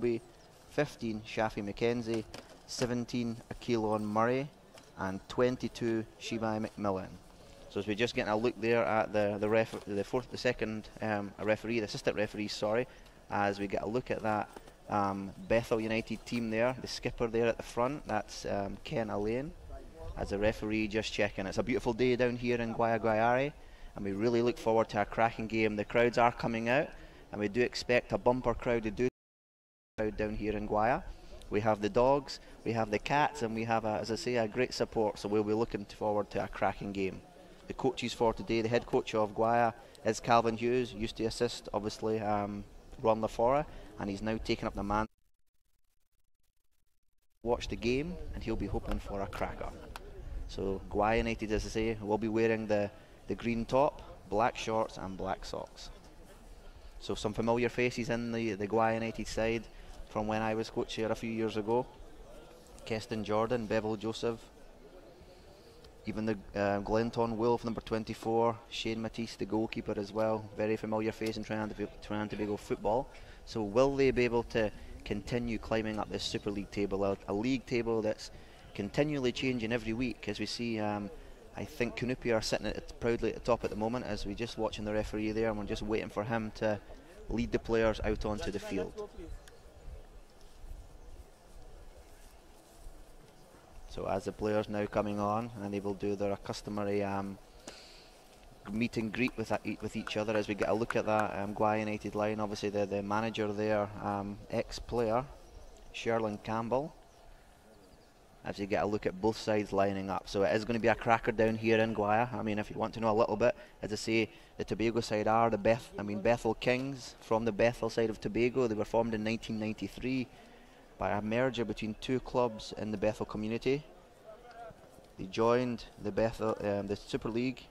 Colby, 15 Shafi McKenzie, 17 Aquilon Murray, and 22 Shibai McMillan. So as we're just getting a look there at the second referee, the assistant referee, sorry, as we get a look at that Bethel United team there, the skipper there at the front, that's Ken Allain, as a referee just checking. It's a beautiful day down here in Guayare, and we really look forward to a cracking game. The crowds are coming out, and we do expect a bumper crowd to do crowd down here in Guaya. We have the dogs, we have the cats, and we have, as I say, a great support, so we'll be looking forward to a cracking game. The coaches for today, the head coach of Guaya is Calvin Hughes, used to assist, obviously, Ron Lafora, and he's now taken up the man. Watch the game, and he'll be hoping for a cracker. So Guaya United, as I say, will be wearing the green top, black shorts, and black socks. So some familiar faces in the Guaya United side from when I was coach here a few years ago. Keston Jordan, Bevel Joseph, even the Glenton Wolf, number 24, Shane Matisse, the goalkeeper as well. Very familiar face in Trinidad and Tobago football. So will they be able to continue climbing up this Super League table, a league table that's continually changing every week, as we see. I think Kunupi are sitting proudly at the top at the moment, as we're just watching the referee there, and we're just waiting for him to lead the players out onto the field. So as the players now coming on, and they will do their customary meet and greet with each other, as we get a look at that Guaya United line. Obviously the manager there, ex-player Sherlyn Campbell, as you get a look at both sides lining up. So it is going to be a cracker down here in Guaya. I mean, if you want to know a little bit, as I say, the Tobago side are the Bethel Kings from the Bethel side of Tobago. They were formed in 1993 by a merger between two clubs in the Bethel community. They joined the Super League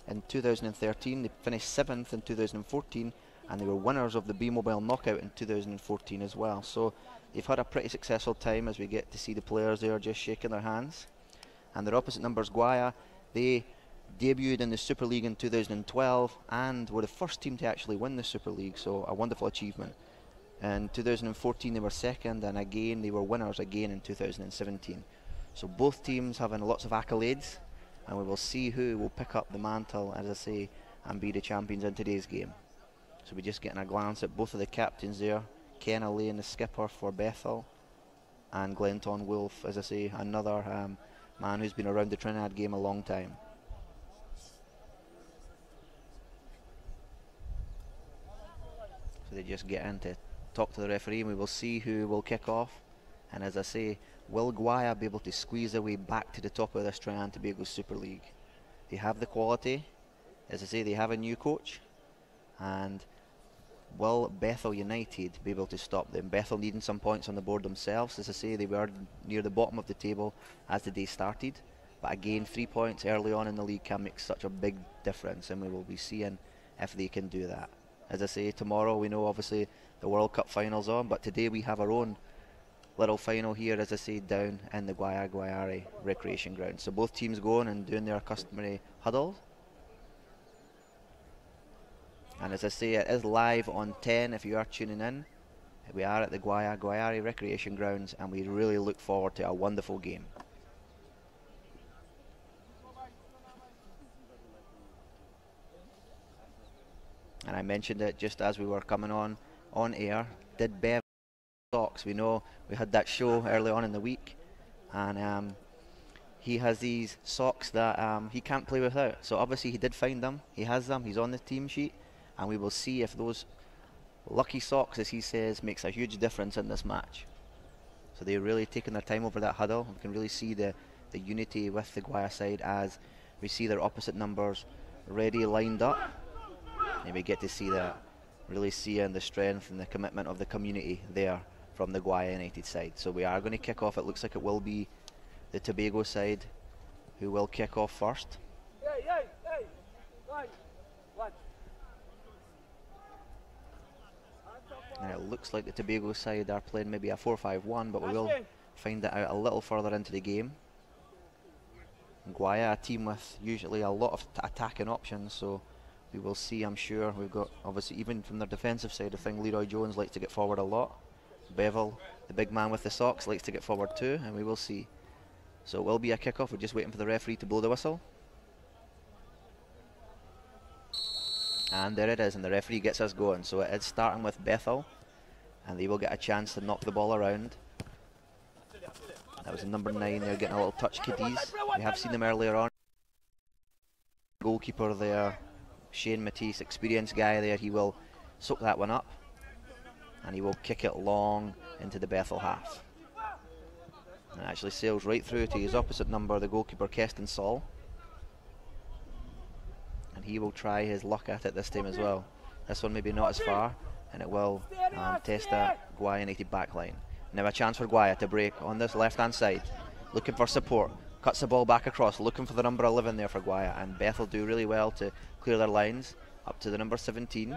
in 2013. They finished 7th in 2014, and they were winners of the B-Mobile Knockout in 2014 as well. So they've had a pretty successful time, as we get to see the players there just shaking their hands. And their opposite numbers, Guaya, they debuted in the Super League in 2012 and were the first team to actually win the Super League, so a wonderful achievement. In 2014 they were second, and again they were winners again in 2017. So both teams having lots of accolades, and we will see who will pick up the mantle, as I say, and be the champions in today's game. So we're just getting a glance at both of the captains there. Ken Allain, the skipper for Bethel, and Glenton Wolf, as I say, another man who's been around the Trinidad game a long time. So they just get in to talk to the referee, and we will see who will kick off. And as I say, will Guaya be able to squeeze their way back to the top of this Trinidad and Tobago Super League? They have the quality. As I say, they have a new coach. And will Bethel United be able to stop them? Bethel needing some points on the board themselves. As I say, they were near the bottom of the table as the day started. But again, 3 points early on in the league can make such a big difference, and we will be seeing if they can do that. As I say, tomorrow we know obviously the World Cup final's on, but today we have our own little final here, as I say, down in the Guayare recreation ground. So both teams going and doing their customary huddles. And as I say, it is live on 10 if you are tuning in. We are at the Guayare recreation grounds, and we really look forward to a wonderful game. And I mentioned it just as we were coming on air. Did Bev socks? We know we had that show early on in the week, and he has these socks that he can't play without. So obviously he did find them. He has them. He's on the team sheet, and we will see if those lucky socks, as he says, makes a huge difference in this match. So they're really taking their time over that huddle. We can really see the unity with the Guaya side as we see their opposite numbers ready lined up. And we get to see that, really seeing the strength and the commitment of the community there from the Guaya United side. So we are going to kick off. It looks like it will be the Tobago side who will kick off first. And it looks like the Tobago side are playing maybe a 4-5-1, but we will find that out a little further into the game. Guaya, a team with usually a lot of attacking options, so we will see. I'm sure we've got, obviously, even from their defensive side, I think Leroy Jones likes to get forward a lot. Bevel, the big man with the socks, likes to get forward too, and we will see. So it will be a kickoff. We're just waiting for the referee to blow the whistle. And there it is, and the referee gets us going. So it is starting with Bethel, and they will get a chance to knock the ball around. That was number 9 there getting a little touch, Cadiz. We have seen them earlier on. Goalkeeper there, Shane Matisse, experienced guy there. He will soak that one up, and he will kick it long into the Bethel half. And it actually sails right through to his opposite number, the goalkeeper Keston Saul. And he will try his luck at it this time as well. This one maybe not as far, and it will test that Guaya United backline. Now a chance for Guaya to break on this left-hand side. Looking for support. Cuts the ball back across, looking for the number 11 there for Guaya. And Bethel do really well to clear their lines. Up to the number 17.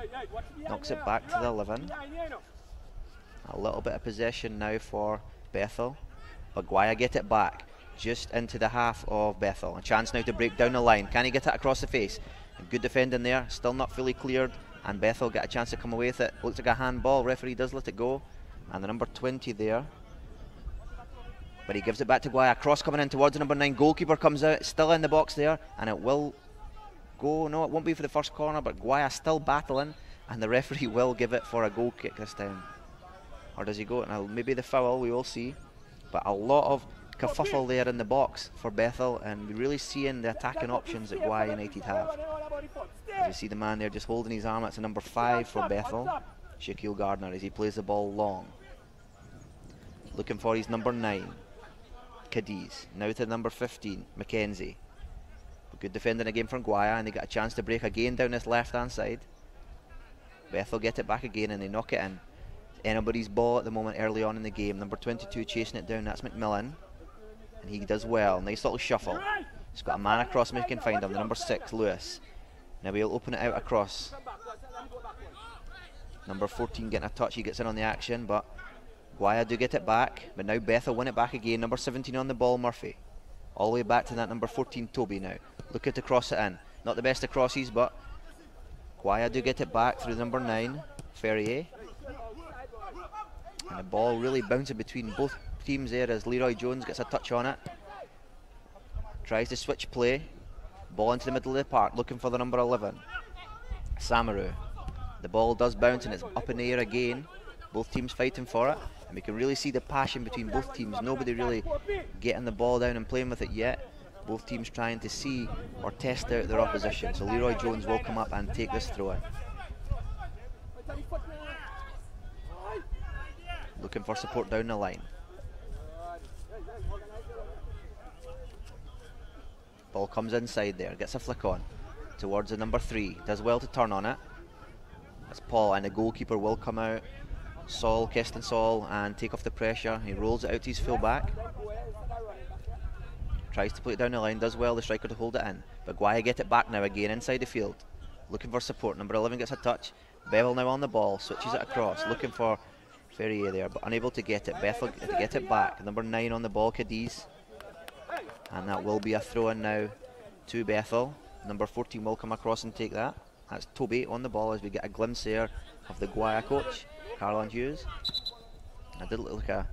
Knocks it back to the 11. A little bit of possession now for Bethel. But Guaya get it back just into the half of Bethel. A chance now to break down the line. Can he get it across the face? A good defending there. Still not fully cleared. And Bethel get a chance to come away with it. Looks like a handball. Referee does let it go. And the number 20 there. But he gives it back to Guaya. Cross coming in towards the number 9. Goalkeeper comes out. Still in the box there. And it will go. No, it won't be for the first corner. But Guaya still battling. And the referee will give it for a goal kick this time. Or does he go? Now, maybe the foul. We will see. But a lot of kerfuffle there in the box for Bethel. And we're really seeing the attacking options that Guaya United have. As you see the man there just holding his arm. That's a number 5 for Bethel. Shaquille Gardner as he plays the ball long. Looking for his number 9. Cadiz. Now to number 15. Mackenzie. Good defending again from Guaya, and they get a chance to break again down this left hand side. Bethel get it back again and they knock it in. Anybody's ball at the moment early on in the game. Number 22 chasing it down. That's McMillan. And he does well. Nice little shuffle. He's got a man across him. He can find him. The number 6, Lewis. Now he'll open it out across. Number 14 getting a touch. He gets in on the action, but Guaya do get it back. But now Bethel win it back again. Number 17 on the ball, Murphy. All the way back to that number 14, Toby now. Looking to cross it in. Not the best of crosses, but Guaya do get it back through number 9, Ferrier. And the ball really bouncing between both teams there as Leroy Jones gets a touch on it. Tries to switch play. Ball into the middle of the park, looking for the number 11, Samaru. The ball does bounce and it's up in the air again. Both teams fighting for it. And we can really see the passion between both teams. Nobody really getting the ball down and playing with it yet. Both teams trying to see or test out their opposition. So Leroy Jones will come up and take this throw in. Looking for support down the line. Ball comes inside there, gets a flick on towards the number 3. Does well to turn on it. That's Paul, and the goalkeeper will come out. Saul, Keston Saul, and take off the pressure. He rolls it out to his full back. Tries to play it down the line, does well, the striker to hold it in. But Guaya get it back now again inside the field. Looking for support. Number 11 gets a touch. Bevel now on the ball, switches it across. Looking for Ferrier there, but unable to get it. Bethel to get it back. Number 9 on the ball, Cadiz. And that will be a throw in now to Bethel. Number 14 will come across and take that. That's Toby on the ball as we get a glimpse there of the Guaya coach, Carlon Hughes. I did look like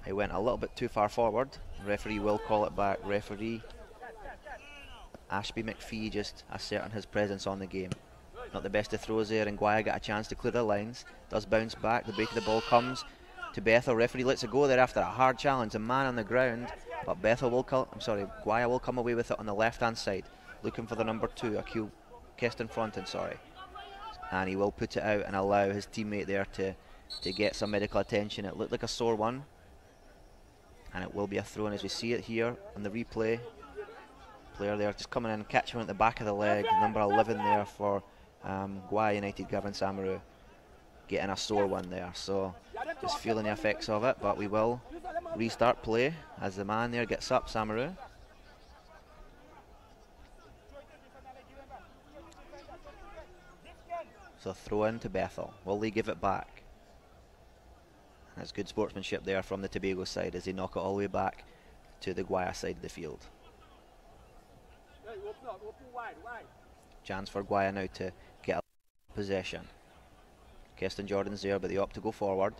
I went a little bit too far forward. The referee will call it back. Referee Ashby McPhee just asserting his presence on the game. Not the best of throws there, and Guaya got a chance to clear the lines. Does bounce back. The break of the ball comes to Bethel. Referee lets it go there after a hard challenge. A man on the ground, but Bethel will Guaya will come away with it on the left hand side. Looking for the number 2, Akil Keston Fronton, and he will put it out and allow his teammate there to get some medical attention. It looked like a sore one, and it will be a throw in as we see it here on the replay. Player there just coming in and catching him at the back of the leg. Number 11 there for Guaya United, Gavin Samaru, getting a sore one there. So just feeling the effects of it, but we will restart play as the man there gets up, Samaru. So throw in to Bethel. Will they give it back? That's good sportsmanship there from the Tobago side as they knock it all the way back to the Guaya side of the field. Chance for Guaya now to get a possession. Keston Jordan's there, but they opt to go forward.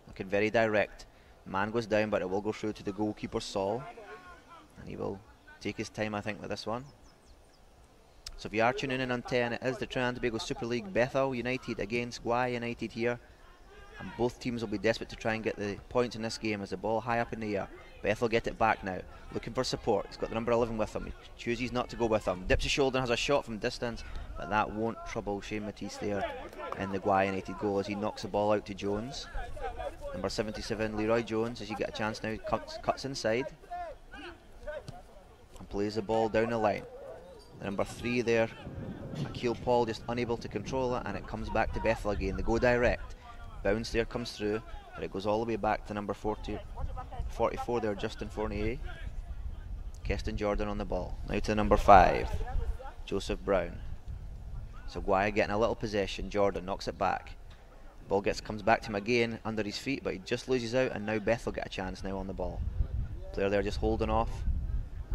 Looking very direct. Man goes down, but it will go through to the goalkeeper, Saul. And he will take his time, I think, with this one. So if you are tuning in on TTEN, it is the Trinidad and Tobago Super League. Bethel United against Guaya United here. And both teams will be desperate to try and get the points in this game as the ball high up in the air. Bethel get it back now. Looking for support. He's got the number 11 with him. He chooses not to go with him. Dips his shoulder and has a shot from distance. But that won't trouble Shane Matisse there in the Guaya United goal as he knocks the ball out to Jones. Number 77, Leroy Jones, as you get a chance now, cuts inside. And plays the ball down the line. The number 3 there, Akil Paul, just unable to control it, and it comes back to Bethel again. They go direct. Bounce there comes through, but it goes all the way back to number 44 there, Justin Fournier. Keston Jordan on the ball. Now to number 5, Joseph Brown. So Guaya getting a little possession. Jordan knocks it back. Ball comes back to him again under his feet, but he just loses out, and now Bethel get a chance now on the ball. Player there just holding off,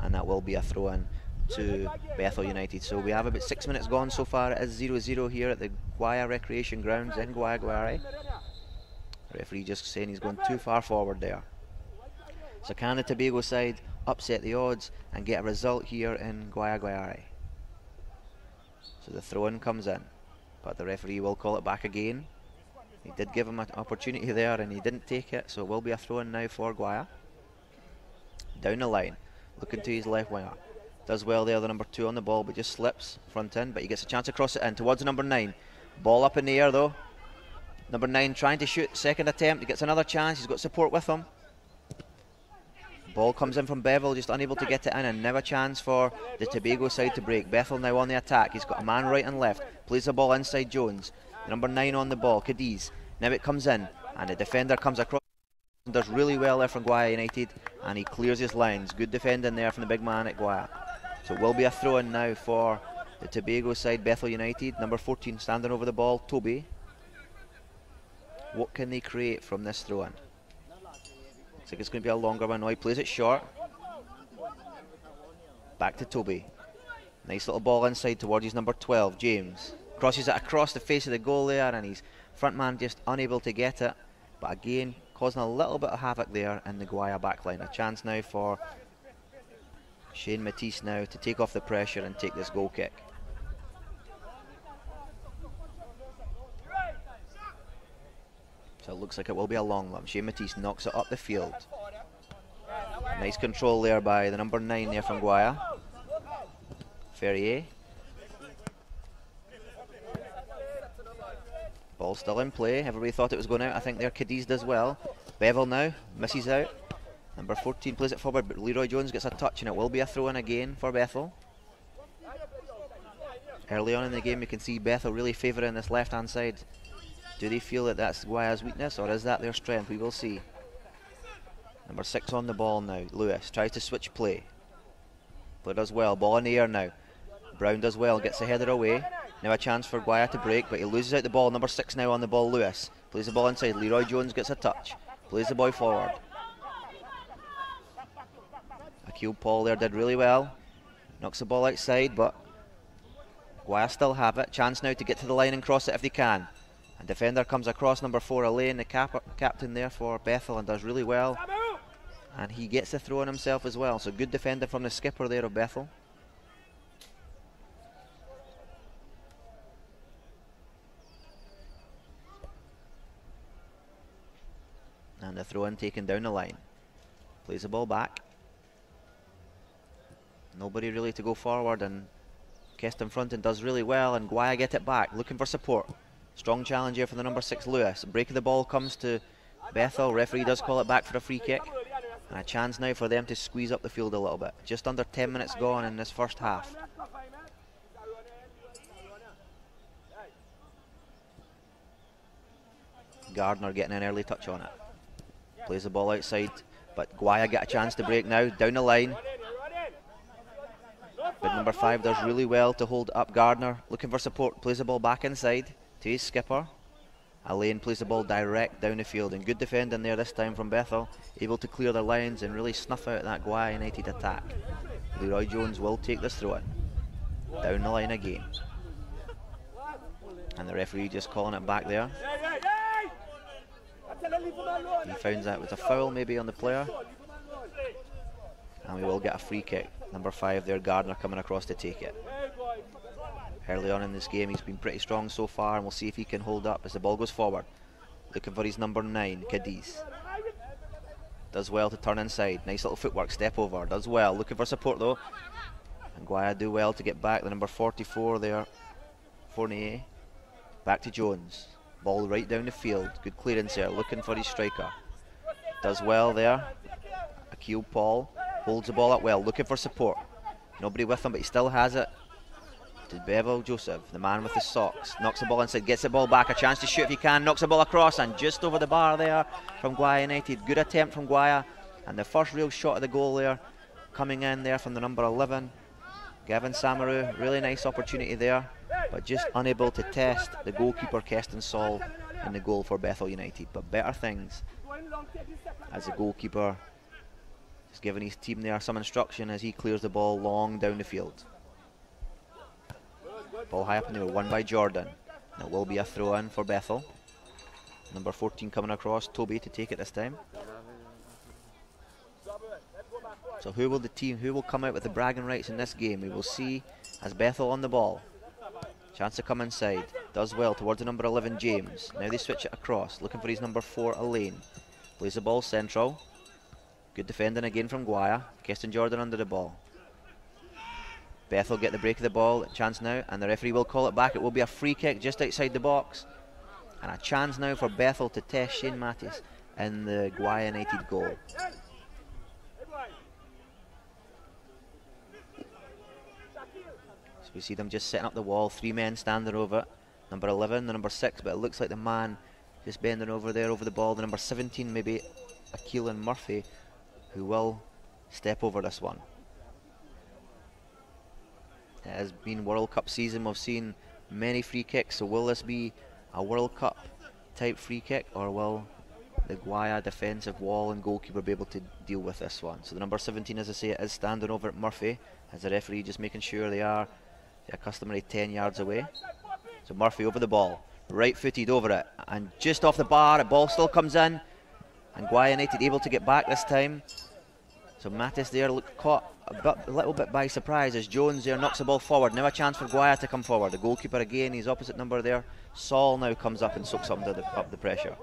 and that will be a throw in to Bethel United. So we have about 6 minutes gone so far. It is 0-0 here at the Guaya Recreation Grounds in Guaya. Referee just saying he's gone too far forward there. So can the Tobago side upset the odds and get a result here in Guaya? So the throw-in comes in, but the referee will call it back again. He did give him an opportunity there and he didn't take it, so it will be a throw-in now for Guaya. Down the line, looking to his left winger. Does well there, the number 2 on the ball, but just slips front in, but he gets a chance to cross it in towards number 9. Ball up in the air though. Number 9 trying to shoot, second attempt, he gets another chance, he's got support with him. Ball comes in from Bethel, just unable to get it in, and now a chance for the Tobago side to break. Bethel now on the attack, he's got a man right and left, plays the ball inside Jones. Number 9 on the ball, Cadiz. Now it comes in, and the defender comes across, does really well there from Guaya United, and he clears his lines. Good defending there from the big man at Guaya. So it will be a throw-in now for the Tobago side, Bethel United. Number 14 standing over the ball, Toby. What can they create from this throw-in? Looks like it's going to be a longer one. Now he plays it short. Back to Toby. Nice little ball inside towards his number 12, James. Crosses it across the face of the goal there, and his front man just unable to get it. But again, causing a little bit of havoc there in the Guaya backline. A chance now for Shane Matisse now to take off the pressure and take this goal kick. So it looks like it will be a long one. Shane Matisse knocks it up the field. Nice control there by the number 9 there from Guaya. Ferrier. Ball still in play. Everybody thought it was going out. I think there Cadiz does well. Bevel now misses out. Number 14 plays it forward, but Leroy Jones gets a touch, and it will be a throw-in again for Bethel. Early on in the game, you can see Bethel really favouring this left-hand side. Do they feel that that's Guaya's weakness, or is that their strength? We will see. Number 6 on the ball now. Lewis tries to switch play. Player does well. Ball in the air now. Brown does well. Gets the header away. Now a chance for Guaya to break, but he loses out the ball. Number 6 now on the ball. Lewis plays the ball inside. Leroy Jones gets a touch. Plays the boy forward. Akil Paul there did really well. Knocks the ball outside, but Guaya still have it. Chance now to get to the line and cross it if they can. And defender comes across, number 4, Elaine, the captain there for Bethel, and does really well. And he gets the throw in himself as well. So good defending from the skipper there of Bethel. And the throw in taken down the line. Plays the ball back. Nobody really to go forward, and Keston front and does really well, and Guaya get it back, looking for support. Strong challenge here for the number 6 Lewis. Break of the ball comes to Bethel. Referee does call it back for a free kick. And a chance now for them to squeeze up the field a little bit. Just under 10 minutes gone in this first half. Gardner getting an early touch on it. Plays the ball outside, but Guaya get a chance to break now, down the line. But number 5 does really well to hold up Gardner, looking for support, plays the ball back inside to his skipper. Elaine plays the ball direct down the field, and good defending there this time from Bethel, able to clear their lines and really snuff out that Guaya United attack. Leroy Jones will take this throw in. Down the line again. And the referee just calling it back there. He found that it was a foul maybe on the player. And we will get a free kick. Number 5 there, Gardner, coming across to take it. Early on in this game, he's been pretty strong so far, and we'll see if he can hold up as the ball goes forward. Looking for his number 9, Cadiz. Does well to turn inside. Nice little footwork, step over. Does well. Looking for support though. And Guaya do well to get back. The number 44 there, Fournier. Back to Jones. Ball right down the field. Good clearance there. Looking for his striker. Does well there. Akil Paul holds the ball up well. Looking for support. Nobody with him, but he still has it. To Bevel Joseph, the man with the socks. Knocks the ball inside, gets the ball back, a chance to shoot if he can, knocks the ball across, and just over the bar there from Guaya United. Good attempt from Guaya, and the first real shot of the goal there, coming in there from the number 11, Gavin Samaru. Really nice opportunity there, but just unable to test the goalkeeper, Keston Saul, in the goal for Bethel United. But better things, as the goalkeeper is giving his team there some instruction as he clears the ball long down the field. Ball high up in the air, won by Jordan. And it will be a throw in for Bethel. Number 14 coming across, Toby to take it this time. So who will come out with the bragging rights in this game? We will see as Bethel on the ball. Chance to come inside. Does well towards the number 11, James. Now they switch it across, looking for his number 4, Elaine. Plays the ball central. Good defending again from Guaya. Keston Jordan under the ball. Bethel get the break of the ball, chance now, and the referee will call it back. It will be a free kick just outside the box. And a chance now for Bethel to test Shane Mattis in the Guaya United goal. So we see them just setting up the wall, 3 men standing over it. Number 11, the number 6, but it looks like the man just bending over there over the ball, the number 17 maybe, Akil and Murphy, who will step over this one. It has been World Cup season. We've seen many free kicks, so will this be a World Cup type free kick, or will the Guaya defensive wall and goalkeeper be able to deal with this one? So the number 17, as I say, is standing over at Murphy, as the referee just making sure they are the customary 10 yards away. So Murphy over the ball, right footed over it, and just off the bar, the ball still comes in, and Guaya United able to get back this time. So Mattis there looked caught a little bit by surprise as Jones there knocks the ball forward. Now a chance for Guaya to come forward. The goalkeeper again, his opposite number there, Saul, now comes up and soaks up the pressure.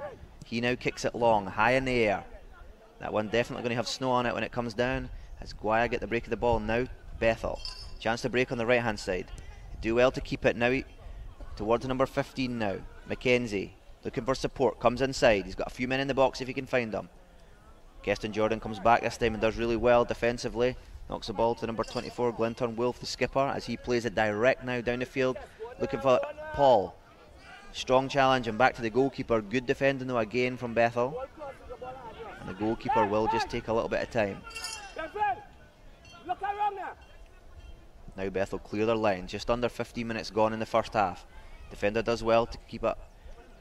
He now kicks it long, high in the air. That one definitely going to have snow on it when it comes down, as Guaya get the break of the ball. Now Bethel, chance to break on the right hand side. Do well to keep it now towards number 15 now. Mackenzie looking for support, comes inside. He's got a few men in the box if he can find them. Keston Jordan comes back this time and does really well defensively. Knocks the ball to number 24, Glenturn Wolf, the skipper, as he plays it direct now down the field. Looking for Paul. Strong challenge and back to the goalkeeper. Good defending though again from Bethel. And the goalkeeper will just take a little bit of time. Now Bethel clear their line. Just under 15 minutes gone in the first half. Defender does well to keep up.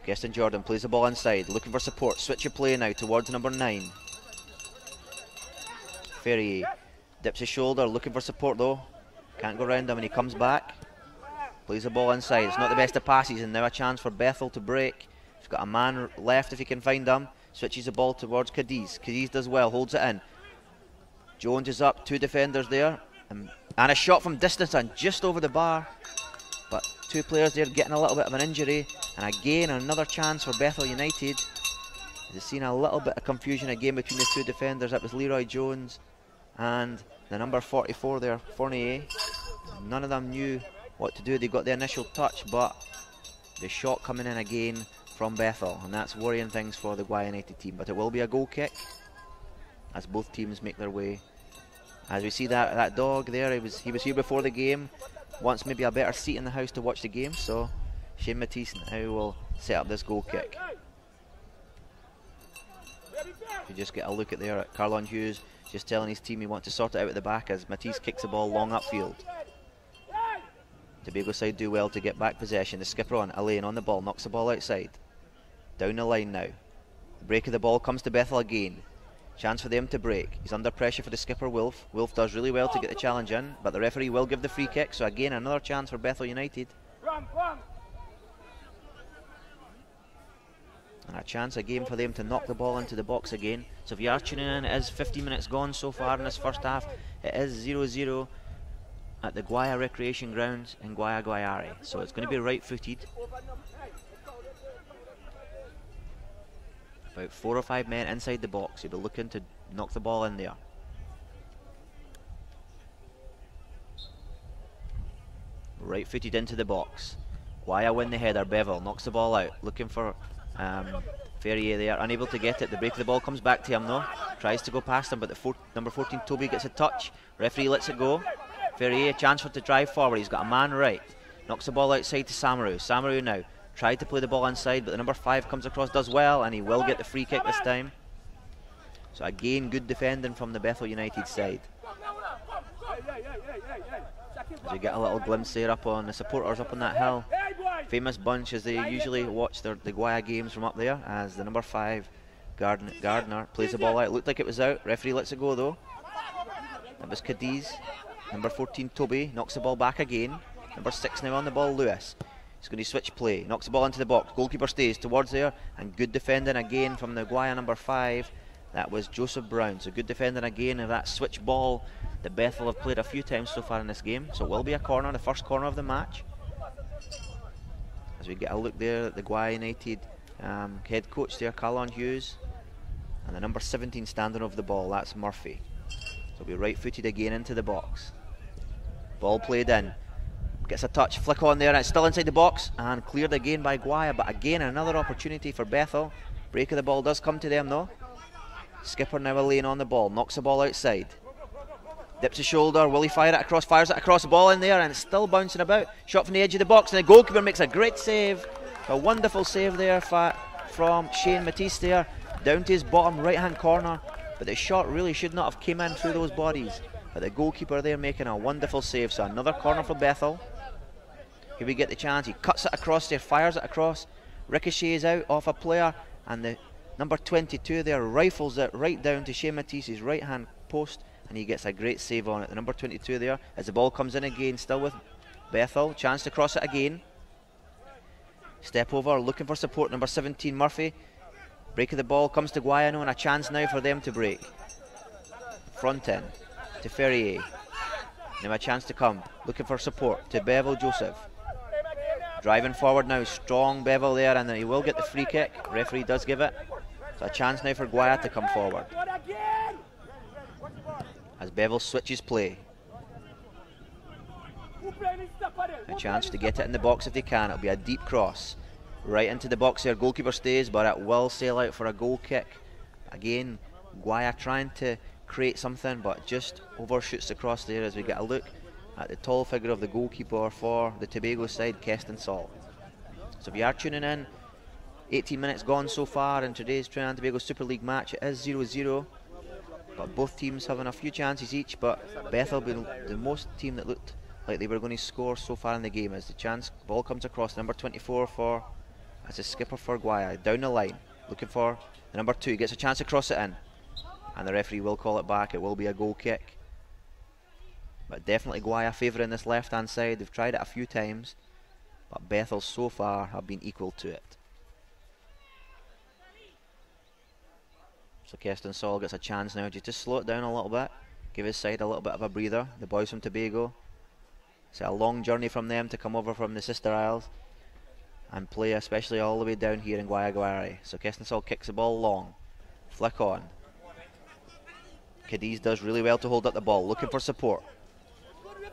Keston Jordan plays the ball inside, looking for support. Switch of play now towards number 9. Ferrier dips his shoulder, looking for support though. Can't go round him, and he comes back. Plays the ball inside. It's not the best of passes, and now a chance for Bethel to break. He's got a man left if he can find him. Switches the ball towards Cadiz. Cadiz does well, holds it in. Jones is up, 2 defenders there. And a shot from distance and just over the bar. But 2 players there getting a little bit of an injury. And again, another chance for Bethel United. We've seen a little bit of confusion again between the 2 defenders. That was Leroy Jones and the number 44 there, Fournier. None of them knew what to do. They got the initial touch, but the shot coming in again from Bethel, and that's worrying things for the Guaya United team. But it will be a goal kick as both teams make their way. As we see that dog there, he was here before the game. Wants maybe a better seat in the house to watch the game, so Shane Matisse now will set up this goal kick. You just get a look at there at Carlon Hughes, just telling his team he wants to sort it out at the back as Matisse kicks the ball long upfield. Tobago side do well to get back possession. The skipper on, Elaine on the ball, knocks the ball outside. Down the line now. The break of the ball comes to Bethel again. Chance for them to break. He's under pressure for the skipper, Wolf. Wolf does really well to get the challenge in, but the referee will give the free kick, so again another chance for Bethel United. And a chance again for them to knock the ball into the box again. So if you are tuning in, it is 15 minutes gone so far in this first half. It is 0-0 at the Guaya Recreation Grounds in Guaya. So it's going to be right-footed. About 4 or 5 men inside the box. You'll be looking to knock the ball in there. Right-footed into the box. Guaya win the header. Bevel knocks the ball out. Looking for Ferrier there. Unable to get it. The break of the ball comes back to him though. Tries to go past him, but the number 14 Toby gets a touch. Referee lets it go. Ferrier, a chance for to drive forward. He's got a man right. Knocks the ball outside to Samaru. Samaru now tried to play the ball inside, but the number 5 comes across, does well, and he will get the free kick this time. So again, good defending from the Bethel United side. As we get a little glimpse there up on the supporters up on that hill. Famous bunch as they usually watch the Guaya games from up there, as the number 5 Gardner plays the ball out. Looked like it was out. Referee lets it go though. It was Cadiz. Number 14 Toby knocks the ball back again. Number 6 now on the ball, Lewis. He's going to switch play. Knocks the ball into the box. Goalkeeper stays towards there, and good defending again from the Guaya number 5. That was Joseph Brown. So good defending again of that switch ball that Bethel have played a few times so far in this game. So it will be a corner, the first corner of the match. As we get a look there at the Guaya United head coach there, Carlon Hughes. And the number 17 standing over the ball, that's Murphy. So it'll be right-footed again into the box. Ball played in. Gets a touch, flick on there, and it's still inside the box. And cleared again by Guaya, but again another opportunity for Bethel. Break of the ball does come to them though. Skipper now laying on the ball, knocks the ball outside. Dips his shoulder, will he fire it across? Fires it across, the ball in there, and it's still bouncing about. Shot from the edge of the box, and the goalkeeper makes a great save. A wonderful save there from Shane Matisse there, down to his bottom right-hand corner. But the shot really should not have came in through those bodies. But the goalkeeper there making a wonderful save. So another corner for Bethel. Here we get the chance. He cuts it across there, fires it across. Ricochets out off a player, and the number 22 there rifles it right down to Shane Matisse's right-hand post, and he gets a great save on it. The number 22 there, as the ball comes in again, still with Bethel. Chance to cross it again. Step over, looking for support. Number 17 Murphy. Break of the ball comes to Guayano, and a chance now for them to break. Front end to Ferrier. Now a chance to come. Looking for support to Bevel Joseph. Driving forward now, strong Bevel there, and then he will get the free kick. Referee does give it. So a chance now for Guaya to come forward. As Bevel switches play. A chance to get it in the box if they can. It'll be a deep cross. Right into the box there. Goalkeeper stays, but it will sail out for a goal kick. Again, Guaya trying to create something, but just overshoots the cross there as we get a look at the tall figure of the goalkeeper for the Tobago side, Keston Saul. So if you are tuning in, 18 minutes gone so far in today's Trinidad and Tobago Super League match. It is 0-0, but both teams having a few chances each, but Bethel being the most team that looked like they were going to score so far in the game. As the chance ball comes across, number 24 as a skipper for Guaya, down the line, looking for the number 2, gets a chance to cross it in, and the referee will call it back. It will be a goal kick. But definitely Guaya favouring this left-hand side. They've tried it a few times, but Bethel so far have been equal to it. So Keston Saul gets a chance now just to slow it down a little bit, give his side a little bit of a breather. The boys from Tobago, it's a long journey from them to come over from the Sister Isles and play, especially all the way down here in Guaya. So Keston Saul kicks the ball long, flick on. Cadiz does really well to hold up the ball, looking for support.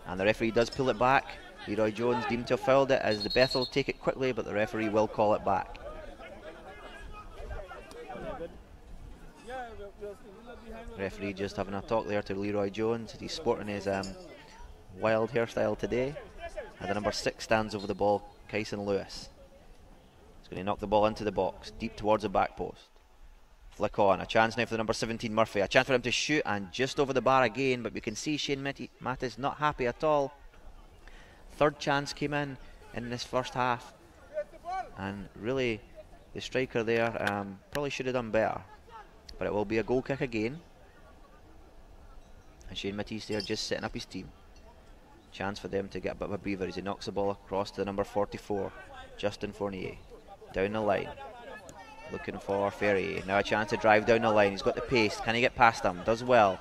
And the referee does pull it back. Leroy Jones deemed to have fouled it as the Bethel take it quickly, but the referee will call it back. Referee just having a talk there to Leroy Jones. He's sporting his wild hairstyle today. And the number 6 stands over the ball, Kyson Lewis. He's going to knock the ball into the box, deep towards the back post. Flick on, a chance now for the number 17 Murphy. A chance for him to shoot, and just over the bar again, but we can see Shane Mattis not happy at all. Third chance came in this first half, and really the striker there probably should have done better. But it will be a goal kick again. And Shane Matisse there just setting up his team. Chance for them to get a bit of a breather as he knocks the ball across to the number 44, Justin Fournier. Down the line. looking for Ferrier. Now a chance to drive down the line. He's got the pace. Can he get past him? Does well.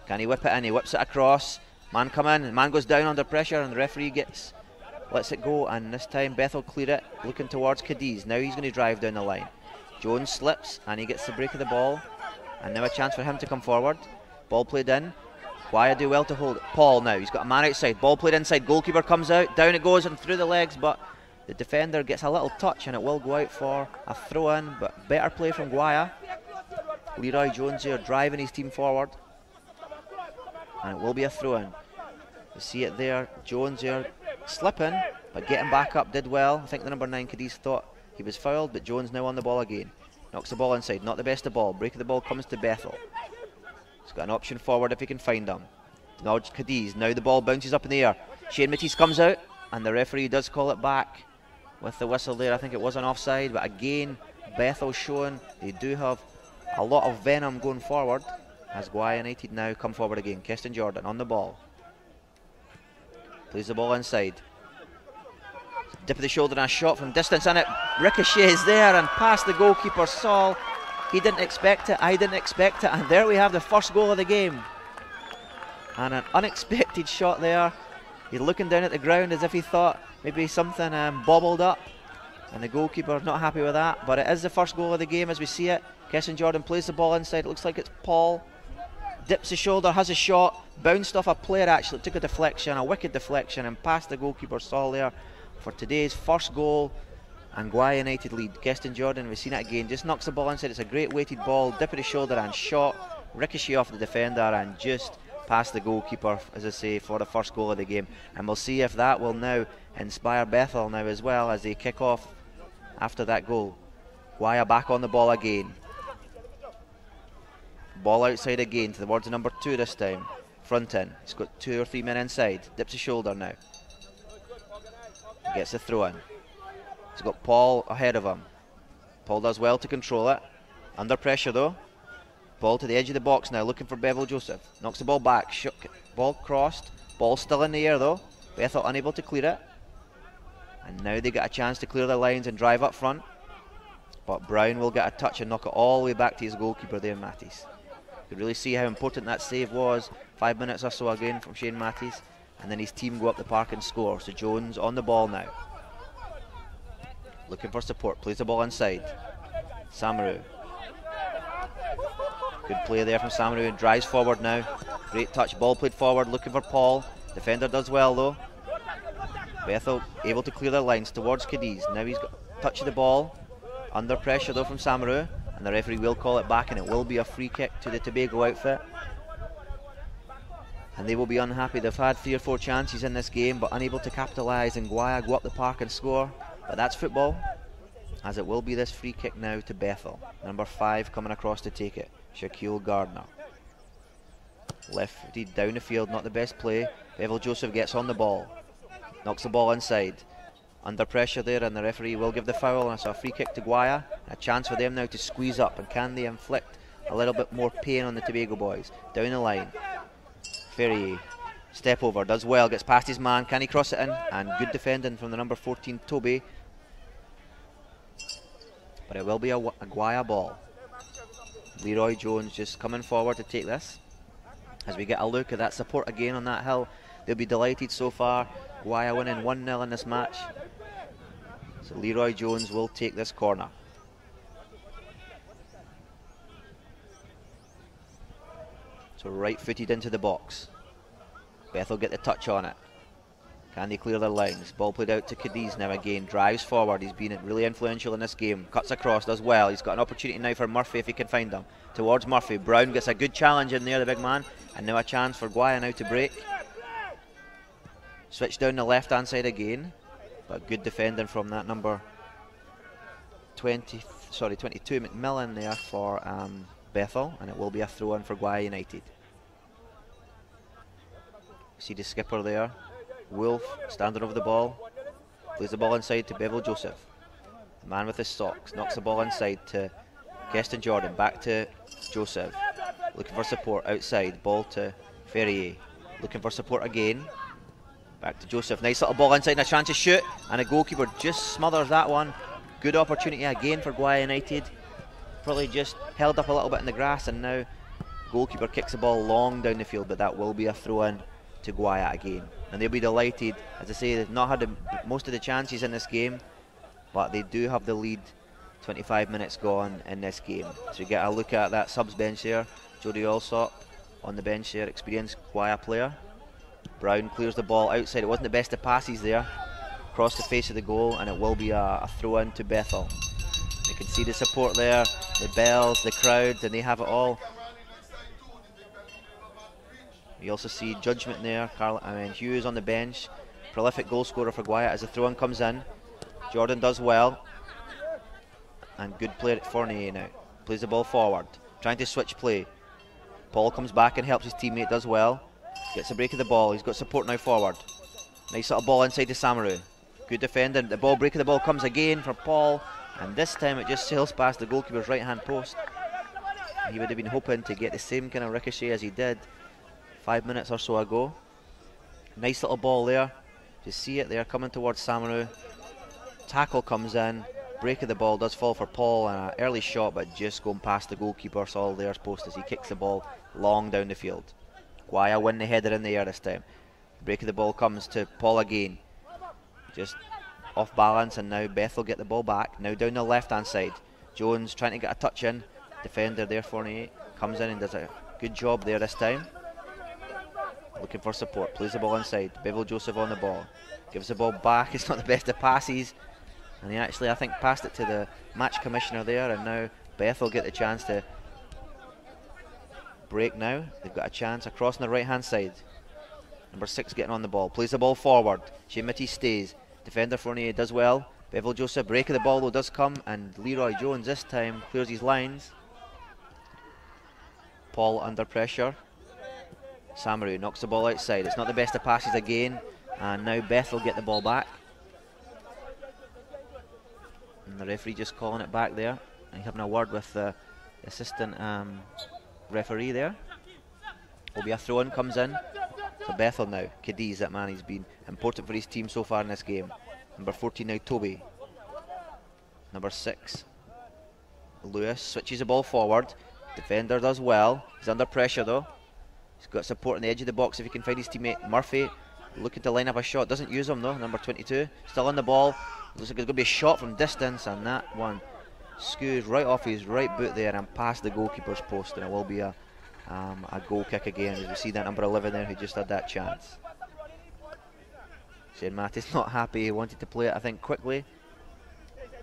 Can he whip it in? He whips it across. Man come in. Man goes down under pressure, and the referee lets it go. And this time Bethel clear it, looking towards Cadiz. Now he's going to drive down the line. Jones slips, and he gets the break of the ball. And now a chance for him to come forward. Ball played in. Guaya do well to hold it. Paul now. He's got a man outside. Ball played inside. Goalkeeper comes out. Down it goes and through the legs, but the defender gets a little touch, and it will go out for a throw-in, but better play from Guaya. Leroy Jones here driving his team forward, and it will be a throw-in. You see it there, Jones here slipping, but getting back up did well. I think the number 9 Cadiz thought he was fouled, but Jones now on the ball again. Knocks the ball inside, not the best of ball. Break of the ball comes to Bethel. He's got an option forward if he can find him. Now Cadiz, now the ball bounces up in the air. Shane Matisse comes out, and the referee does call it back with the whistle there. I think it was an offside, but again, Bethel showing they do have a lot of venom going forward as Guaya United now come forward again. Keston Jordan on the ball. Plays the ball inside. Dip of the shoulder and a shot from distance, and it ricochets there and past the goalkeeper Saul. He didn't expect it, I didn't expect it, and there we have the first goal of the game. And an unexpected shot there. He's looking down at the ground as if he thought maybe something bobbled up, and the goalkeeper not happy with that, but it is the first goal of the game as we see it. Keston Jordan plays the ball inside. It looks like it's Paul. Dips the shoulder, has a shot, bounced off a player actually, took a deflection, a wicked deflection, and past the goalkeeper Saul there for today's first goal, and Guaya United lead. Keston Jordan, we've seen it again, just knocks the ball inside. It's a great weighted ball, dip of the shoulder and shot, ricochet off the defender and just past the goalkeeper, as I say, for the first goal of the game. And we'll see if that will now inspire Bethel now as well as they kick off after that goal. Guaya back on the ball again. Ball outside again towards number 2 this time. Front in. He's got 2 or 3 men inside. Dips his shoulder now. Gets the throw in. He's got Paul ahead of him. Paul does well to control it. Under pressure though. Ball to the edge of the box now, looking for Bevel Joseph. Knocks the ball back. Ball crossed. Ball still in the air though. Bethel unable to clear it. And now they get a chance to clear the lines and drive up front. But Brown will get a touch and knock it all the way back to his goalkeeper there, Mattis. You could really see how important that save was. 5 minutes or so again from Shane Mattis. And then his team go up the park and score. So Jones on the ball now. Looking for support. Plays the ball inside. Samaru. Good play there from Samaru and drives forward now. Great touch. Ball played forward. Looking for Paul. Defender does well though. Bethel able to clear their lines towards Cadiz. Now he's got touch of the ball. Under pressure though from Samaru. And the referee will call it back, and it will be a free kick to the Tobago outfit. And they will be unhappy. They've had 3 or 4 chances in this game, but unable to capitalise, and Guaya go up the park and score. But that's football, as it will be this free kick now to Bethel. Number 5 coming across to take it. Shaquille Gardner. Lefted down the field, not the best play. Bevel Joseph gets on the ball. Knocks the ball inside. Under pressure there, and the referee will give the foul, and so a free kick to Guaya. A chance for them now to squeeze up, and can they inflict a little bit more pain on the Tobago boys? Down the line. Ferrier. Step over, does well, gets past his man. Can he cross it in? And good defending from the number 14, Toby. But it will be a Guaya ball. Leroy Jones just coming forward to take this. As we get a look at that support again on that hill, they'll be delighted so far. Guaya winning 1-0 in this match. So Leroy Jones will take this corner. So right footed into the box. Bethel get the touch on it. Can they clear their lines? Ball played out to Cadiz now again. Drives forward. He's been really influential in this game. Cuts across, does well. He's got an opportunity now for Murphy if he can find him. Towards Murphy. Brown gets a good challenge in there, the big man. And now a chance for Guaya now to break. Switch down the left hand side again. But good defending from that number 22 McMillan there for Bethel. And it will be a throw in for Guaya United. See the skipper there. Wolf standing over the ball. Plays the ball inside to Bevel Joseph. The man with his socks. Knocks the ball inside to Keston Jordan. Back to Joseph. Looking for support outside. Ball to Ferrier. Looking for support again. Back to Joseph. Nice little ball inside and a chance to shoot. And a goalkeeper just smothers that one. Good opportunity again for Guaya United. Probably just held up a little bit in the grass, and now goalkeeper kicks the ball long down the field, but that will be a throw-in to Guaya again. And they'll be delighted. As I say, they've not had most of the chances in this game, but they do have the lead. 25 minutes gone in this game. So you get a look at that subs bench there. Jody Alsop on the bench there, experienced Guaya player. Brown clears the ball outside. It wasn't the best of passes there. Across the face of the goal, and it will be a throw-in to Bethel. You can see the support there, the bells, the crowds, and they have it all. You also see Judgment there, Hughes on the bench. Prolific goal scorer for Guaya as the throw-in comes in. Jordan does well. And good play at Fournier now. Plays the ball forward, trying to switch play. Paul comes back and helps his teammate, does well. Gets a break of the ball, he's got support now forward. Nice little ball inside to Samaru. Good defending, the break of the ball comes again for Paul. And this time it just sails past the goalkeeper's right hand post. He would have been hoping to get the same kind of ricochet as he did 5 minutes or so ago. Nice little ball there. You see it there coming towards Samaru. Tackle comes in. Break of the ball does fall for Paul, and an early shot, but just going past the goalkeeper, Saul there's post as he kicks the ball long down the field. Guaya win the header in the air this time. Break of the ball comes to Paul again. Just off balance, and now Bethel get the ball back. Now down the left hand side. Jones trying to get a touch in. Defender there, Fournier, comes in and does a good job there this time. Looking for support, plays the ball inside. Bevel Joseph on the ball. Gives the ball back, it's not the best of passes. And he actually, I think, passed it to the match commissioner there, and now Bethel get the chance to break now. They've got a chance across on the right hand side. Number 6 getting on the ball, plays the ball forward. Shemiti stays. Defender Fournier does well. Bevel Joseph, break of the ball though does come, and Leroy Jones this time clears his lines. Paul under pressure. Samaru knocks the ball outside. It's not the best of passes again, and now Bethel get the ball back. And the referee just calling it back there, and having a word with the assistant referee there. Will be a throw-in, comes in. So Bethel now, Cadiz, that man, he's been important for his team so far in this game. Number 14 now, Toby. Number 6, Lewis, switches the ball forward. Defender does well. He's under pressure though. He's got support on the edge of the box if he can find his teammate. Murphy looking to line up a shot, doesn't use him though. Number 22, still on the ball. Looks like it's going to be a shot from distance, and that one skews right off his right boot there and past the goalkeeper's post, and it will be a goal kick again, as we see that number 11 there who just had that chance. Shane Mattis not happy, he wanted to play it I think quickly,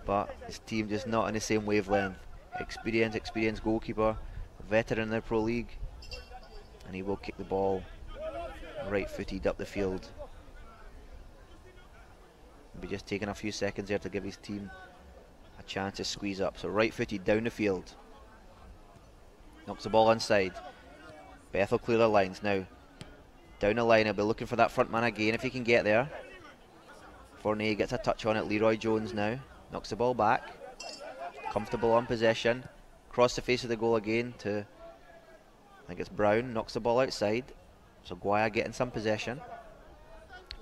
but his team just not in the same wavelength. Experienced goalkeeper, veteran in the Pro League, and he will kick the ball right footed up the field. Be just taking a few seconds there to give his team a chance to squeeze up. So right footed down the field. Knocks the ball inside. Bethel clear their lines now. Down the line, he'll be looking for that front man again if he can get there. Fournier gets a touch on it. Leroy Jones now knocks the ball back. Comfortable on possession. Across the face of the goal again to, I think it's Brown, knocks the ball outside. So Guaya getting some possession.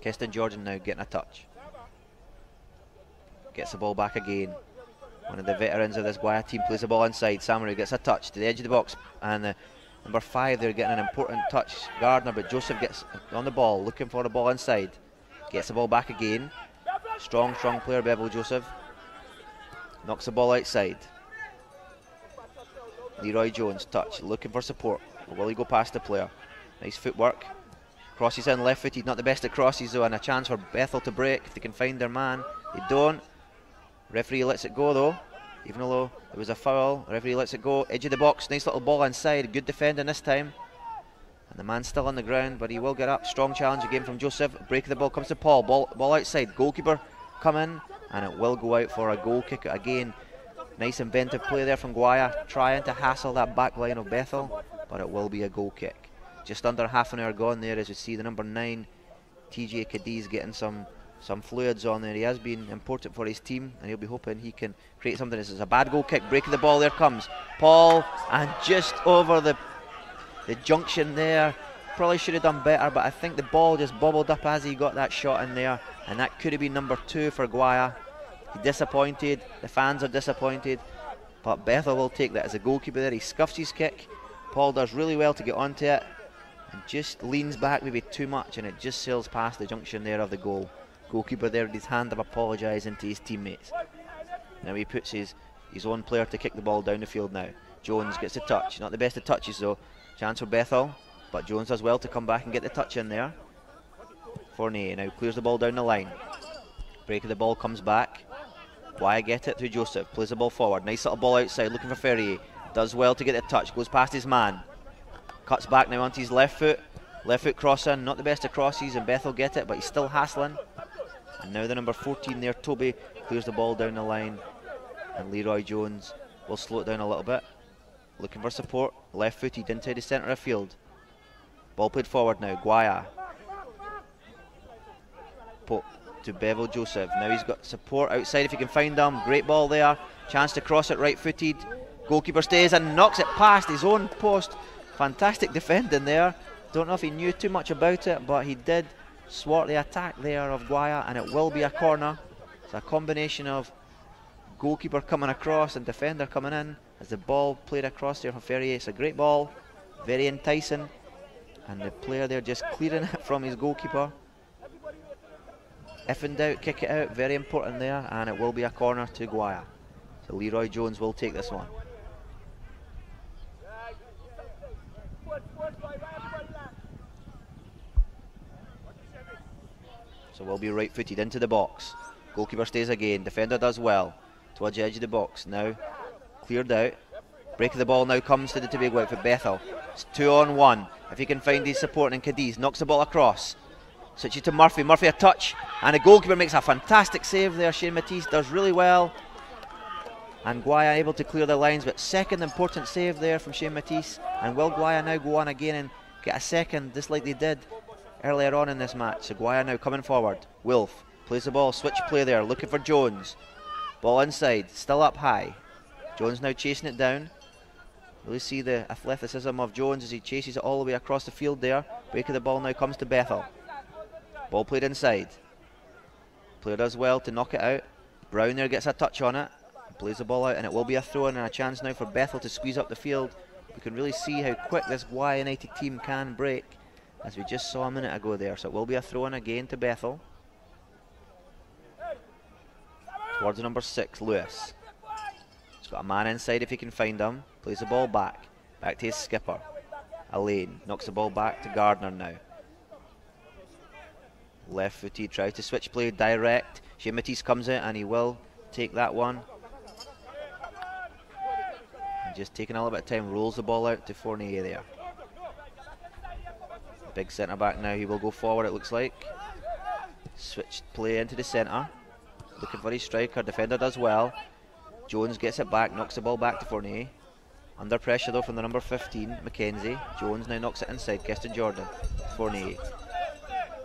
Keston Jordan now getting a touch. Gets the ball back again. One of the veterans of this Guaya team plays the ball inside. Samaru gets a touch to the edge of the box, and number 5 they're getting an important touch, Gardner, but Joseph gets on the ball, looking for the ball inside. Gets the ball back again. Strong player, Bevel Joseph. Knocks the ball outside. Leroy Jones, touch, looking for support. Will he go past the player? Nice footwork. Crosses in left footed, not the best at crosses though, and a chance for Bethel to break if they can find their man. They don't. Referee lets it go though, even though there was a foul. Referee lets it go, edge of the box, nice little ball inside, good defending this time. And the man's still on the ground, but he will get up. Strong challenge again from Joseph. Break of the ball comes to Paul, ball outside, goalkeeper come in, and it will go out for a goal kick again. Nice inventive play there from Guaya, trying to hassle that back line of Bethel, but it will be a goal kick. Just under half an hour gone there, as we see the number 9, TJ Cadiz, getting some fluids on there. He has been important for his team, and he'll be hoping he can create something. This is a bad goal kick, breaking the ball, there comes Paul, and just over the junction there. Probably should have done better, but I think the ball just bobbled up as he got that shot in there, and that could have been number 2 for Guaya. He's disappointed, the fans are disappointed, but Bethel will take that as a goalkeeper there. He scuffs his kick. Paul does really well to get onto it and just leans back maybe too much, and it just sails past the junction there of the goal. Goalkeeper there with his hand of apologising to his teammates. Now he puts his own player to kick the ball down the field now. Jones gets a touch, not the best of touches though. Chance for Bethel, but Jones does well to come back and get the touch in there. Fournier now clears the ball down the line. Break of the ball comes back. Why get it through Joseph, plays the ball forward. Nice little ball outside, looking for Ferrier. Does well to get the touch, goes past his man. Cuts back now onto his left foot. Left foot crossing, not the best of crosses, and Bethel get it, but he's still hassling. And now the number 14 there, Toby, clears the ball down the line. And Leroy Jones will slow it down a little bit. Looking for support, left footed into the centre of field. Ball played forward now, Guaya. Pope to Bevel Joseph. Now he's got support outside if he can find them. Great ball there. Chance to cross it right footed. Goalkeeper stays and knocks it past his own post. Fantastic defending there. Don't know if he knew too much about it, but he did swart the attack there of Guaya, and it will be a corner. It's a combination of goalkeeper coming across and defender coming in as the ball played across there for Ferrier. It's a great ball, very enticing, and the player there just clearing it from his goalkeeper. If in doubt, kick it out, very important there, and it will be a corner to Guaya. So Leroy Jones will take this one. So we'll be right footed into the box. Goalkeeper stays again, defender does well. Towards the edge of the box, now cleared out. Break of the ball now comes to the big outfit Bethel. It's 2-on-1. If he can find his support, and Cadiz knocks the ball across. Switches to Murphy. Murphy a touch, and the goalkeeper makes a fantastic save there. Shane Matisse does really well, and Guaya able to clear the lines, but second important save there from Shane Matisse. And will Guaya now go on again and get a second, just like they did earlier on in this match? So Guaya now coming forward. Wilf plays the ball, switch play there, looking for Jones. Ball inside, still up high. Jones now chasing it down. Really see the athleticism of Jones as he chases it all the way across the field there. Break of the ball now comes to Bethel. Ball played inside. Player does well to knock it out. Brown there gets a touch on it. Plays the ball out, and it will be a throw in, and a chance now for Bethel to squeeze up the field. We can really see how quick this Guaya United team can break, as we just saw a minute ago there. So it will be a throw in again to Bethel. Towards number 6, Lewis. He's got a man inside if he can find him. Plays the ball back. Back to his skipper. Elaine knocks the ball back to Gardner now. Left footed, tries to switch play direct. Shane Matisse comes in, and he will take that one. And just taking a little bit of time, rolls the ball out to Fournier there. Big centre back now, he will go forward, it looks like. Switched play into the centre. Looking for his striker, defender does well. Jones gets it back, knocks the ball back to Fournier. Under pressure though from the number 15, Mackenzie. Jones now knocks it inside, Keston Jordan. Fournier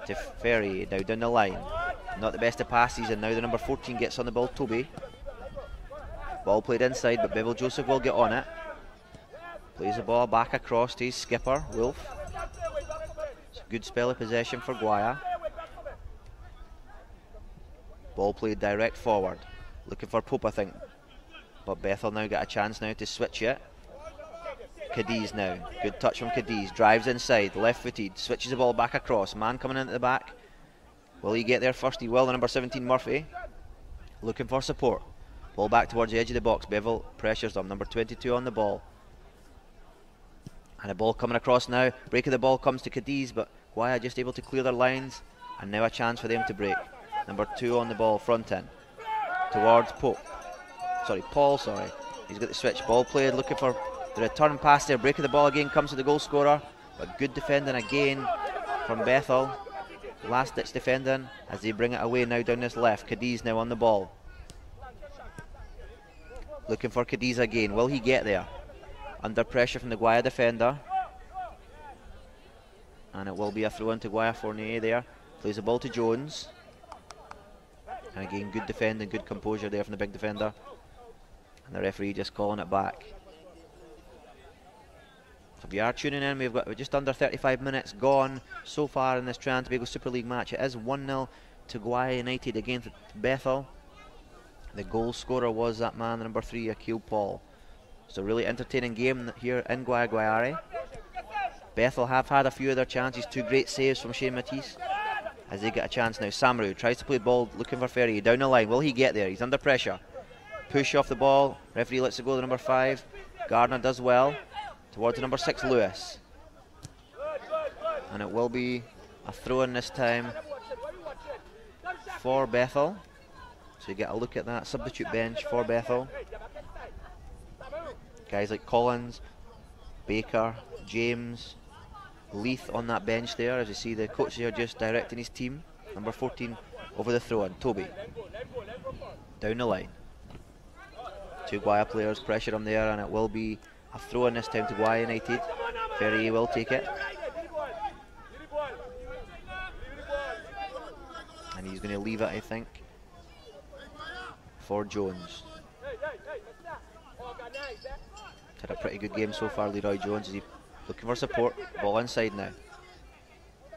to Ferry, now down the line. Not the best of passes, and now the number 14 gets on the ball, Toby. Ball played inside, but Bevel Joseph will get on it. Plays the ball back across to his skipper, Wolf. It's a good spell of possession for Guaya. Ball played direct forward. Looking for Pope, I think. But Bethel now get a chance now to switch it. Cadiz now. Good touch from Cadiz. Drives inside, left footed. Switches the ball back across. Man coming in at the back. Will he get there first? He will. The number 17, Murphy. Looking for support. Ball back towards the edge of the box. Bevel pressures them. Number 22 on the ball. And the ball coming across now. Break of the ball comes to Cadiz, but Guaya just able to clear their lines. And now a chance for them to break. Number 2 on the ball, front end. Towards Pope. Paul. He's got the switch. Ball played, looking for the return pass there. Break of the ball again comes to the goal scorer. But good defending again from Bethel. Last ditch defending as they bring it away now down this left. Cadiz now on the ball. Looking for Cadiz again. Will he get there? Under pressure from the Guaya defender. And it will be a throw in to Guaya. Fournier there. Plays the ball to Jones. And again, good defending, good composure there from the big defender. And the referee just calling it back. So if you are tuning in, we've got just under 35 minutes gone so far in this Trinidad and Tobago Super League match. It is 1-0 to Guaya United against Bethel. The goal scorer was that man, number 3, Akil Paul. So really entertaining game here in Guayguayare. Bethel have had a few of their chances. 2 great saves from Shane Matisse as they get a chance now. Samaru tries to play the ball, looking for Ferrier down the line. Will he get there? He's under pressure. Push off the ball. Referee lets it go to number 5. Gardner does well. Towards the number 6, Lewis. And it will be a throw-in this time for Bethel. So you get a look at that substitute bench for Bethel. Guys like Collins, Baker, James, Leith on that bench there. As you see, the coach here just directing his team. Number 14 over the throw-in. Toby down the line. 2 Guaya players, pressure him there, and it will be a throw-in this time to Guaya United. Ferrier will take it. And he's going to leave it, I think, for Jones. Had a pretty good game so far, Leroy Jones. Is he looking for support? Ball inside now.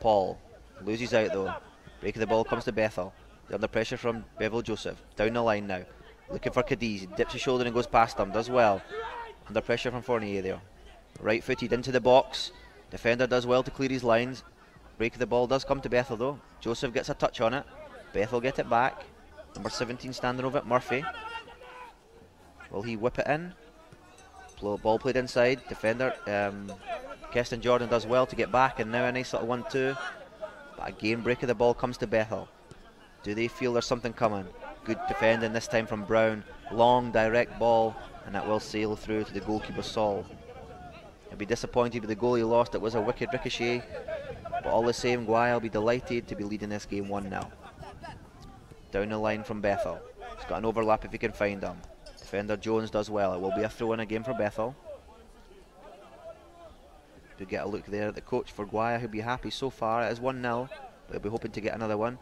Paul loses out though. Break of the ball comes to Bethel. They're under pressure from Bevel Joseph. Down the line now. Looking for Cadiz. He dips his shoulder and goes past him. Does well. Under pressure from Fournier there. Right footed into the box. Defender does well to clear his lines. Break of the ball does come to Bethel though. Joseph gets a touch on it. Bethel get it back. Number 17 standing over it, Murphy. Will he whip it in? Ball played inside. Defender, Keston Jordan does well to get back, and now a nice little 1-2. But again, break of the ball comes to Bethel. Do they feel there's something coming? Good defending this time from Brown. Long, direct ball, and that will sail through to the goalkeeper, Saul. He'll be disappointed with the goal he lost. It was a wicked ricochet. But all the same, Guaya will be delighted to be leading this game 1-0. Down the line from Bethel. He's got an overlap if he can find him. Defender Jones does well. It will be a throw-in again for Bethel. Do get a look there at the coach for Guaya, who'll be happy so far. It is 1-0, but he'll be hoping to get another one.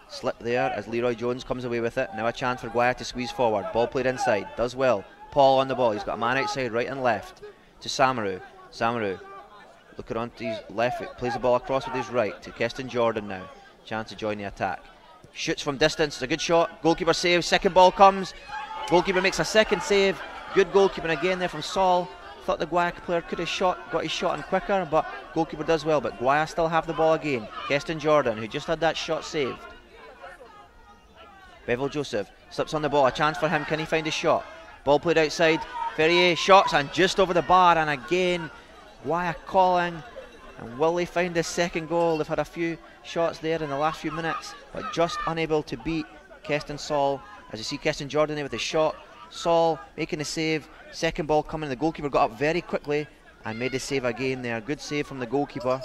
Slip there as Leroy Jones comes away with it. Now a chance for Guaya to squeeze forward. Ball played inside. Does well. Paul on the ball. He's got a man outside, right and left. To Samaru. Samaru looking onto his left. Plays the ball across with his right to Keston Jordan now. Chance to join the attack. Shoots from distance. It's a good shot. Goalkeeper saves. Second ball comes. Goalkeeper makes a second save. Good goalkeeping again there from Saul. Thought the Guaya player could have got his shot in quicker, but goalkeeper does well. But Guaya still have the ball again. Keston Jordan, who just had that shot saved. Bevel Joseph slips on the ball. A chance for him. Can he find a shot? Ball played outside. Ferrier shots and just over the bar. And again, Guaya calling. And will they find the second goal? They've had a few shots there in the last few minutes, but just unable to beat Keston Saul. As you see Keston Jordan there with a shot. Saul making the save. Second ball coming. The goalkeeper got up very quickly and made the save again there. Good save from the goalkeeper.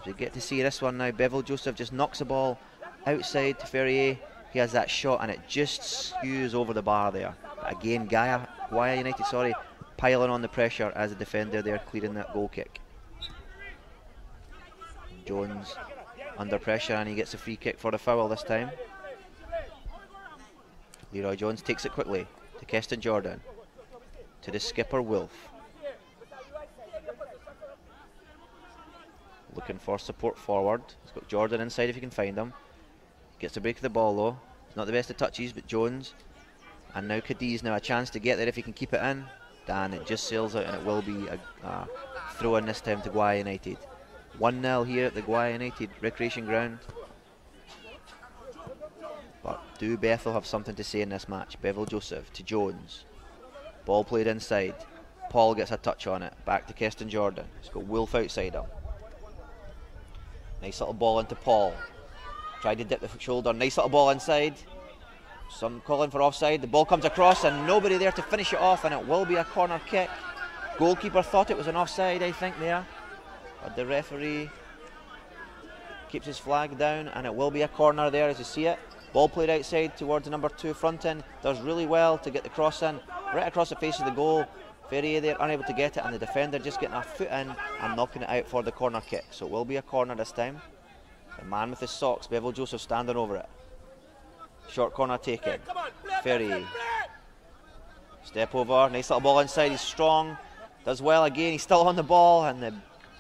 As we get to see this one now, Bevel Joseph just knocks the ball outside to Ferrier. He has that shot and it just skews over the bar there. But again, Guaya United, piling on the pressure as the defender there clearing that goal kick. Jones under pressure and he gets a free kick for the foul this time. Leroy Jones takes it quickly to Keston Jordan. To the skipper, Wolf. Looking for support forward. He's got Jordan inside if he can find him. Gets the break of the ball though. It's not the best of touches, but Jones. And now Cadiz, now a chance to get there if he can keep it in. Dan, it just sails out and it will be a throw in this time to Guaya United. 1-0 here at the Guaya United Recreation Ground. But do Bethel have something to say in this match? Bevel Joseph to Jones. Ball played inside. Paul gets a touch on it. Back to Keston Jordan. He's got Wolf outside him. Nice little ball into Paul. Tried to dip the shoulder. Nice little ball inside. Some calling for offside. The ball comes across and nobody there to finish it off, and it will be a corner kick. Goalkeeper thought it was an offside, I think, there. But the referee keeps his flag down and it will be a corner there as you see it. Ball played outside towards the number 2 front end. Does really well to get the cross in. Right across the face of the goal. Ferrier there unable to get it and the defender just getting a foot in and knocking it out for the corner kick. So it will be a corner this time. The man with his socks, Bevel Joseph, standing over it. Short corner taken. Ferrier. Step over. Nice little ball inside. He's strong. Does well again. He's still on the ball and the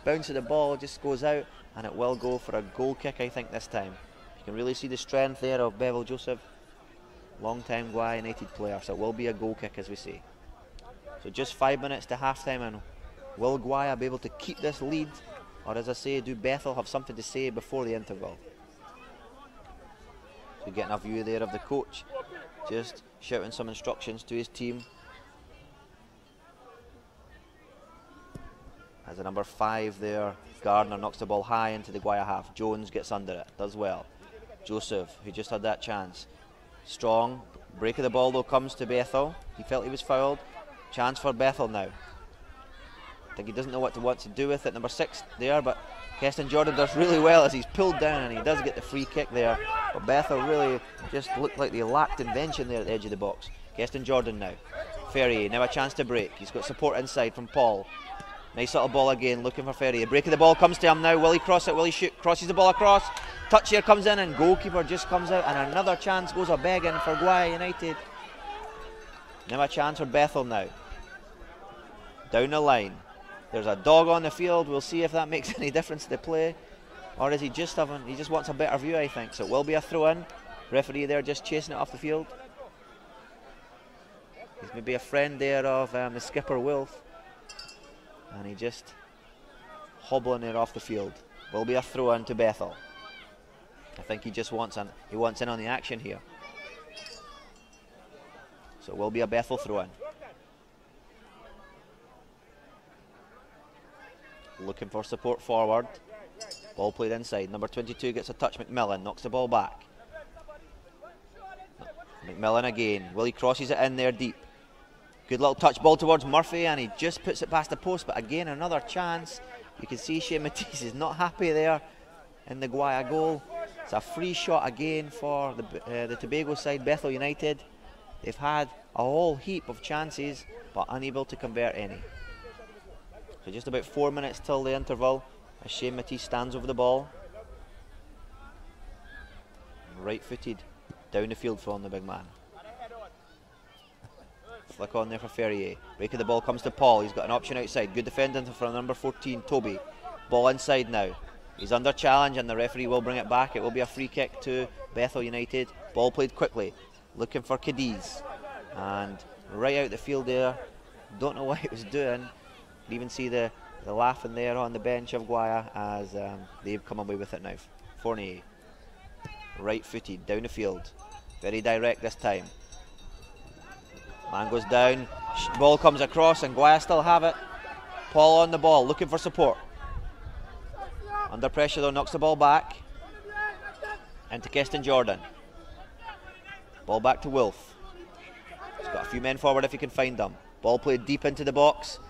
bounce of the ball just goes out and it will go for a goal kick, I think, this time. You can really see the strength there of Bevel Joseph. long-time Guaya United player, so it will be a goal kick, as we say. So just 5 minutes to half-time, and will Guaya be able to keep this lead, or as I say, do Bethel have something to say before the interval? So getting a view there of the coach, just shouting some instructions to his team. As the number 5 there, Gardner knocks the ball high into the Guaya half. Jones gets under it, does well. Joseph, who just had that chance. Strong, break of the ball though comes to Bethel. He felt he was fouled. Chance for Bethel now. I think he doesn't know what to do with it. Number 6 there, but Keston Jordan does really well as he's pulled down, and he does get the free kick there. But Bethel really just looked like they lacked invention there at the edge of the box. Keston Jordan now. Ferrier, now a chance to break. He's got support inside from Paul. Nice little ball again, looking for Ferrier. Break of the ball comes to him now. Will he cross it? Will he shoot? Crosses the ball across. Touch here comes in, and goalkeeper just comes out, and another chance goes a begging for Guaya United. Now a chance for Bethel now. Down the line. There's a dog on the field. We'll see if that makes any difference to the play. Or is he just wants a better view, I think. So it will be a throw in. Referee there just chasing it off the field. He's maybe a friend there of the skipper Wolf. And he just hobbling it off the field. Will be a throw in to Bethel. I think he just wants in on the action here. So it will be a Bethel throw in. Looking for support forward. Ball played inside. Number 22 gets a touch. McMillan knocks the ball back. McMillan again. Willie crosses it in there deep. Good little touch ball towards Murphy, and he just puts it past the post. But again, another chance. You can see Shane Matisse is not happy there in the Guaya goal. It's a free shot again for the Tobago side, Bethel United. They've had a whole heap of chances, but unable to convert any. So just about 4 minutes till the interval as Shane Matisse stands over the ball. Right-footed down the field from the big man. Flick on there for Ferrier. Break of the ball comes to Paul. He's got an option outside. Good defending from number 14, Toby. Ball inside now. He's under challenge, and the referee will bring it back. It will be a free kick to Bethel United. Ball played quickly. Looking for Cadiz. And right out the field there. Don't know what he was doing. You even see the laughing there on the bench of Guaya as they've come away with it now. Fournier. Right-footed, down the field. Very direct this time. Man goes down. Ball comes across, and Guaya still have it. Paul on the ball, looking for support. Under pressure though, knocks the ball back. Into Keston Jordan. Ball back to Wolf. He's got a few men forward if he can find them. Ball played deep into the box.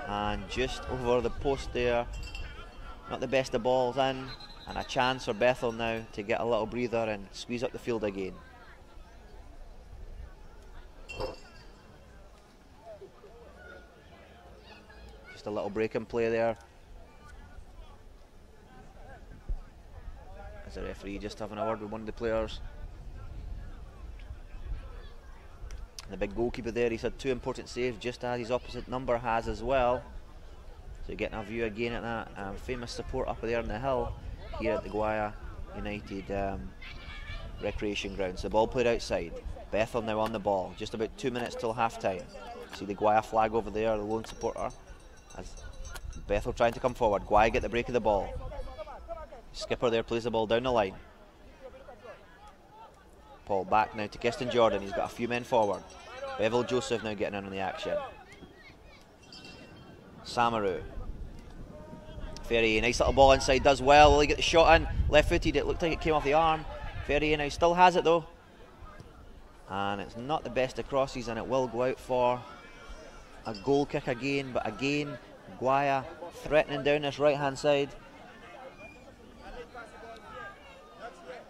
And just over the post there. Not the best of balls in. And a chance for Bethel now to get a little breather and squeeze up the field again. Just a little break in play there. As the referee just having a word with one of the players. The big goalkeeper there, he's had 2 important saves, just as his opposite number has as well. So getting a view again at that famous support up there on the hill here at the Guaya United recreation grounds. The ball played outside. Bethel now on the ball. Just about 2 minutes till half time. See the Guaya flag over there, the lone supporter. As Bethel trying to come forward. Guaya get the break of the ball. Skipper there plays the ball down the line. Paul back now to Keston Jordan. He's got a few men forward. Bevel Joseph now getting in on the action. Samaru. Ferrier, nice little ball inside, does well. Will he get the shot in? Left footed, it looked like it came off the arm. Ferrier now still has it though. And it's not the best of crosses, and it will go out for a goal kick again. But again, Guaya threatening down this right hand side.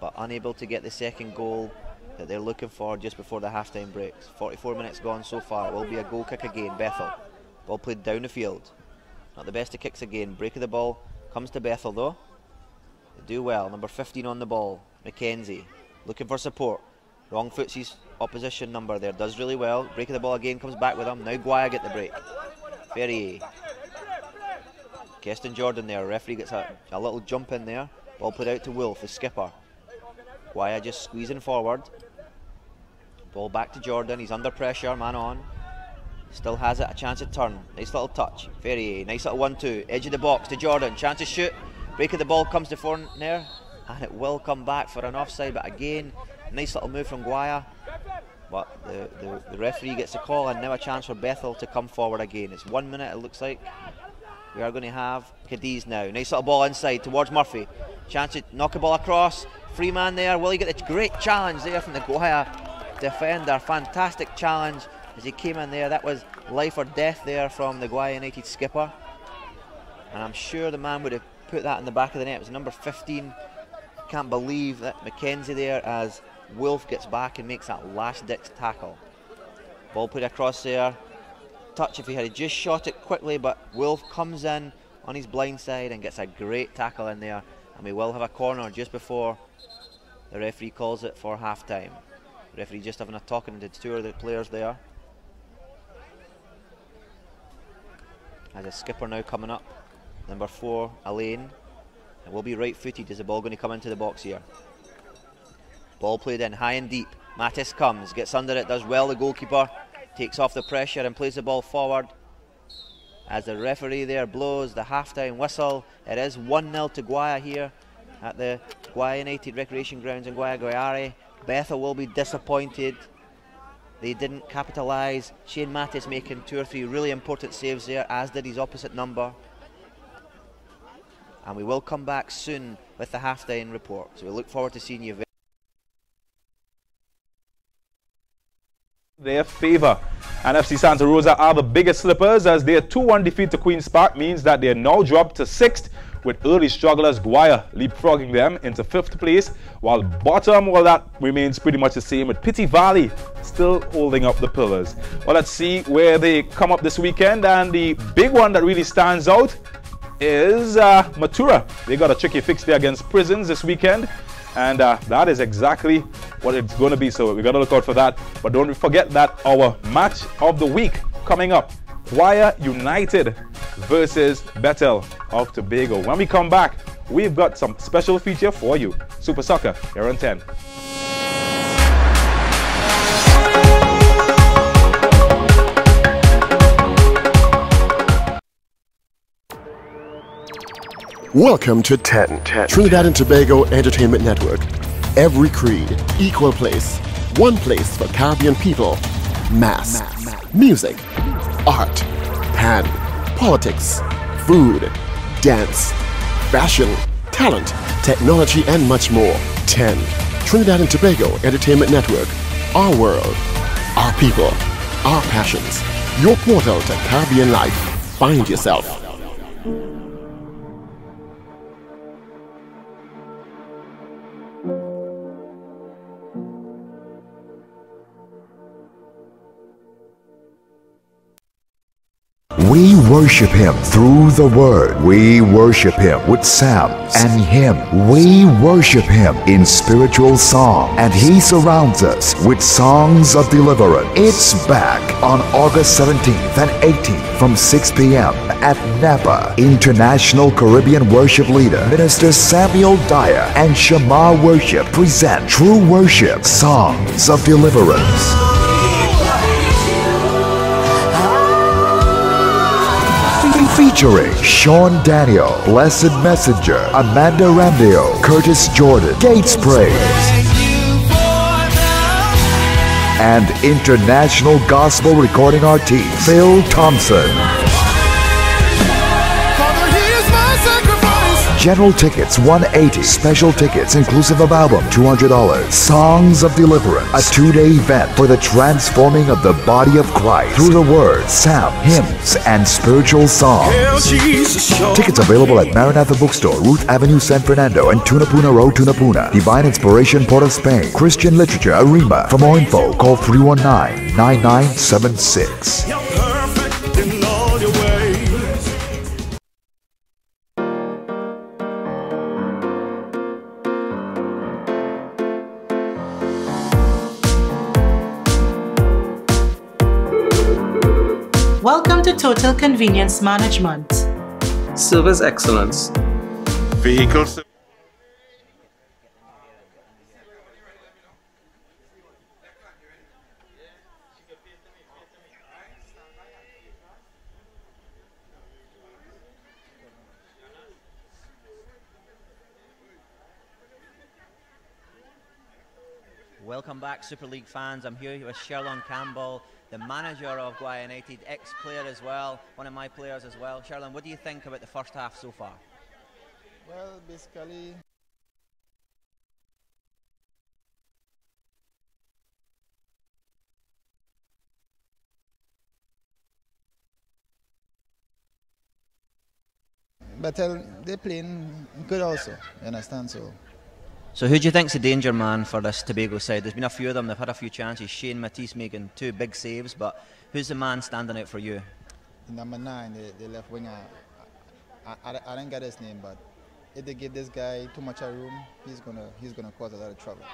But unable to get the second goal that they're looking for just before the half-time breaks. 44 minutes gone so far. It will be a goal kick again. Bethel. Ball played down the field. Not the best of kicks again. Break of the ball comes to Bethel though. They do well. Number 15 on the ball. Mackenzie. Looking for support. Wrong foots his opposition number there. Does really well. Break of the ball again comes back with him. Now Guaya get the break. Ferrier. Keston Jordan there. Referee gets a little jump in there. Ball played out to Wolf, the skipper. Guaya just squeezing forward. Ball back to Jordan, he's under pressure, man on. Still has it, a chance at turn. Nice little touch. Ferrier, nice little 1-2. Edge of the box to Jordan. Chance to shoot. Break of the ball comes to Fournier. And it will come back for an offside. But again, nice little move from Guaya. But the referee gets a call, and now a chance for Bethel to come forward again. It's 1 minute, it looks like. We are going to have Cadiz now. Nice little ball inside towards Murphy. Chance to knock the ball across. Free man there. Will he get the great challenge there from the Guaya defender? Fantastic challenge. As he came in there, that was life or death there from the Guaya United skipper. And I'm sure the man would have put that in the back of the net. It was number 15. Can't believe that McKenzie there, as Wolf gets back and makes that last ditch tackle. Ball put across there. Touch if he had just shot it quickly, but Wolf comes in on his blind side and gets a great tackle in there. And we will have a corner just before the referee calls it for half time. The referee just having a talking to two of the players there. As a skipper now coming up, number 4, Alain. And will be right-footed. Is the ball going to come into the box here? Ball played in high and deep. Mattis comes, gets under it, does well. The goalkeeper takes off the pressure and plays the ball forward. As the referee there blows the half-time whistle, it is 1-0 to Guaya here at the Guaya United Recreation Grounds in Guaya. Bethel will be disappointed. They didn't capitalise. Shane Mattis making 2 or 3 really important saves there, as did his opposite number. And we will come back soon with the half-time report. So we look forward to seeing you. Their favour. And FC Santa Rosa are the biggest slippers, as their 2-1 defeat to Queen's Park means that they are now dropped to 6th, with early strugglers Guaya leapfrogging them into 5th place, while bottom, well, that remains pretty much the same, with Pity Valley still holding up the pillars. Well, let's see where they come up this weekend, and the big one that really stands out is Matura. They got a tricky fix there against Prisons this weekend, and that is exactly what it's going to be, so we got to look out for that. But don't forget that our match of the week coming up, Guaya United versus Bethel of Tobago. When we come back, we've got some special feature for you. Super Soccer here on 10. Welcome to TTEN, Trinidad and Tobago Entertainment Network. Every creed, equal place, one place for Caribbean people. Mass, music, art, pan, politics, food, dance, fashion, talent, technology, and much more. 10, Trinidad and Tobago Entertainment Network. Our world, our people, our passions. Your portal to Caribbean life. Find yourself. We worship Him through the Word. We worship Him with psalms and hymn. We worship Him in spiritual song, and He surrounds us with songs of deliverance. It's back on August 17th and 18th from 6 p.m. at Napa. International Caribbean worship leader Minister Samuel Dyer and Shema Worship present True Worship, Songs of Deliverance. Featuring Sean Daniel, Blessed Messenger, Amanda Ramdeo, Curtis Jordan, Gates Praise, and international gospel recording artist Phil Thompson. General tickets $180. Special tickets inclusive of album $200. Songs of Deliverance, a 2-day event for the transforming of the body of Christ through the word, psalm, hymns, and spiritual songs. Tickets available at Maranatha Bookstore, Ruth Avenue, San Fernando, and Tunapuna Road, Tunapuna. Divine Inspiration, Port of Spain. Christian Literature, Arima. For more info, call 319-9976. Welcome to Total Convenience Management. Service excellence. Vehicles. Welcome back, Super League fans. I'm here with Sherlon Campbell, the manager of Guaya United, ex-player as well, one of my players as well. Sherlon, what do you think about the first half so far? Well, basically, but they're playing good also, you understand? So who do you think's the danger man for this Tobago side? There's been a few of them, they've had a few chances. Shane Matisse making 2 big saves, but who's the man standing out for you? Number 9, the left winger, I didn't get his name, but if they give this guy too much of room, he's gonna cause a lot of trouble.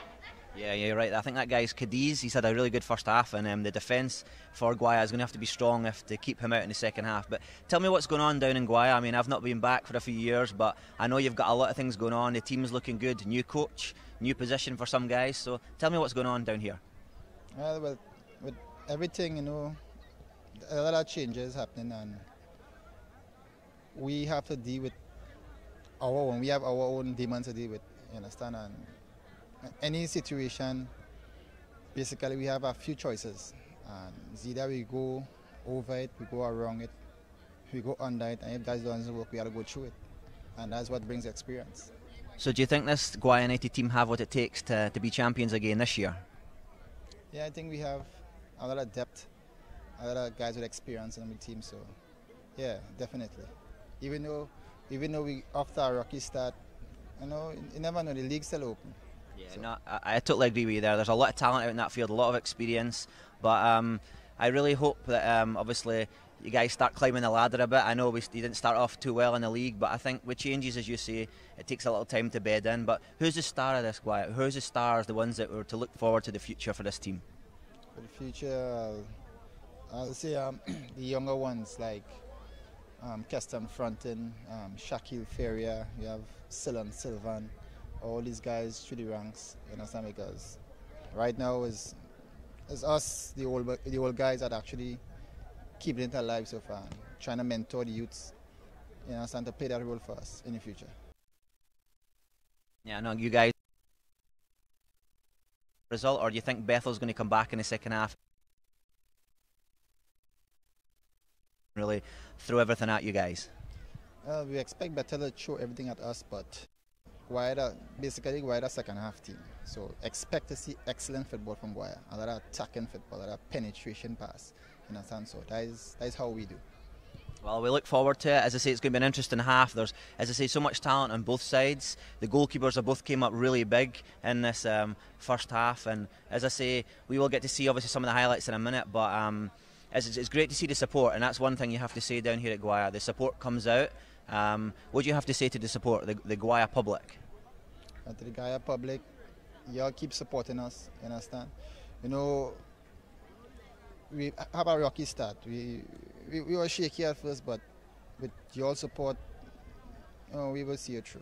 Yeah, you're right. I think that guy's Cadiz. He's had a really good first half, and the defence for Guaya is going to have to be strong if to keep him out in the second half. But tell me what's going on down in Guaya. I mean, I've not been back for a few years, but I know you've got a lot of things going on. The team's looking good. New coach, new position for some guys. So tell me what's going on down here. Well, with everything, you know, a lot of changes happening, and we have to deal with our own. We have our own demons to deal with. You understand? And any situation, basically we have a few choices, and it's either we go over it, we go around it, we go under it, and if that doesn't work, we have to go through it, and that's what brings experience. So do you think this Guaya United team have what it takes to be champions again this year? Yeah, I think we have a lot of depth, a lot of guys with experience in the team, so yeah, definitely. Even though we after a rocky start, you know, you never know, the league's still open. Yeah, so. No, I totally agree with you there. There's a lot of talent out in that field, a lot of experience, but I really hope that obviously you guys start climbing the ladder a bit. I know you didn't start off too well in the league, but I think with changes, as you say, it takes a little time to bed in. But who's the star of this, Guaya? Who's the stars, the ones that were to look forward to the future for this team? For the future, I'll say the younger ones like Keston Frontin, Shaquille Ferrier, you have Sylvan, all these guys through the ranks, you understand? Because right now is us, the old guys that actually keeping it alive so far, trying to mentor the youths, you understand, to play that role for us in the future. Yeah, no, you guys result, or do you think Bethel's going to come back in the second half? Really throw everything at you guys? We expect Bethel to throw everything at us, but Guaya, basically Guaya second half team. So expect to see excellent football from Guaya. A lot of attacking football, a lot of penetration pass. You understand? So that is how we do. Well, we look forward to it. As I say, it's going to be an interesting half. There's, as I say, so much talent on both sides. The goalkeepers have both came up really big in this first half, and as I say, we will get to see obviously some of the highlights in a minute, but it's great to see the support, and that's one thing you have to say down here at Guaya. The support comes out. What do you have to say to the support, the Guaya public? To the Guaya public, y'all keep supporting us, you understand? You know, we have a rocky start. We were shaky at first, but with your support, you know, we will see it through.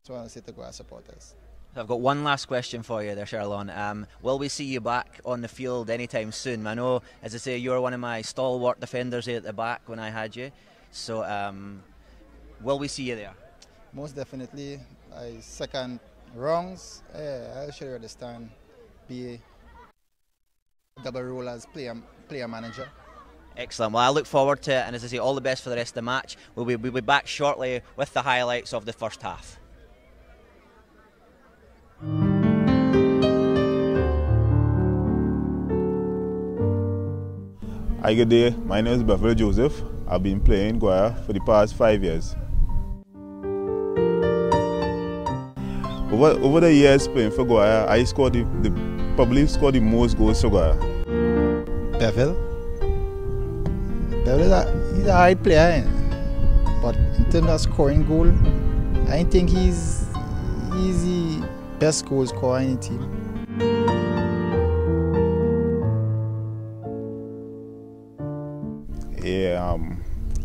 So I want to say to Guaya supporters. I've got one last question for you there, Sherlon. Will we see you back on the field anytime soon? I know, as I say, you're one of my stalwart defenders there at the back when I had you. So, will we see you there? Most definitely. I second wrongs. I'll show you understand. Be a double role as player manager. Excellent. Well, I look forward to it, and as I say, all the best for the rest of the match. We'll be back shortly with the highlights of the first half. Hi, good day. My name is Beverly Joseph. I've been playing Guaya for the past 5 years. Over the years playing for Guaya, I scored probably scored the most goals for Guaya. Bevel he's a hard player, but in terms of scoring goal, I think he's the best goal scorer in the team. Yeah,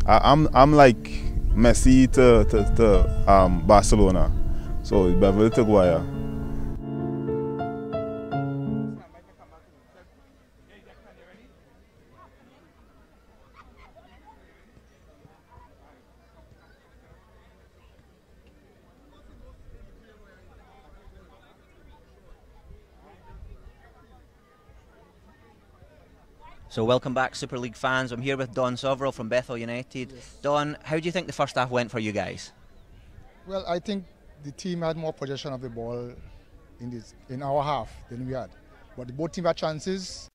I'm like Messi to Barcelona, so Beverly to Guaya. So welcome back, Super League fans. I'm here with Don Soverall from Bethel United. Yes. Don, how do you think the first half went for you guys? Well, I think the team had more possession of the ball in our half than we had. But both teams had chances.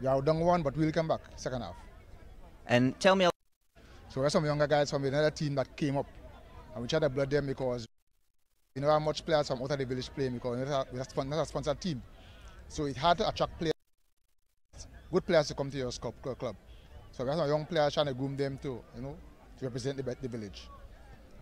We are down one, but we'll come back second half. And tell me, so there's some younger guys from another team that came up, and we tried to blood them because you know how much players from out of the village play because we're not a sponsored team. So it's hard to attract players, good players to come to your club. So we have some young players trying to groom them to represent the village.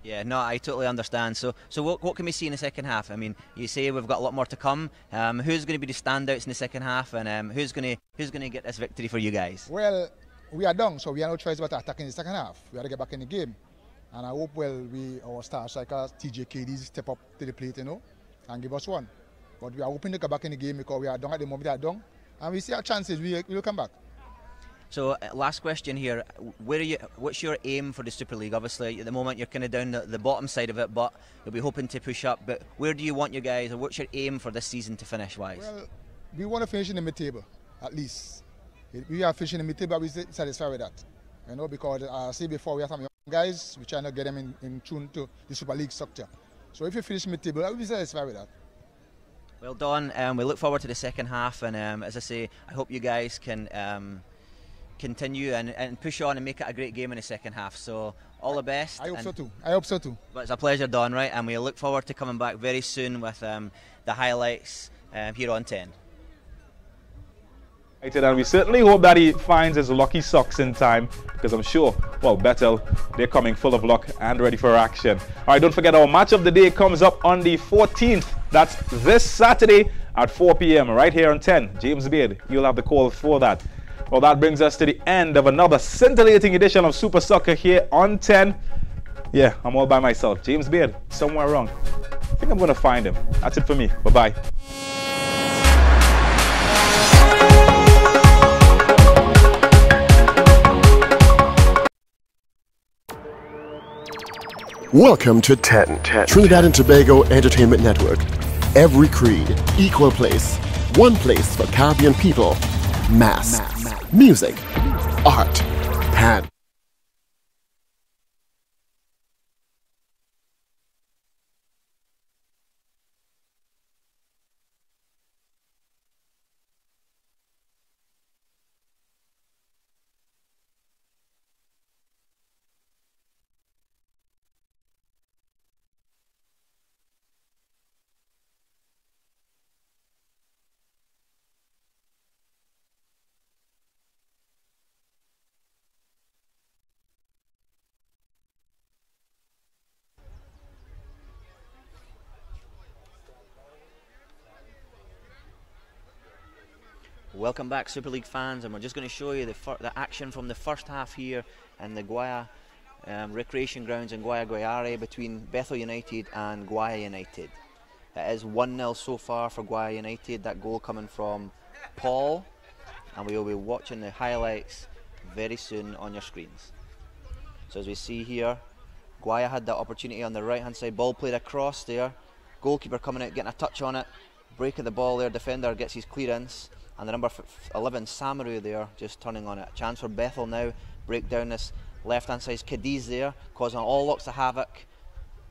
Yeah, no, I totally understand. So what can we see in the second half? I mean, you say we've got a lot more to come. Who's going to be the standouts in the second half, and who's going to get this victory for you guys? Well, we are down, so we have no choice but to attack in the second half. We have to get back in the game, and I hope our star striker TJKD step up to the plate, and give us one. But we are hoping to get back in the game because we are down at the moment. We are down, and we see our chances. We will come back. So last question here, what's your aim for the Super League? Obviously at the moment you're kind of down the bottom side of it, but you'll be hoping to push up, but where do you want you guys, or what's your aim for this season to finish wise? Well, we want to finish in the mid-table at least. We are finishing in the mid-table, but we're satisfied with that, because I said before, we have some young guys, we're trying to get them in tune to the Super League structure. So if you finish mid-table, I will be satisfied with that. Well, Don, we look forward to the second half, and as I say, I hope you guys can continue and push on and make it a great game in the second half. So all the best. I hope so too. But it's a pleasure, Don, right? And we look forward to coming back very soon with the highlights here on 10. And we certainly hope that he finds his lucky socks in time, because I'm sure, well, Bethel, they're coming full of luck and ready for action. All right, don't forget our match of the day comes up on the 14th. That's this Saturday at 4 p.m. right here on 10. James Beard, you'll have the call for that. Well, that brings us to the end of another scintillating edition of Super Soccer here on 10. Yeah, I'm all by myself. James Beard, somewhere wrong. I think I'm going to find him. That's it for me. Bye-bye. Welcome to TTEN, Trinidad and Tobago Entertainment Network. Every creed, equal place. One place for Caribbean people. Mass, music, art, and Welcome back, Super League fans, and we're just going to show you the action from the first half here in the Guaya Recreation Grounds in Guaya between Bethel United and Guaya United. It is 1-0 so far for Guaya United, that goal coming from Paul, and we will be watching the highlights very soon on your screens. So as we see here, Guaya had that opportunity on the right hand side, ball played across there, goalkeeper coming out, getting a touch on it, break of the ball there, defender gets his clearance, and the number 11 Samaru there just turning on it. Chance for Bethel now, break down this left hand side, Cadiz there, causing all lots of havoc,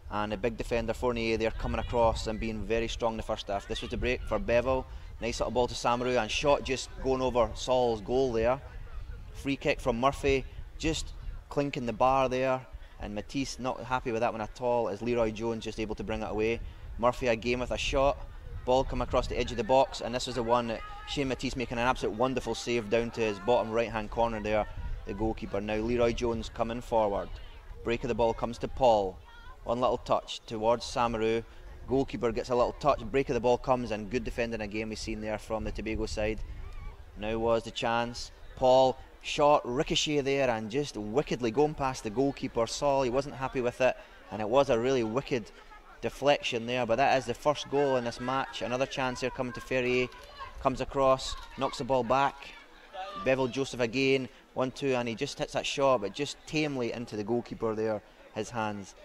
and a big defender Fournier there coming across and being very strong in the first half. This was the break for Bevel, nice little ball to Samaru, and shot just going over Saul's goal there. Free kick from Murphy, just clinking the bar there, and Matisse not happy with that one at all, as Leroy Jones just able to bring it away. Murphy again with a shot, ball come across the edge of the box, and this was the one that Shane Matisse making an absolute wonderful save down to his bottom right hand corner there, the goalkeeper. Now Leroy Jones coming forward, break of the ball comes to Paul, one little touch towards Samaru, goalkeeper gets a little touch, break of the ball comes, and good defending again we've seen there from the Tobago side. Now was the chance, Paul shot, ricochet there, and just wickedly going past the goalkeeper. Saul, he wasn't happy with it, and it was a really wicked deflection there, but that is the first goal in this match. Another chance here coming to Ferrier, comes across, knocks the ball back, Bevel Joseph again, 1-2, and he just hits that shot, but just tamely into the goalkeeper there, his hands.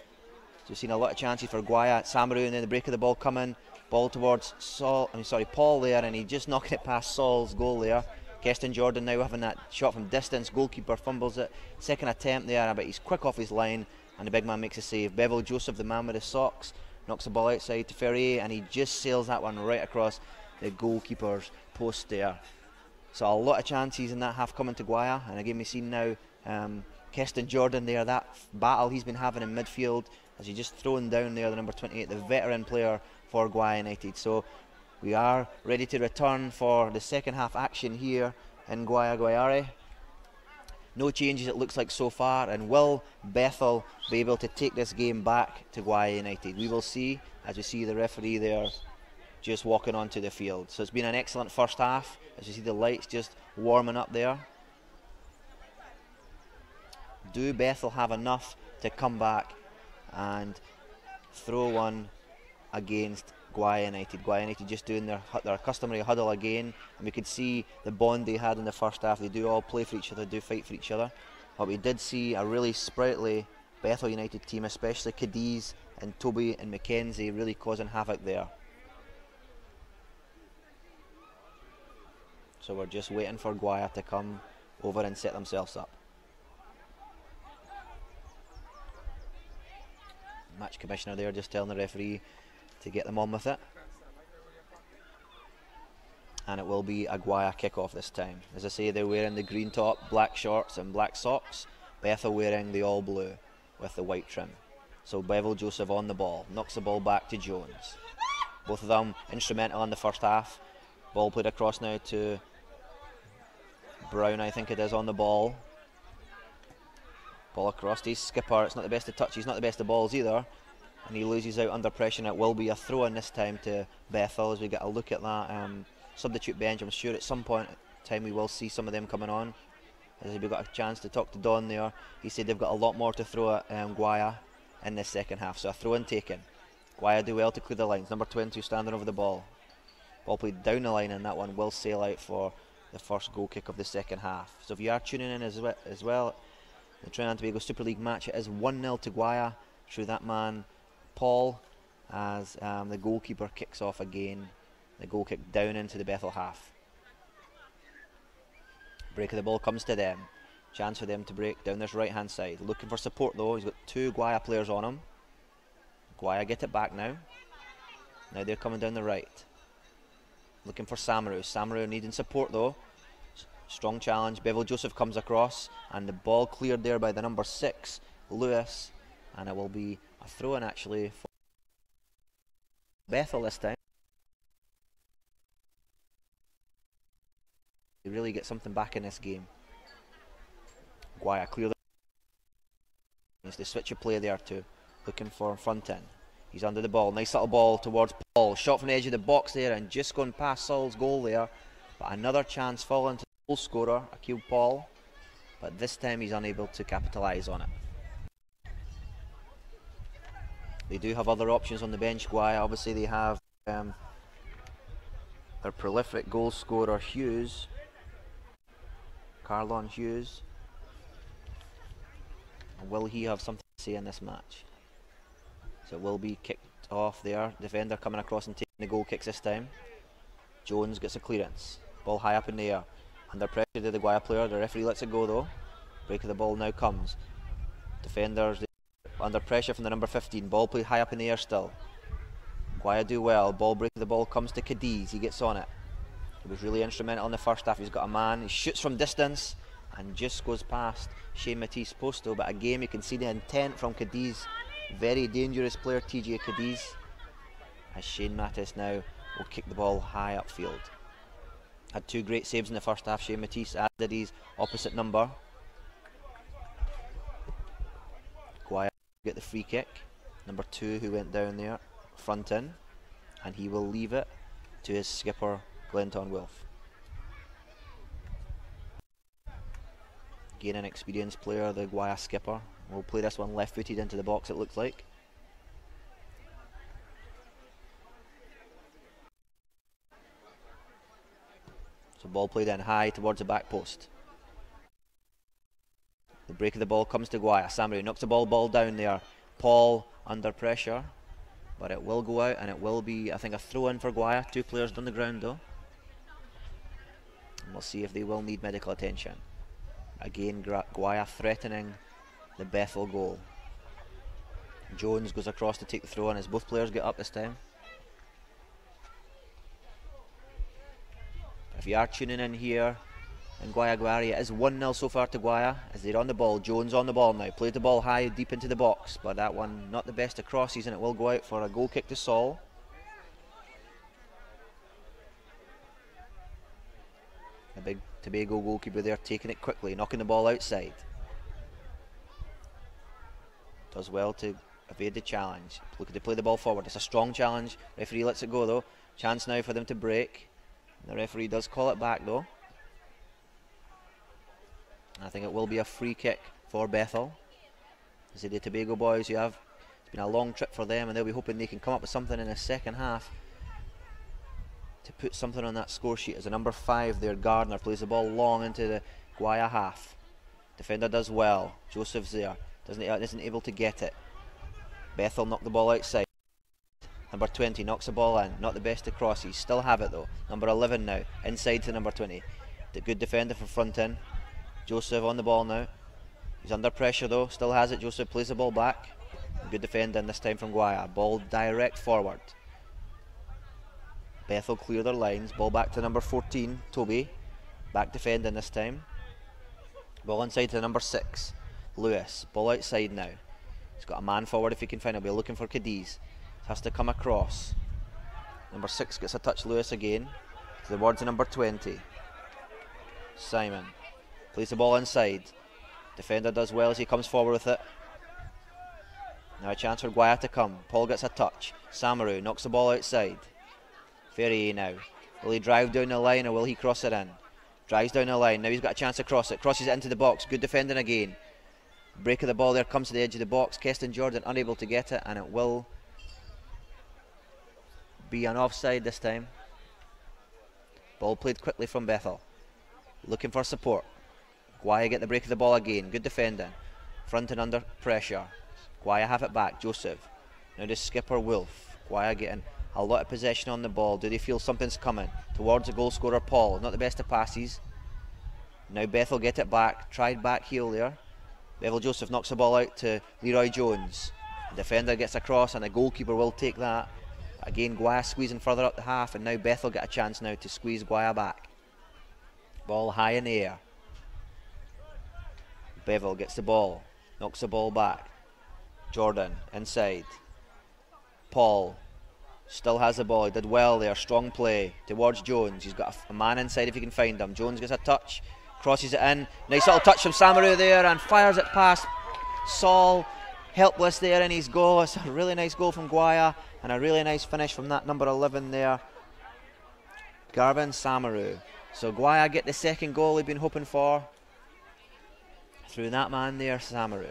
we've seen a lot of chances for Guaya, Samaru, and then the break of the ball coming. Ball towards Paul there, and he just knocking it past Saul's goal there. Keston Jordan now having that shot from distance. Goalkeeper fumbles it. Second attempt there, but he's quick off his line, and the big man makes a save. Bevel Joseph, the man with his socks, knocks the ball outside to Ferrier, and he just sails that one right across the goalkeeper's post there. So a lot of chances in that half coming to Guaya, and again we've seen now Keston Jordan there, that battle he's been having in midfield as he just thrown down there the number 28, the veteran player for Guaya United. So we are ready to return for the second half action here in Guayare. No changes it looks like so far, and will Bethel be able to take this game back to Guaya United? We will see as we see the referee there just walking onto the field. So it's been an excellent first half as you see the lights just warming up there. Do Bethel have enough to come back and throw one against Guaya United? Guaya United just doing their customary huddle again, and we could see the bond they had in the first half. They do all play for each other, do fight for each other, but we did see a really sprightly Bethel United team, especially Cadiz and Toby and Mackenzie really causing havoc there. So we're just waiting for Guaya to come over and set themselves up. Match commissioner there just telling the referee to get them on with it. And it will be a Guaya kick-off this time. As I say, they're wearing the green top, black shorts and black socks. Bethel wearing the all blue with the white trim. So Bevel Joseph on the ball, knocks the ball back to Jones. Both of them instrumental in the first half. Ball played across now to Brown, I think it is, on the ball. Ball across to his skipper. It's not the best of touches, not the best of balls either, and he loses out under pressure, and it will be a throw in this time to Bethel as we get a look at that substitute bench. I'm sure at some point in time we will see some of them coming on. As we got a chance to talk to Don there, he said they've got a lot more to throw at Guaya in this second half, so a throw in taken. Guaya do well to clear the lines. Number 22 standing over the ball. Ball played down the line, and that one will sail out for the first goal kick of the second half. So if you are tuning in as well, the Trinidad and Tobago Super League match, it is 1-0 to Guaya through that man Paul, as the goalkeeper kicks off again. The goal kick down into the Bethel half. Break of the ball comes to them. Chance for them to break down this right hand side. Looking for support though. He's got two Guaya players on him. Guaya get it back now. Now they're coming down the right. Looking for Samaru. Samaru needing support though. Strong challenge. Bevel Joseph comes across, and the ball cleared there by the number 6, Lewis, and it will be a throw in actually for Bethel this time. They really get something back in this game. Guaya clear the switch of play there too. Looking for front end. He's under the ball. Nice little ball towards Paul. Shot from the edge of the box there and just gone past Saul's goal there. But another chance falling to the goal scorer, Akil Paul. But this time he's unable to capitalise on it. They do have other options on the bench, Guaya. Obviously they have their prolific goal scorer Hughes. Carlon Hughes. And will he have something to say in this match? So it will be kicked off there. Defender coming across and taking the goal kicks this time. Jones gets a clearance. Ball high up in the air. Under pressure to the Guaya player. The referee lets it go though. Break of the ball now comes. Defenders under pressure from the number 15. Ball played high up in the air still. Guaya do well. Ball break of the ball comes to Cadiz. He gets on it. He was really instrumental in the first half. He's got a man. He shoots from distance and just goes past Shane Matisse Posto. But again, you can see the intent from Cadiz. Very dangerous player, TJ Cadiz. As Shane Matisse now will kick the ball high upfield. Had two great saves in the first half. Shane Matisse added his opposite number. Guaya get the free kick. Number 2 who went down there, front in. And he will leave it to his skipper, Glenton Wilf. Again, an experienced player, the Guaya skipper. We'll play this one left-footed into the box, it looks like. So ball played in high towards the back post. The break of the ball comes to Guaya. Samaru knocks the ball down there. Paul under pressure, but it will go out, and it will be, I think, a throw in for Guaya. 2 players on the ground though, and we'll see if they will need medical attention. Again, Guaya threatening the Bethel goal. Jones goes across to take the throw in as both players get up this time. If you are tuning in here in Guaya, it is 1-0 so far to Guaya as they're on the ball. Jones on the ball now, played the ball high deep into the box, but that one not the best of crosses, and it will go out for a goal kick to Saul. A big Tobago goalkeeper there, taking it quickly, knocking the ball outside. Does well to evade the challenge. Looking to play the ball forward. It's a strong challenge. Referee lets it go though. Chance now for them to break. The referee does call it back though. I think it will be a free kick for Bethel. As the Tobago boys, it's been a long trip for them, and they'll be hoping they can come up with something in the second half to put something on that score sheet. As a number 5 there, Gardner plays the ball long into the Guaya half. Defender does well. Joseph's there. Isn't able to get it. Bethel knocked the ball outside. Number 20 knocks the ball in. Not the best of crosses. Still have it though. Number 11 now. Inside to number 20. The good defender for front in. Joseph on the ball now. He's under pressure though. Still has it. Joseph plays the ball back. Good defending this time from Guaya. Ball direct forward. Bethel clear their lines. Ball back to number 14, Toby. Back defending this time. Ball inside to number 6, Lewis. Ball outside now. He's got a man forward if he can find it. He'll be looking for Cadiz. Has to come across. Number 6 gets a touch. Lewis again. Towards number 20. Simon. Plays the ball inside. Defender does well as he comes forward with it. Now a chance for Guaya to come. Paul gets a touch. Samaru knocks the ball outside. Ferrier now. Will he drive down the line or will he cross it in? Drives down the line. Now he's got a chance to cross it. Crosses it into the box. Good defending again. Break of the ball there. Comes to the edge of the box. Keston Jordan unable to get it, and it will be an offside this time. Ball played quickly from Bethel. Looking for support. Guaya get the break of the ball again. Good defending. Front and under pressure. Guaya have it back. Joseph. Now the skipper Wolf. Guaya getting a lot of possession on the ball. Do they feel something's coming? Towards the goal scorer Paul. Not the best of passes. Now Bethel get it back. Tried back heel there. Bevel Joseph knocks the ball out to Leroy Jones. The defender gets across and the goalkeeper will take that. Again Guaya squeezing further up the half, and now Bethel get a chance now to squeeze Guaya back. Ball high in the air. Bevel gets the ball. Knocks the ball back. Jordan inside. Paul still has the ball. He did well there. Strong play towards Jones. He's got a man inside if he can find him. Jones gets a touch. Crosses it in. Nice little touch from Samaru there and fires it past Saul. Helpless there in his goal. It's a really nice goal from Guaya and a really nice finish from that number 11 there, Garvin Samaru. So Guaya get the second goal they've been hoping for through that man there, Samaru.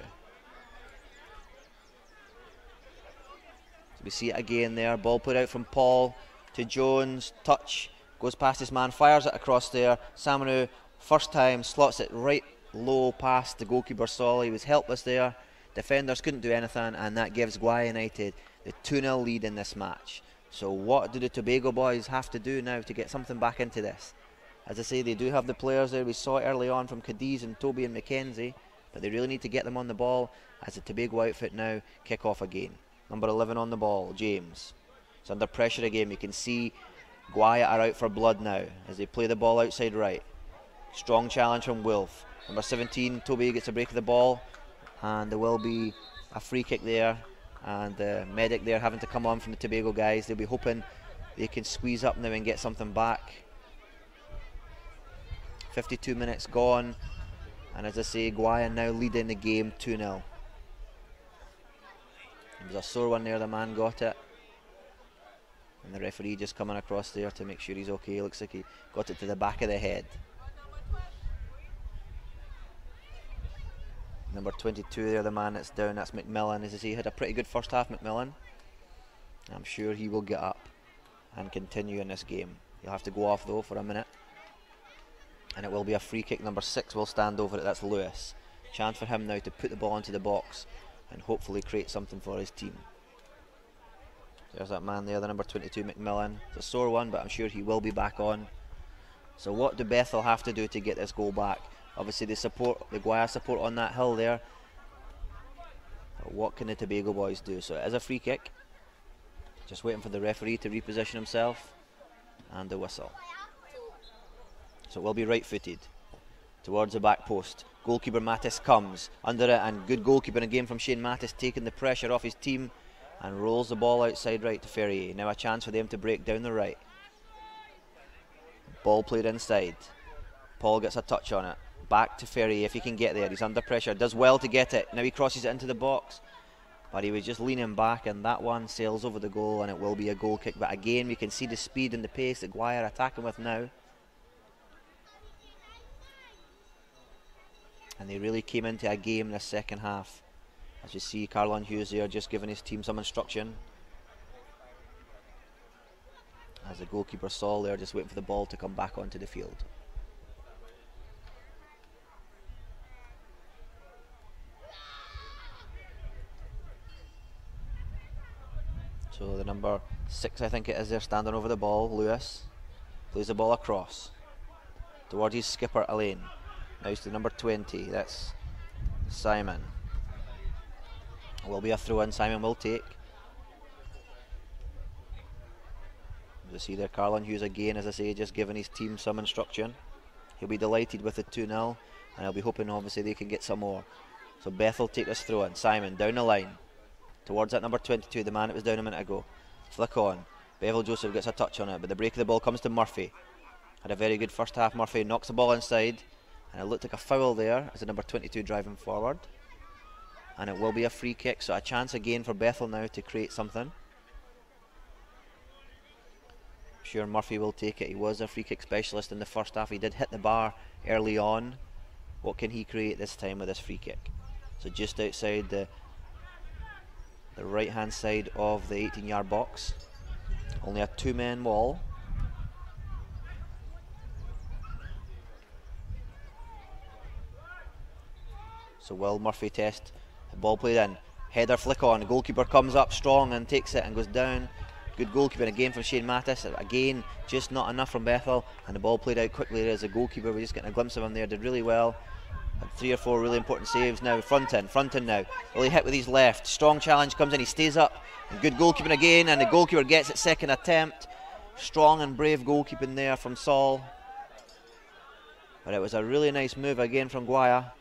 So we see it again there. Ball put out from Paul to Jones. Touch. Goes past his man. Fires it across there. Samaru, first time, slots it right low past the goalkeeper Saul. He was helpless there. Defenders couldn't do anything, and that gives Guaya United the 2-0 lead in this match. So what do the Tobago boys have to do now to get something back into this? As I say, they do have the players there. We saw it early on from Cadiz and Toby and Mackenzie, but they really need to get them on the ball as the Tobago outfit now kick off again. Number 11 on the ball, James. It's under pressure again. You can see Guaya are out for blood now as they play the ball outside right. Strong challenge from Wilf. Number 17, Toby gets a break of the ball, and there will be a free kick there, and the medic there having to come on from the Tobago guys. They'll be hoping they can squeeze up now and get something back. 52 minutes gone, and as I say, Guaya now leading the game 2-0. It was a sore one there, the man got it, and the referee just coming across there to make sure he's okay. Looks like he got it to the back of the head. Number 22 there, the man that's down, that's McMillan. As I say, he had a pretty good first half, McMillan. I'm sure he will get up and continue in this game. He'll have to go off though for a minute, and it will be a free kick. Number 6 will stand over it. That's Lewis. Chance for him now to put the ball into the box. and hopefully create something for his team. There's that man there, the number 22, McMillan. It's a sore one, but I'm sure he will be back on. So what do Bethel have to do to get this goal back? Obviously the Guaya support on that hill there. But what can the Tobago boys do? So it is a free kick. Just waiting for the referee to reposition himself. And the whistle. So it will be right-footed towards the back post. Goalkeeper Mattis comes under it, and good goalkeeping again from Shane Mattis, taking the pressure off his team and rolls the ball outside right to Ferrier. Now a chance for them to break down the right. Ball played inside. Paul gets a touch on it. Back to Ferrier if he can get there. He's under pressure. Does well to get it. Now he crosses it into the box. But he was just leaning back, and that one sails over the goal, and it will be a goal kick. But again, we can see the speed and the pace that Guaya are attacking with now. And they really came into a game in the second half. As you see, Carlon Hughes there just giving his team some instruction. As the goalkeeper Saul there just waiting for the ball to come back onto the field. So the number 6, I think it is there, standing over the ball, Lewis. Plays the ball across towards his skipper, Elaine. Now it's to number 20, that's Simon. It will be a throw in, Simon will take. As you see there, Carlon Hughes again, as I say, just giving his team some instruction. He'll be delighted with the 2-0, and he'll be hoping obviously they can get some more. So Bethel take this throw in, Simon down the line. Towards that number 22, the man that was down a minute ago. Flick on. Bevel Joseph gets a touch on it, but the break of the ball comes to Murphy. Had a very good first half. Murphy knocks the ball inside, and it looked like a foul there as the number 22 driving forward. And it will be a free kick, so a chance again for Bethel now to create something. I'm sure Murphy will take it. He was a free kick specialist in the first half. He did hit the bar early on. What can he create this time with this free kick? So just outside the right hand side of the 18-yard box. Only a 2-man wall. So will Murphy test? The ball played in. Header flick on. The goalkeeper comes up strong and takes it and goes down. Good goalkeeping again from Shane Mattis. Again, just not enough from Bethel. And the ball played out quickly there as a goalkeeper. We're just getting a glimpse of him there. Did really well. Had 3 or 4 really important saves now. Front in now. Will he hit with his left? Strong challenge comes in. He stays up. And good goalkeeping again. And the goalkeeper gets it second attempt. Strong and brave goalkeeping there from Saul. But it was a really nice move again from Guaya.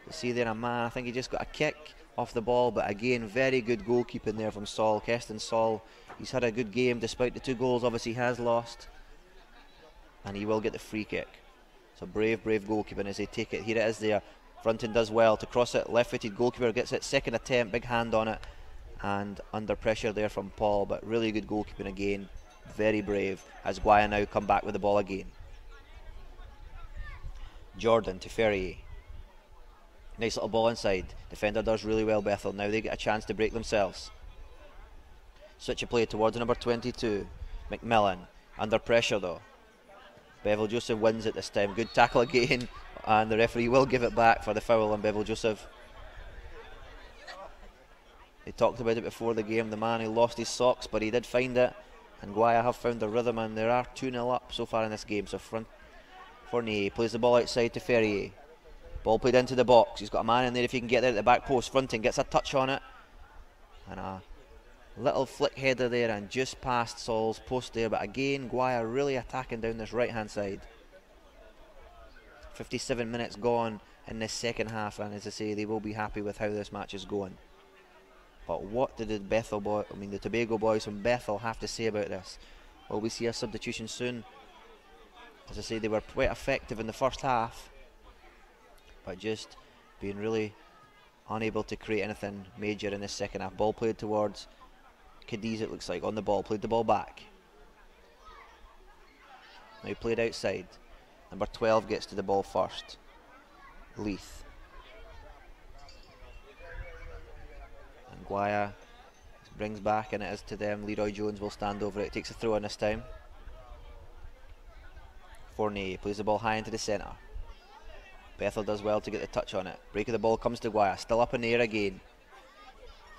You see there a man, I think he just got a kick off the ball. But again, very good goalkeeping there from Saul. Keston Saul, he's had a good game despite the 2 goals obviously he has lost. And he will get the free kick. So brave goalkeeping as they take it. Here it is there. Fronton does well to cross it. Left-footed goalkeeper gets it. Second attempt, big hand on it. And under pressure there from Paul. But really good goalkeeping again. Very brave as Guaya now come back with the ball again. Jordan to Ferrier. Nice little ball inside. Defender does really well, Bethel. Now they get a chance to break themselves. Switch of play towards number 22. McMillan. Under pressure though. Bevel Joseph wins it this time. Good tackle again, and the referee will give it back for the foul on Bevel Joseph. They talked about it before the game, the man who lost his socks, but he did find it, and Guaya have found the rhythm, and there are 2-0 up so far in this game. So Fournier plays the ball outside to Ferrier. Ball played into the box. He's got a man in there if he can get there at the back post. Fronting gets a touch on it, and a little flick header there and just past Saul's post there. But again, Guaya really attacking down this right hand side. 57 minutes gone in this second half, and as I say, they will be happy with how this match is going. But what did the Tobago boys from Bethel have to say about this? Will we see a substitution soon? As I say, they were quite effective in the first half, but just being really unable to create anything major in this second half. Ball played towards Cadiz, it looks like, on the ball. Played the ball back. Now he played outside. Number 12 gets to the ball first. Leith. And Guaya brings back, and it is to them. Leroy Jones will stand over it. Takes a throw in this time. Fournier plays the ball high into the centre. Bethel does well to get the touch on it. Break of the ball comes to Guaya. Still up in the air again.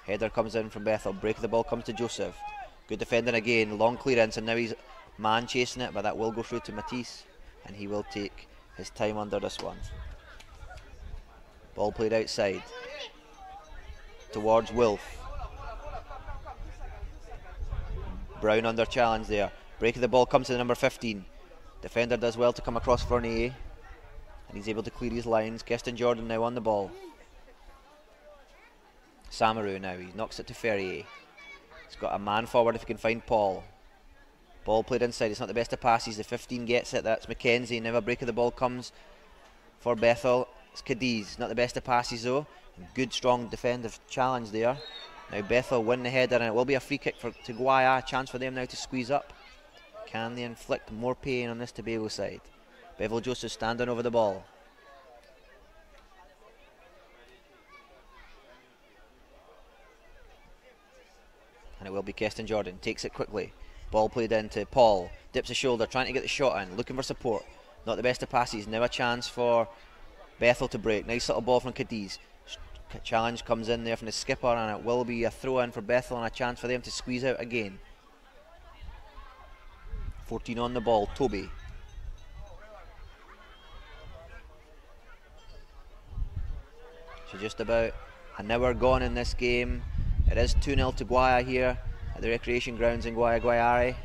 Header comes in from Bethel. Break of the ball comes to Joseph. Good defending again. Long clearance, and now he's man chasing it, but that will go through to Matisse, and he will take his time under this one. Ball played outside towards Wilf. Brown under challenge there. Break of the ball comes to the number 15. Defender does well to come across Fournier, and he's able to clear his lines. Keston Jordan now on the ball. Samaru now, he knocks it to Ferrier. He's got a man forward if he can find Paul. Ball played inside, it's not the best of passes. The 15 gets it, that's Mackenzie. Now a break of the ball comes for Bethel. It's Cadiz, not the best of passes though. Good strong defensive challenge there. Now Bethel win the header, and it will be a free kick to Guaya. A chance for them now to squeeze up. Can they inflict more pain on this Tobago side? Bevel Joseph standing over the ball. And it will be Keston Jordan. Takes it quickly. Ball played into Paul. Dips his shoulder, trying to get the shot in. Looking for support. Not the best of passes. Now a chance for Bethel to break. Nice little ball from Cadiz. Challenge comes in there from the skipper, and it will be a throw in for Bethel and a chance for them to squeeze out again. 14 on the ball. Toby. So just about an hour gone in this game. It is 2-0 to Guaya here at the recreation grounds in Guayare,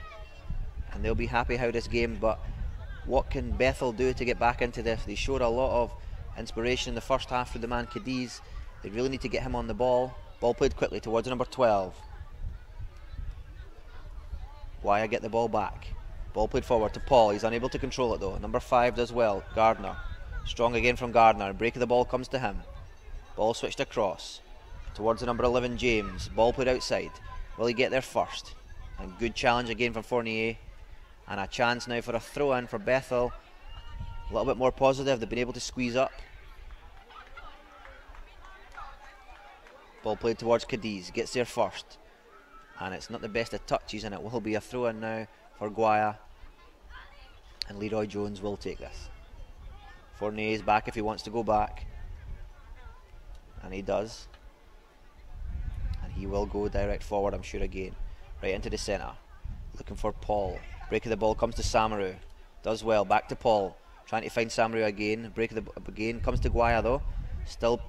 and they'll be happy how this game, but what can Bethel do to get back into this? They showed a lot of inspiration in the first half through the man Cadiz. They really need to get him on the ball. Ball played quickly towards number 12. Guaya get the ball back. Ball played forward to Paul. He's unable to control it though. Number 5 does well. Gardner. Strong again from Gardner. Break of the ball comes to him. Ball switched across towards the number 11 James. Ball played outside. Will he get there first? And good challenge again from Fournier. And a chance now for a throw in for Bethel. A little bit more positive. They've been able to squeeze up. Ball played towards Cadiz. Gets there first. And it's not the best of touches, and it will be a throw in now for Guaya. And Leroy Jones will take this. Fournier is back if he wants to go back. And he does. And he will go direct forward, I'm sure, again. Right into the centre. Looking for Paul. Break of the ball comes to Samaru. Does well. Back to Paul. Trying to find Samaru again. Break of the again comes to Guaya though. Still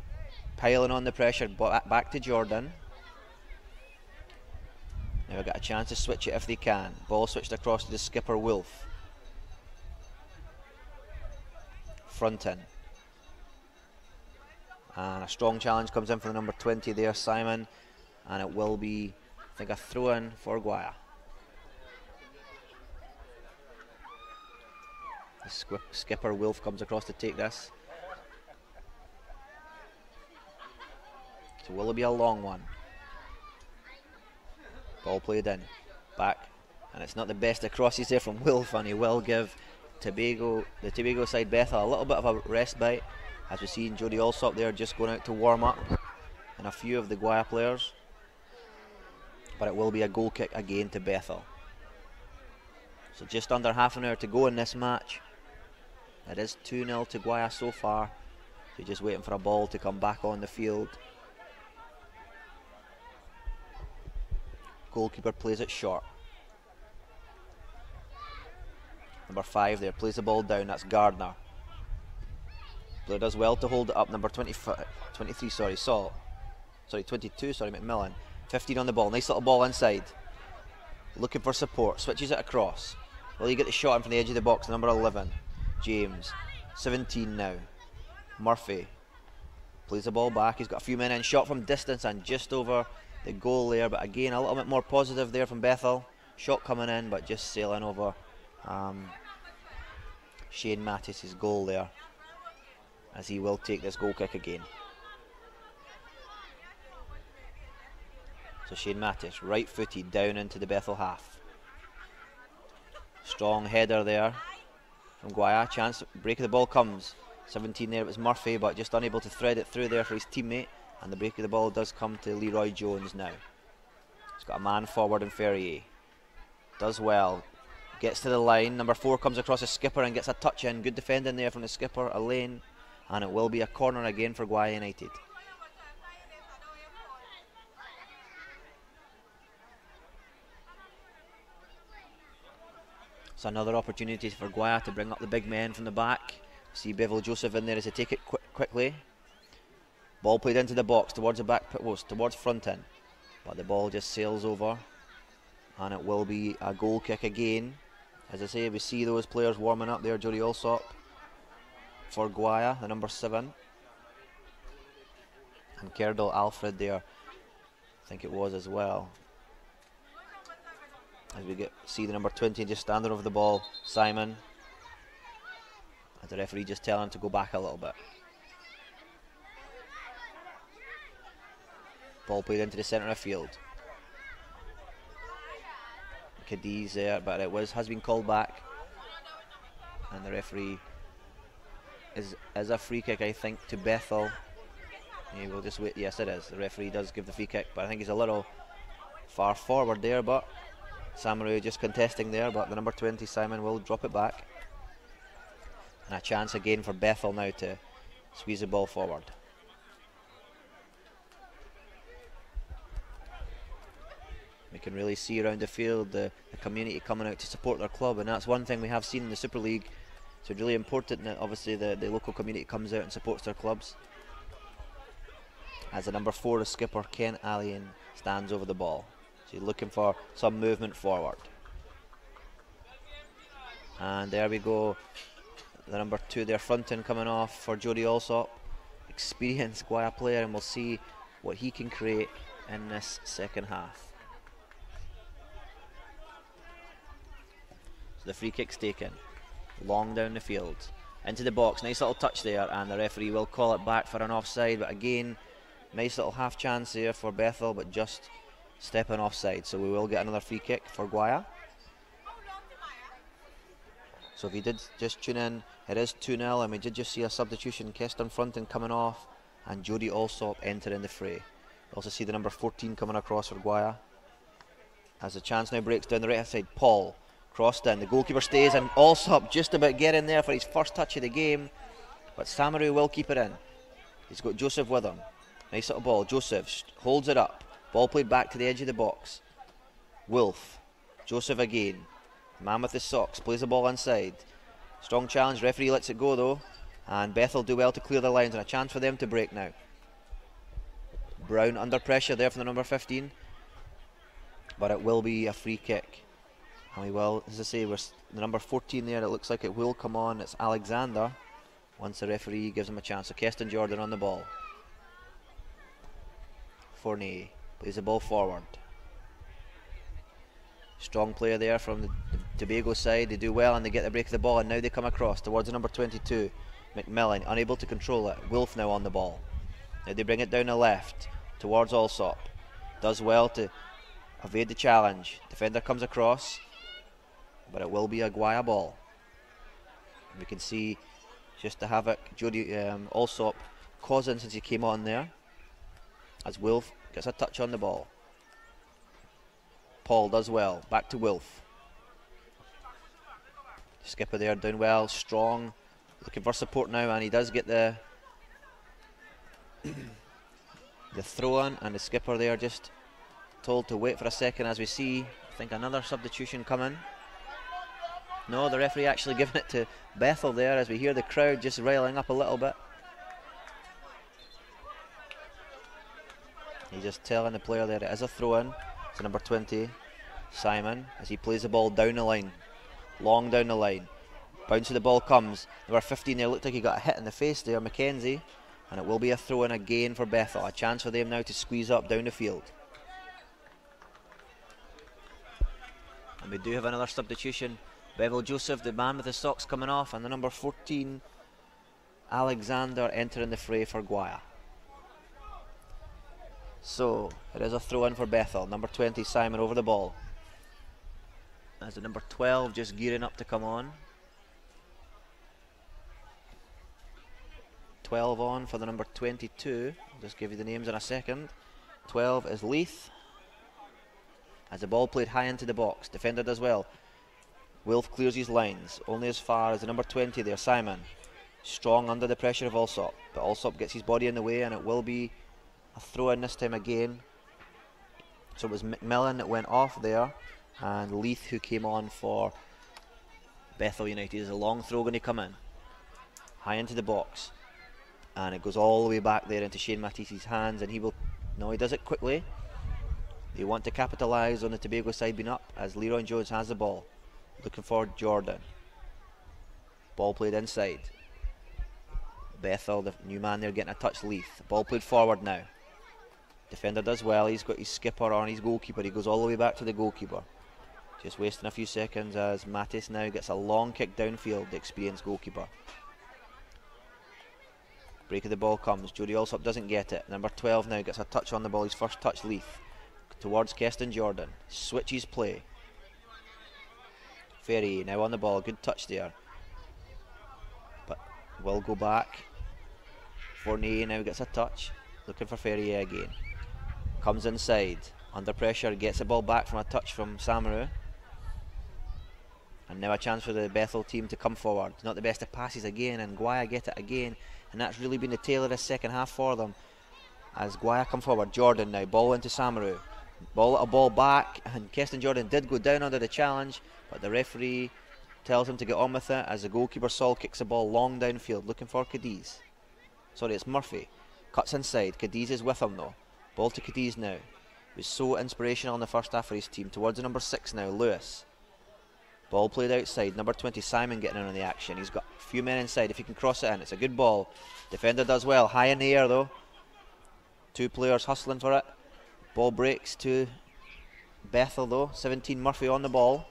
piling on the pressure. Back to Jordan. Now we've got a chance to switch it if they can. Ball switched across to the skipper Wolf. Front in. And a strong challenge comes in from the number 20 there, Simon. And it will be, I think, a throw in for Guaya. The skipper Wolf comes across to take this. So will it be a long one? Ball played in, back, and it's not the best of crosses there from Wolf, and he will give the Tobago side Bethel a little bit of a respite, as we see Jody Alsop there just going out to warm up, and a few of the Guaya players. But it will be a goal kick again to Bethel. So just under half an hour to go in this match. It is 2-0 to Guaya so far. So you're just waiting for a ball to come back on the field. Goalkeeper plays it short. Number 5 there plays the ball down. That's Gardner. Blair does well to hold it up. Number 23, sorry, Salt. Sorry, 22, sorry, McMillan. 15 on the ball. Nice little ball inside. Looking for support. Switches it across. Will he get the shot in from the edge of the box? Number 11, James. 17 now. Murphy plays the ball back. He's got a few men in. Shot from distance and just over the goal there, but again a little bit more positive there from Bethel. Shot coming in, but just sailing over Shane Mattis' goal there, as he will take this goal kick again. So Shane Mattis, right footed down into the Bethel half. Strong header there from Guaya. Chance, break of the ball comes. 17 there, it was Murphy, but just unable to thread it through there for his teammate. And the break of the ball does come to Leroy Jones now. He's got a man forward in Ferrier. Does well. Gets to the line. Number 4 comes across a skipper and gets a touch in. Good defending there from the skipper, Elaine. And it will be a corner again for Guaya United. It's another opportunity for Guaya to bring up the big men from the back. See Bevel Joseph in there as they take it quickly. Ball played into the box towards the back post, towards Fronton. But the ball just sails over. And it will be a goal kick again. As I say, we see those players warming up there. Jody Alsop for Guaya, the number 7. And Kerdal Alfred there, I think it was as well. As we see the number 20 just standing over the ball, Simon. As the referee just telling him to go back a little bit. Ball played into the centre of field. Cadiz there, but has been called back. And the referee is a free kick, I think, to Bethel. Yeah, we'll just wait. Yes, it is. The referee does give the free kick, but I think he's a little far forward there. But Samaru just contesting there, but the number 20 Simon will drop it back. And a chance again for Bethel now to squeeze the ball forward. We can really see around the field the community coming out to support their club, and that's one thing we have seen in the Super League. So it's really important that obviously the local community comes out and supports their clubs. As the number 4, the skipper Ken Allen, stands over the ball. So he's looking for some movement forward. And there we go. The number 2 there, Fronton, coming off for Jody Alsop. Experienced Guaya player, and we'll see what he can create in this second half. So the free kick's taken. Long down the field. Into the box. Nice little touch there, and the referee will call it back for an offside. But again, nice little half chance there for Bethel, but just stepping offside. So we will get another free kick for Guaya. So if you did just tune in, it is 2-0, and we did just see a substitution. Keston Fronton coming off, and Jody Alsop entering the fray. We also see the number 14 coming across for Guaya. As the chance now breaks down the right side, Paul crossed in, the goalkeeper stays, and Alsop just about getting there for his first touch of the game, but Samaru will keep it in. He's got Joseph with him. Nice little ball. Joseph holds it up. Ball played back to the edge of the box. Wolf. Joseph again. Man with the socks plays the ball inside. Strong challenge. Referee lets it go though, and Bethel do well to clear the lines, and a chance for them to break now. Brown under pressure there from the number 15, but it will be a free kick. And we will, as I say, we're the number 14 there. It looks like it will come on. It's Alexander once the referee gives him a chance. So Keston Jordan on the ball. Fournier plays the ball forward. Strong player there from the Tobago side. They do well and they get the break of the ball, and now they come across towards the number 22, McMillan, unable to control it. Wolf now on the ball. Now they bring it down the left towards Alsop. Does well to evade the challenge. Defender comes across, but it will be a Guaya ball. And we can see just the havoc Jody Alsop causing since he came on there, as Wolf gets a touch on the ball. Paul does well, back to Wolf. Skipper there doing well, strong, looking for support now, and he does get the throw on, and the skipper there just told to wait for a second as we see, I think, another substitution coming. No, the referee actually giving it to Bethel there as we hear the crowd just riling up a little bit. He's just telling the player there it is a throw-in. It's number 20, Simon, as he plays the ball down the line, long down the line. Bounce of the ball comes. Number 15 there looked like he got a hit in the face there, Mackenzie, and it will be a throw-in again for Bethel. A chance for them now to squeeze up down the field. And we do have another substitution. Bevel Joseph, the man with the socks, coming off, and the number 14, Alexander, entering the fray for Guaya. So it is a throw-in for Bethel. Number 20, Simon, over the ball. As the number 12 just gearing up to come on. 12 on for the number 22. I'll just give you the names in a second. 12 is Leith. As the ball played high into the box, defender does well. Wilf clears his lines, only as far as the number 20 there, Simon. Strong under the pressure of Alsop, but Alsop gets his body in the way, and it will be a throw-in this time again. So it was McMillan that went off there, and Leith who came on for Bethel United. Is a long throw going to come in? High into the box. And it goes all the way back there into Shane Matisse's hands, and he will... No, he does it quickly. They want to capitalise on the Tobago side being up as Leroy Jones has the ball. Looking for Jordan. Ball played inside. Bethel, the new man there, getting a touch. Leith. Ball played forward now. Defender does well. He's got his skipper on his goalkeeper. He goes all the way back to the goalkeeper. Just wasting a few seconds as Mattis now gets a long kick downfield, the experienced goalkeeper. Break of the ball comes. Jody Alsop doesn't get it. Number 12 now gets a touch on the ball. His first touch, Leith. Towards Keston Jordan. Switches play. Ferry now on the ball. Good touch there. But will go back. Fournier now gets a touch. Looking for Ferrier again. Comes inside. Under pressure. Gets the ball back from a touch from Samaru. And now a chance for the Bethel team to come forward. Not the best of passes again. And Guaya get it again. And that's really been the tail of the second half for them. As Guaya come forward. Jordan now. Ball into Samaru. A ball back. And Keston Jordan did go down under the challenge. But the referee tells him to get on with it. As the goalkeeper Saul kicks the ball long downfield. Looking for Cadiz. Sorry, it's Murphy. Cuts inside. Cadiz is with him though. Ball to Cadiz now. He was so inspirational in the first half for his team. Towards the number 6 now. Lewis. Ball played outside. Number 20, Simon, getting in on the action. He's got a few men inside. If he can cross it in, it's a good ball. Defender does well. High in the air, though. Two players hustling for it. Ball breaks to Bethel, though. 17, Murphy on the ball.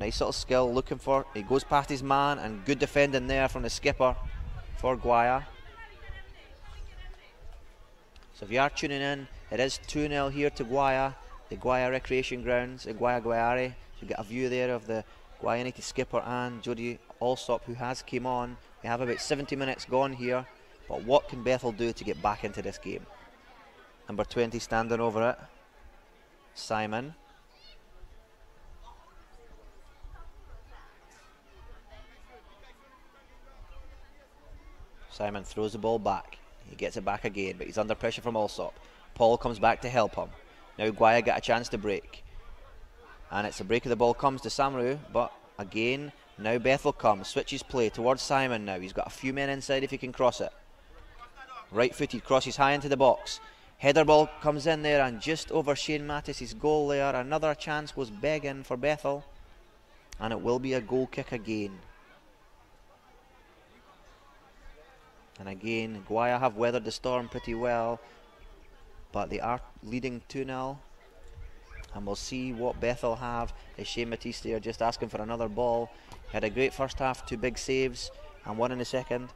Nice little skill. Looking for... He goes past his man, and good defending there from the skipper for Guaya. So if you are tuning in, it is 2-0 here to Guaya. The Guaya Recreation Grounds at Guaya Guayare. So you get a view there of the Guaya United skipper and Jody Alsop, who has came on. We have about 70 minutes gone here, but what can Bethel do to get back into this game? Number 20 standing over it. Simon. Simon throws the ball back. He gets it back again, but he's under pressure from Alsop. Paul comes back to help him. Now Guaya get a chance to break. And it's a break of the ball comes to Samaru, but again, now Bethel comes, switches play towards Simon now. He's got a few men inside if he can cross it. Right footed, crosses high into the box. Header ball comes in there and just over Shane Mattis' goal there. Another chance was begging for Bethel. And it will be a goal kick again. And again, Guaya have weathered the storm pretty well, but they are leading 2-0. And we'll see what Bethel have. As Shane Matisse there just asking for another ball. He had a great first half, 2 big saves and 1 in the second.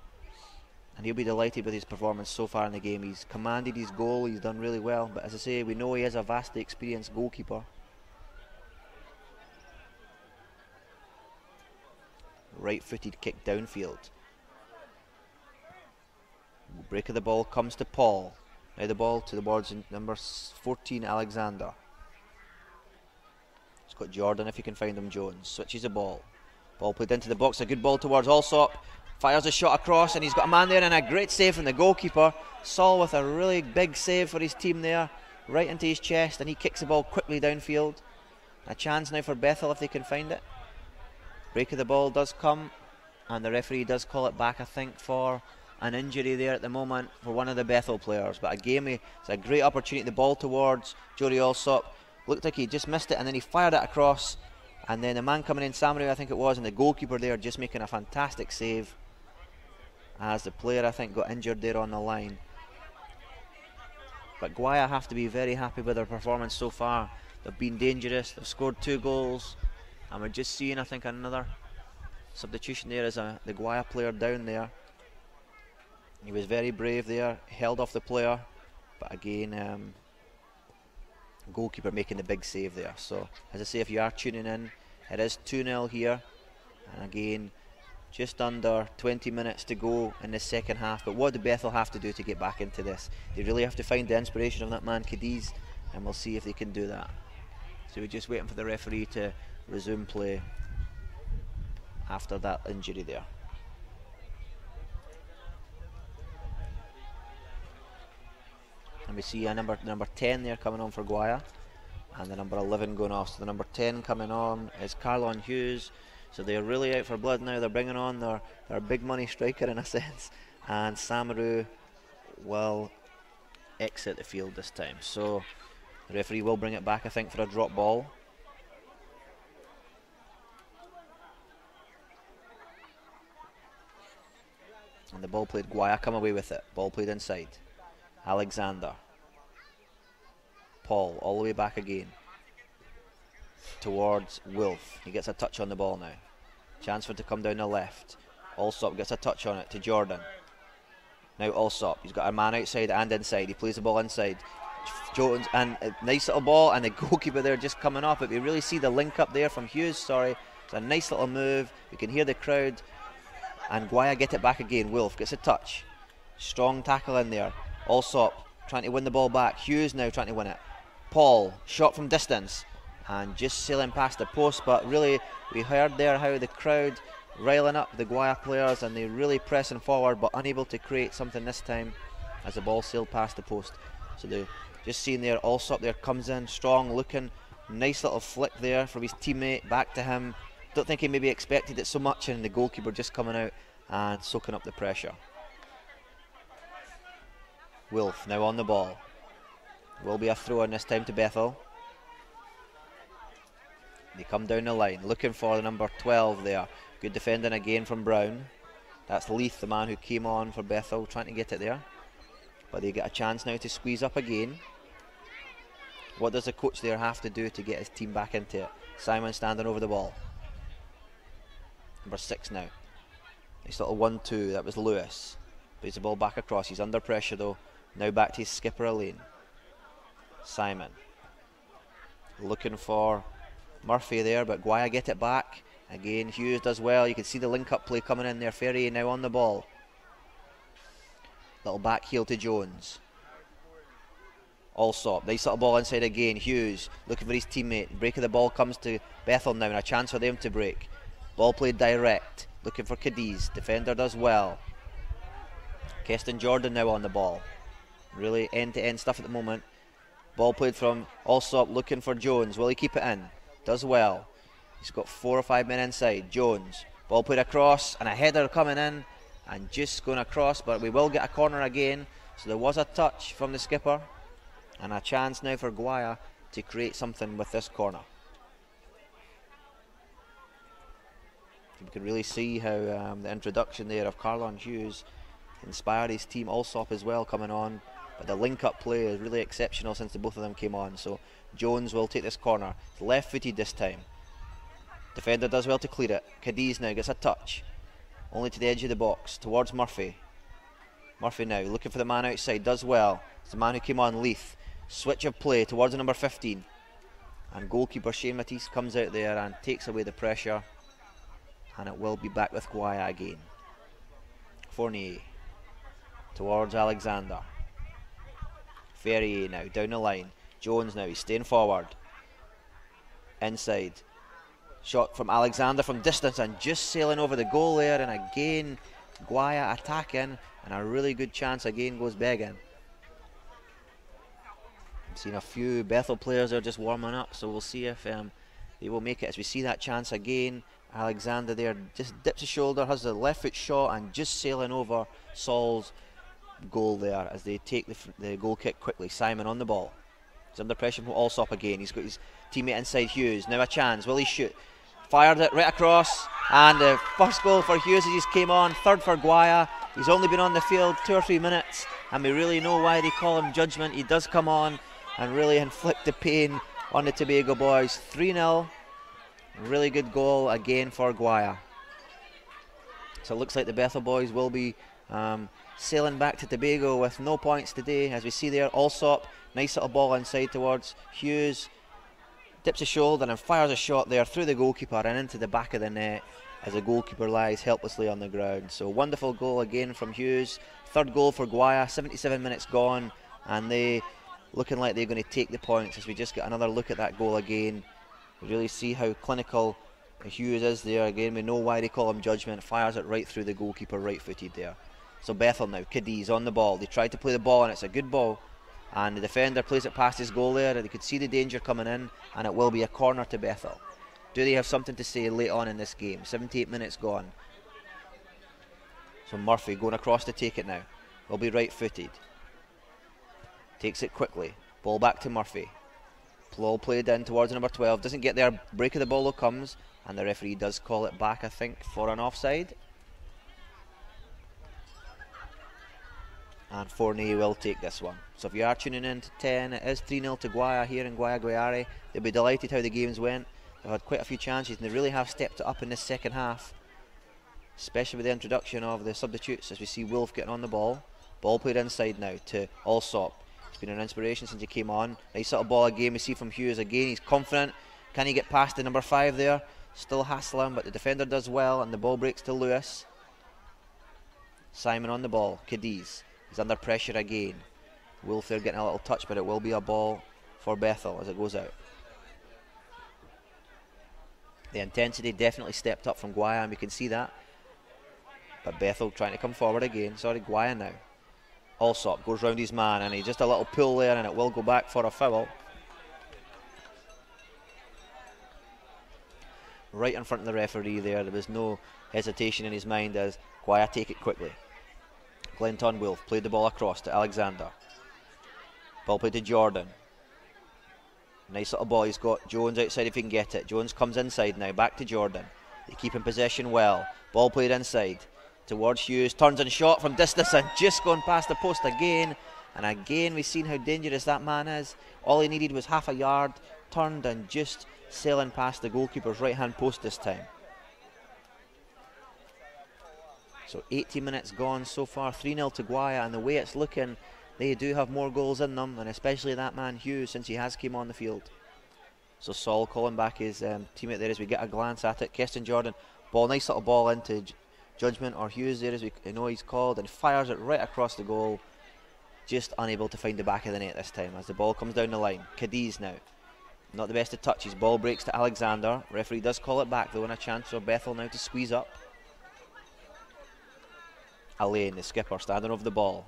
And he'll be delighted with his performance so far in the game. He's commanded his goal, he's done really well. But as I say, we know he is a vastly experienced goalkeeper. Right-footed kick downfield. Break of the ball comes to Paul. Now the ball to the boards in number 14, Alexander. It's got Jordan if he can find him. Jones switches the ball. Ball played into the box. A good ball towards Alsop. Fires a shot across and he's got a man there and a great save from the goalkeeper. Saul with a really big save for his team there. Right into his chest, and he kicks the ball quickly downfield. A chance now for Bethel if they can find it. Break of the ball does come, and the referee does call it back, I think, for an injury there at the moment for one of the Bethel players. But again, it's a great opportunity. The ball towards Jody Alsop. Looked like he just missed it, and then he fired it across. And then the man coming in, Samaru, I think it was, and the goalkeeper there just making a fantastic save. As the player, I think, got injured there on the line. But Guaya have to be very happy with their performance so far. They've been dangerous. They've scored 2 goals. And we're just seeing, I think, another substitution there as the Guaya player down there. He was very brave there, held off the player, but again, goalkeeper making the big save there. So, as I say, if you are tuning in, it is 2-0 here, and again, just under 20 minutes to go in the second half. But what do Bethel have to do to get back into this? They really have to find the inspiration of that man Cadiz, and we'll see if they can do that. So we're just waiting for the referee to resume play after that injury there. And we see a number 10 there coming on for Guaya, and the number 11 going off. So the number 10 coming on is Carlon Hughes. So they're really out for blood now. They're bringing on their big money striker in a sense, and Samaru will exit the field this time. So the referee will bring it back, I think, for a drop ball. And the ball played, Guaya come away with it. Ball played inside. Alexander. Paul all the way back again. Towards Wilf. He gets a touch on the ball now. Chance for it to come down the left. Allsop gets a touch on it to Jordan. Now Allsop. He's got a man outside and inside. He plays the ball inside. Jones, and a nice little ball, and the goalkeeper there just coming off it. We really see the link up there from Hughes, sorry. It's a nice little move. You can hear the crowd. And Guaya get it back again. Wilf gets a touch. Strong tackle in there. Allsop trying to win the ball back. Hughes now trying to win it. Paul, shot from distance. And just sailing past the post. But really, we heard there how the crowd riling up the Guaya players. And they really pressing forward, but unable to create something this time as the ball sailed past the post. So they just seeing there, Allsop there comes in. Strong looking. Nice little flick there from his teammate. Back to him. Don't think he maybe expected it so much, and the goalkeeper just coming out and soaking up the pressure. Wilf now on the ball. Will be a throw in this time to Bethel. They come down the line, looking for the number 12 there. Good defending again from Brown. That's Leith, the man who came on for Bethel, trying to get it there. But they get a chance now to squeeze up again. What does the coach there have to do to get his team back into it? Simon standing over the ball. Number 6 now. Nice little 1-2. That was Lewis. Plays the ball back across. He's under pressure though. Now back to his skipper Elaine. Simon. Looking for Murphy there, but Guaya get it back. Again, Hughes does well. You can see the link-up play coming in there. Ferrier now on the ball. Little back heel to Jones. Allsop. Nice little ball inside again. Hughes looking for his teammate. Break of the ball comes to Bethel now, and a chance for them to break. Ball played direct, looking for Cadiz. Defender does well. Keston Jordan now on the ball. Really end-to-end stuff at the moment. Ball played from Allsop, looking for Jones. Will he keep it in? Does well. He's got 4 or 5 men inside. Jones. Ball played across, and a header coming in, and just going across, but we will get a corner again. So there was a touch from the skipper, and a chance now for Guaya to create something with this corner. We can really see how the introduction there of Carlon Hughes inspired his team. Allsop as well coming on, but the link-up play is really exceptional since the both of them came on. So Jones will take this corner. It's left-footed this time. Defender does well to clear it. Cadiz now gets a touch, only to the edge of the box towards Murphy. Murphy now looking for the man outside, does well. It's the man who came on, Leith. Switch of play towards the number 15, and goalkeeper Shane Matisse comes out there and takes away the pressure. And it will be back with Guaya again. Fournier towards Alexander. Ferrier now down the line. Jones now, he's staying forward. Inside. Shot from Alexander from distance and just sailing over the goal there. And again, Guaya attacking. And a really good chance again goes begging. I've seen a few Bethel players there just warming up. So we'll see if they will make it as we see that chance again. Alexander there just dips his shoulder, has the left foot shot, and just sailing over Saul's goal there as they take the goal kick quickly. Simon on the ball. He's under pressure from Allsop again. He's got his teammate inside Hughes. Now a chance. Will he shoot? Fired it right across. And the first goal for Hughes as he came on. Third for Guaya. He's only been on the field 2 or 3 minutes. And we really know why they call him Judgment. He does come on and really inflict the pain on the Tobago boys. 3-0. Really good goal again for Guaya. So it looks like the Bethel boys will be sailing back to Tobago with no points today. As we see there, Allsop, nice little ball inside towards Hughes. Dips his shoulder and fires a shot there through the goalkeeper and into the back of the net as the goalkeeper lies helplessly on the ground. So wonderful goal again from Hughes. Third goal for Guaya, 77 minutes gone, and they looking like they're going to take the points as we just get another look at that goal again. We really see how clinical Hughes is there. Again, we know why they call him Judgment. Fires it right through the goalkeeper, right-footed there. So Bethel now, Cadiz on the ball. They tried to play the ball, and it's a good ball. And the defender plays it past his goal there. They could see the danger coming in, and it will be a corner to Bethel. Do they have something to say late on in this game? 78 minutes gone. So Murphy going across to take it now. Will be right-footed. Takes it quickly. Ball back to Murphy. Ball played in towards number 12. Doesn't get there. Break of the ball though comes. And the referee does call it back, I think, for an offside. And Fournier will take this one. So if you are tuning in to 10, it is 3-0 to Guaya here in Guaya. They'll be delighted how the games went. They've had quite a few chances and they really have stepped it up in this second half. Especially with the introduction of the substitutes, as we see Wolf getting on the ball. Ball played inside now to Allsop. He's been an inspiration since he came on. Nice little ball again we see from Hughes again. He's confident. Can he get past the number 5 there? Still hassling, but the defender does well and the ball breaks to Lewis. Simon on the ball. Cadiz. He's under pressure again. Wolf there getting a little touch, but it will be a ball for Bethel as it goes out. The intensity definitely stepped up from Guaya, and we can see that. But Bethel trying to come forward again. Sorry, Guaya now. Allsop goes round his man, and he just a little pull there, and it will go back for a foul. Right in front of the referee there. There was no hesitation in his mind as Guaya take it quickly. Glenton Wolf played the ball across to Alexander. Ball played to Jordan. Nice little ball. He's got Jones outside if he can get it. Jones comes inside now. Back to Jordan. They keep in possession well. Ball played inside towards Hughes. Turns and shot from distance and just gone past the post again. And again we've seen how dangerous that man is. All he needed was half a yard. Turned and just sailing past the goalkeeper's right hand post this time. So 80 minutes gone so far, 3-0 to Guaya, and the way it's looking, they do have more goals in them, and especially that man Hughes since he has came on the field. So Saul calling back his teammate there as we get a glance at it. Keston Jordan, ball, nice little ball into Judgment or Hughes there as we know he's called, and fires it right across the goal. Just unable to find the back of the net this time as the ball comes down the line. Cadiz now. Not the best of touches. Ball breaks to Alexander. Referee does call it back though, and a chance for Bethel now to squeeze up. Alain, the skipper, standing over the ball.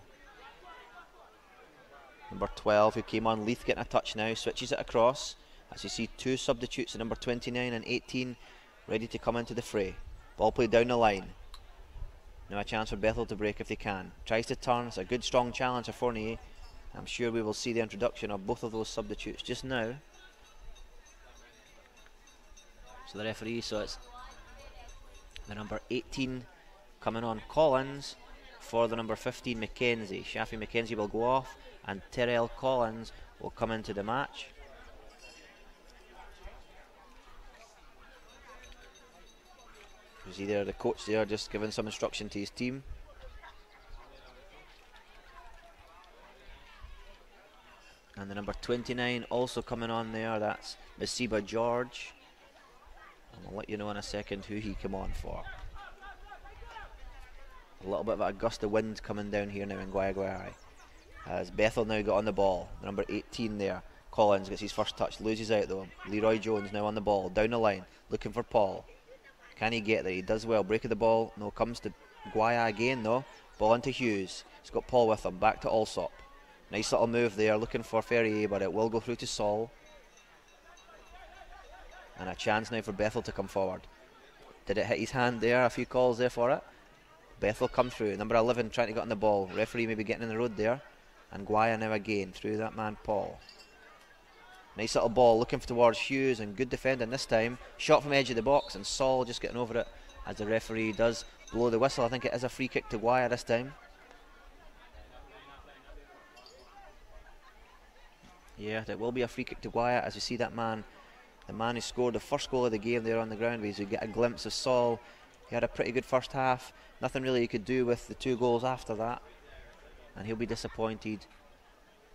Number 12 who came on, Leith getting a touch now, switches it across. As you see two substitutes, number 29 and 18 ready to come into the fray. Ball played down the line. Now a chance for Bethel to break if they can. Tries to turn, it's a good strong challenge for Fournier. I'm sure we will see the introduction of both of those substitutes just now. So the referee, so it's the number 18 coming on, Collins, for the number 15 Mackenzie. Shafi Mackenzie will go off and Terrell Collins will come into the match. You see there the coach there just giving some instruction to his team. And the number 29 also coming on there, that's Masiba George. And I'll let you know in a second who he came on for. A little bit of a gust of wind coming down here now in Guaya. As Bethel now got on the ball. The number 18 there. Collins gets his first touch, loses out though. Leroy Jones now on the ball, down the line, looking for Paul. Can he get there? He does well. Break of the ball. No, comes to Guaya again though. Ball into Hughes. He's got Paul with him. Back to Allsop. Nice little move there, looking for Ferrier, but it will go through to Saul. And a chance now for Bethel to come forward. Did it hit his hand there? A few calls there for it. Bethel come through. Number 11 trying to get on the ball. Referee maybe getting in the road there. And Guaya now again through that man Paul. Nice little ball looking towards Hughes and good defending this time. Shot from edge of the box and Saul just getting over it as the referee does blow the whistle. I think it is a free kick to Guaya this time. Yeah, it will be a free kick to Guaya as you see that man, the man who scored the first goal of the game there on the ground. We get a glimpse of Saul. He had a pretty good first half. Nothing really he could do with the two goals after that. And he'll be disappointed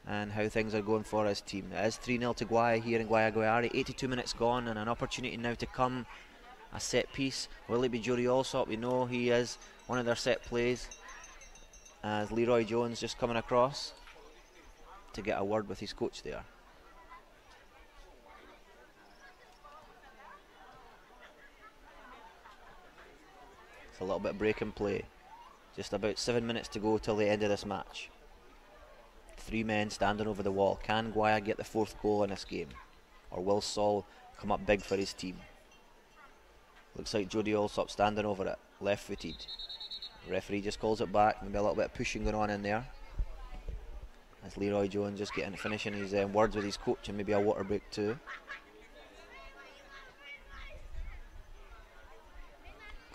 and how things are going for his team. It is 3-0 to Guaya here in Guaya. 82 minutes gone and an opportunity now to come. A set piece. Will it be Jory Allsop? We know he is one of their set plays. As Leroy Jones just coming across to get a word with his coach there. It's a little bit break and play. Just about 7 minutes to go till the end of this match. Three men standing over the wall. Can Guaya get the fourth goal in this game? Or will Saul come up big for his team? Looks like Jody Alsop standing over it, left-footed. Referee just calls it back. Maybe a little bit of pushing going on in there. As Leroy Jones just finishing his words with his coach, and maybe a water break too.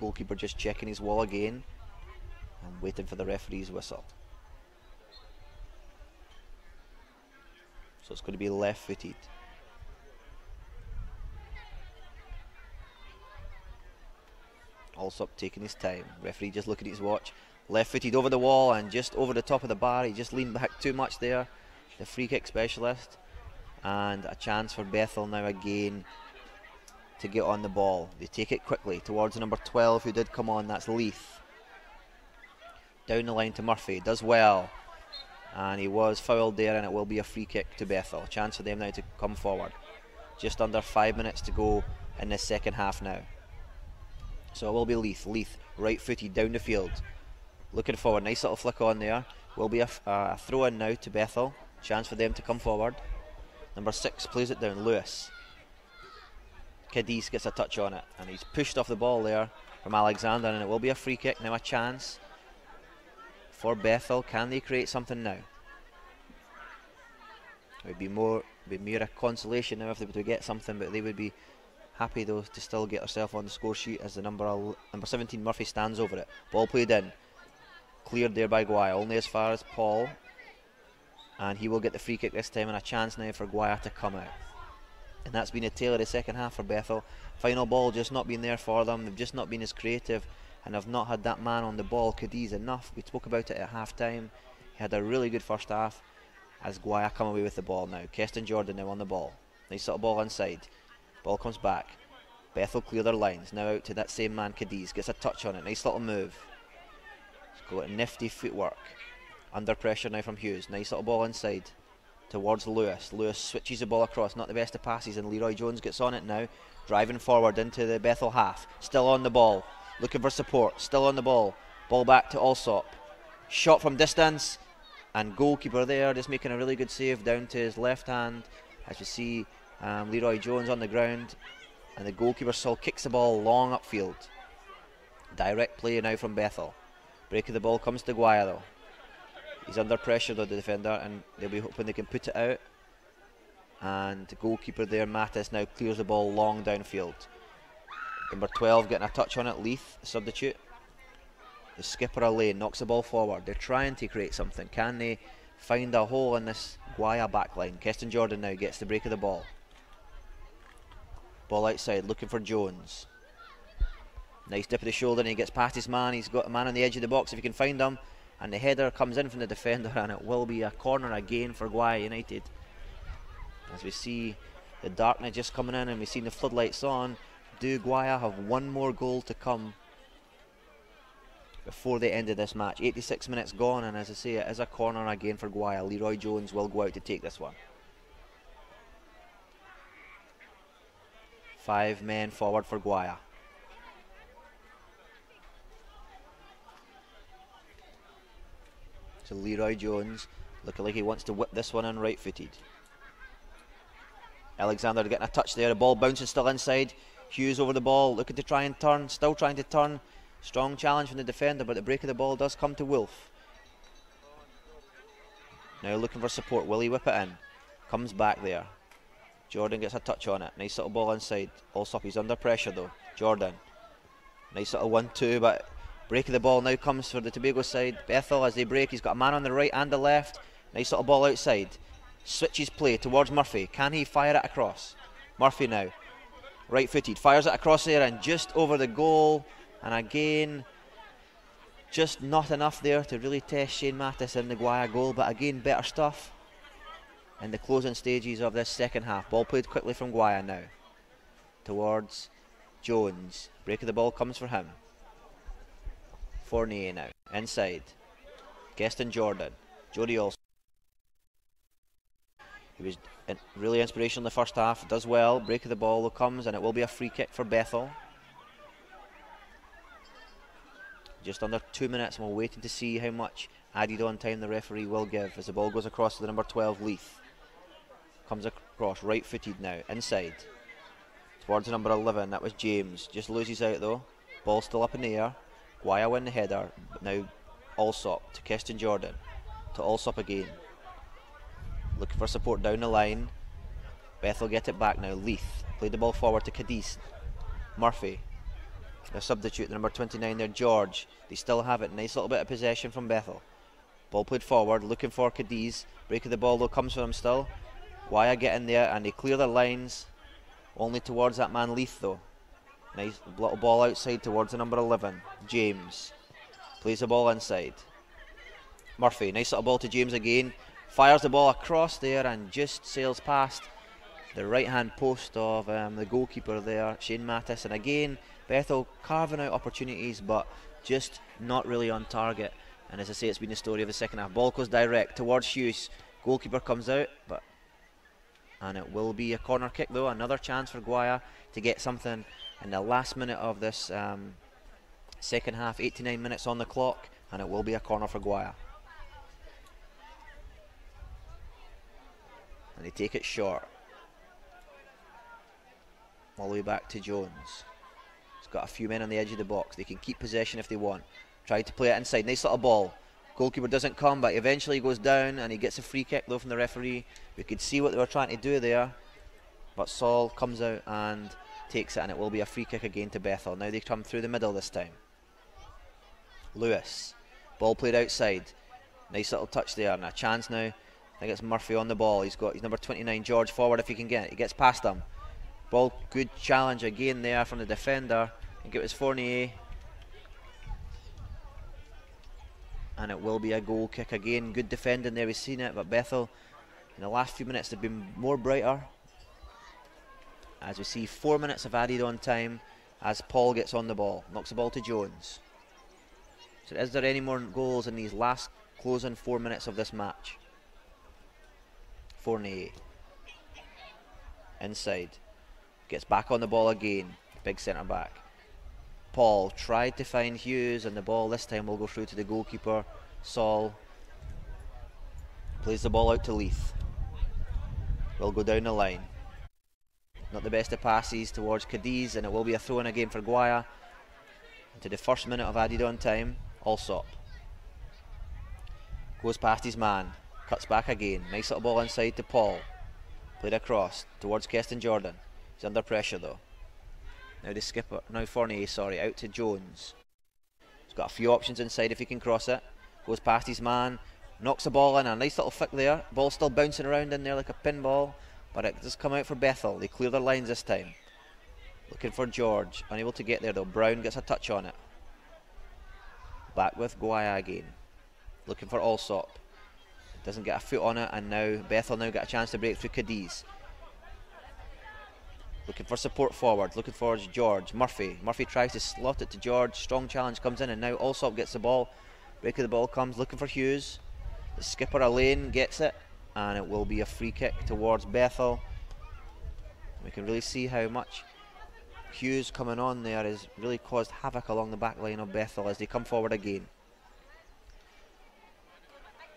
Goalkeeper just checking his wall again and waiting for the referee's whistle. So it's going to be left-footed. Alsop taking his time. Referee just looking at his watch. Left-footed over the wall and just over the top of the bar. He just leaned back too much there. The free kick specialist. And a chance for Bethel now again to get on the ball. They take it quickly towards number 12 who did come on. That's Leith. Down the line to Murphy. Does well. And he was fouled there, and it will be a free kick to Bethel. Chance for them now to come forward. Just under 5 minutes to go in the second half now. So it will be Leith. Leith, right-footed down the field. Looking forward. Nice little flick on there. Will be a throw-in now to Bethel. Chance for them to come forward. Number 6 plays it down. Lewis. Cadiz gets a touch on it, and he's pushed off the ball there from Alexander, and it will be a free kick. Now a chance for Bethel. Can they create something now? It would be more a consolation now if they were to get something, but they would be happy though to still get herself on the score sheet as the number 17 Murphy stands over it. Ball played in, cleared there by Guaya, only as far as Paul, and he will get the free kick this time, and a chance now for Guaya to come out. And that's been a tale of the second half for Bethel. Final ball just not been there for them. They've just not been as creative, and have not had that man on the ball, Cadiz, enough. We spoke about it at half time. He had a really good first half as Guaya come away with the ball now. Keston Jordan now on the ball. Nice little ball inside. Ball comes back. Bethel clear their lines. Now out to that same man, Cadiz. Gets a touch on it. Nice little move. He's got nifty footwork. Under pressure now from Hughes. Nice little ball inside towards Lewis. Lewis switches the ball across. Not the best of passes, and Leroy Jones gets on it now. Driving forward into the Bethel half. Still on the ball. Looking for support. Still on the ball. Ball back to Alsop. Shot from distance. And goalkeeper there just making a really good save down to his left hand. As you see Leroy Jones on the ground, and the goalkeeper still kicks the ball long upfield. Direct play now from Bethel. Break of the ball comes to Guaya though. He's under pressure though, the defender, and they'll be hoping they can put it out. And the goalkeeper there, Mattis, now clears the ball long downfield. Number 12 getting a touch on it, Leith, the substitute. The skipper Alain knocks the ball forward. They're trying to create something. Can they find a hole in this Guaya backline? Keston Jordan now gets the break of the ball. Ball outside, looking for Jones. Nice dip of the shoulder, and he gets past his man. He's got a man on the edge of the box if he can find him. And the header comes in from the defender, and it will be a corner again for Guaya United. As we see the darkness just coming in, and we've seen the floodlights on. Do Guaya have one more goal to come before the end of this match? 86 minutes gone, and as I say, it is a corner again for Guaya. Leroy Jones will go out to take this one. 5 men forward for Guaya. So Leroy Jones looking like he wants to whip this one in right-footed. Alexander getting a touch there. The ball bouncing still inside. Hughes over the ball, looking to try and turn. Still trying to turn. Strong challenge from the defender, but the break of the ball does come to Wolf. Now looking for support. Will he whip it in? Comes back there. Jordan gets a touch on it. Nice little ball inside. Alsop, he's under pressure though. Jordan. Nice little 1-2, but break of the ball now comes for the Tobago side. Bethel as they break. He's got a man on the right and the left. Nice little ball outside. Switches play towards Murphy. Can he fire it across? Murphy now. Right-footed. Fires it across there and just over the goal. And again, just not enough there to really test Shane Mattis in the Guaya goal. But again, better stuff in the closing stages of this second half. Ball played quickly from Guaya now towards Jones. Break of the ball comes for him. Fournier now inside. Keston Jordan. Jody also. He was really inspirational in the first half. Does well. Break of the ball comes, and it will be a free kick for Bethel. Just under 2 minutes, and we're waiting to see how much added on time the referee will give as the ball goes across to the number 12 Leith. Comes across right-footed now inside Towards number 11, that was James. Just loses out though. Ball still up in the air. Guaya win the header. But now Allsop to Keston Jordan. To Allsop again. Looking for support down the line. Bethel get it back now. Leith played the ball forward to Cadiz. Murphy. The substitute, number 29 there, George. They still have it. Nice little bit of possession from Bethel. Ball played forward, looking for Cadiz. Break of the ball though comes from him still. Guaya get in there and they clear their lines. Only towards that man Leith though. Nice little ball outside towards the number 11, James. Plays the ball inside. Murphy, nice little ball to James again. Fires the ball across there and just sails past the right hand post of the goalkeeper there, Shane Mattis. And again, Bethel carving out opportunities but just not really on target. And as I say, it's been the story of the second half. Ball goes direct towards Hughes. Goalkeeper comes out, and it will be a corner kick though. Another chance for Guaya to get something in the last minute of this second half. 89 minutes on the clock, and it will be a corner for Guaya. And they take it short. All the way back to Jones. He's got a few men on the edge of the box. They can keep possession if they want. Tried to play it inside. Nice little ball. Goalkeeper doesn't come, but eventually goes down and he gets a free kick though from the referee. We could see what they were trying to do there, but Saul comes out and takes it, and it will be a free kick again to Bethel. Now they come through the middle this time. Lewis. Ball played outside. Nice little touch there, and a chance now. I think it's Murphy on the ball. He's got his number 29, George, forward if he can get it. He gets past him. Ball, good challenge again there from the defender. I think it was Fournier. And it will be a goal kick again. Good defending there, we've seen it, but Bethel in the last few minutes they've been more brighter. As we see 4 minutes of added on time as Paul gets on the ball. Knocks the ball to Jones. So is there any more goals in these last closing 4 minutes of this match? Fournier. Inside. Gets back on the ball again. Big centre back. Paul tried to find Hughes, and the ball this time will go through to the goalkeeper, Saul. Plays the ball out to Leith. Will go down the line. Not the best of passes towards Cadiz, and it will be a throw-in again for Guaya. Into the first minute of added on time, Allsop. Goes past his man, cuts back again. Nice little ball inside to Paul. Played across towards Keston Jordan. He's under pressure though. Now the skipper, now Fournier, sorry, out to Jones. He's got a few options inside if he can cross it. Goes past his man, knocks the ball in, a nice little flick there. Ball still bouncing around in there like a pinball, but it does come out for Bethel. They clear their lines this time. Looking for George, unable to get there though. Brown gets a touch on it. Back with Guaya again. Looking for Allsop. Doesn't get a foot on it, and now Bethel now get a chance to break through Cadiz. Looking for support forward, looking for George. Murphy tries to slot it to George. Strong challenge comes in, and now Allsop gets the ball. Break of the ball comes, looking for Hughes. The skipper Elaine gets it, and it will be a free kick towards Bethel. We can really see how much Hughes coming on there has really caused havoc along the back line of Bethel as they come forward again.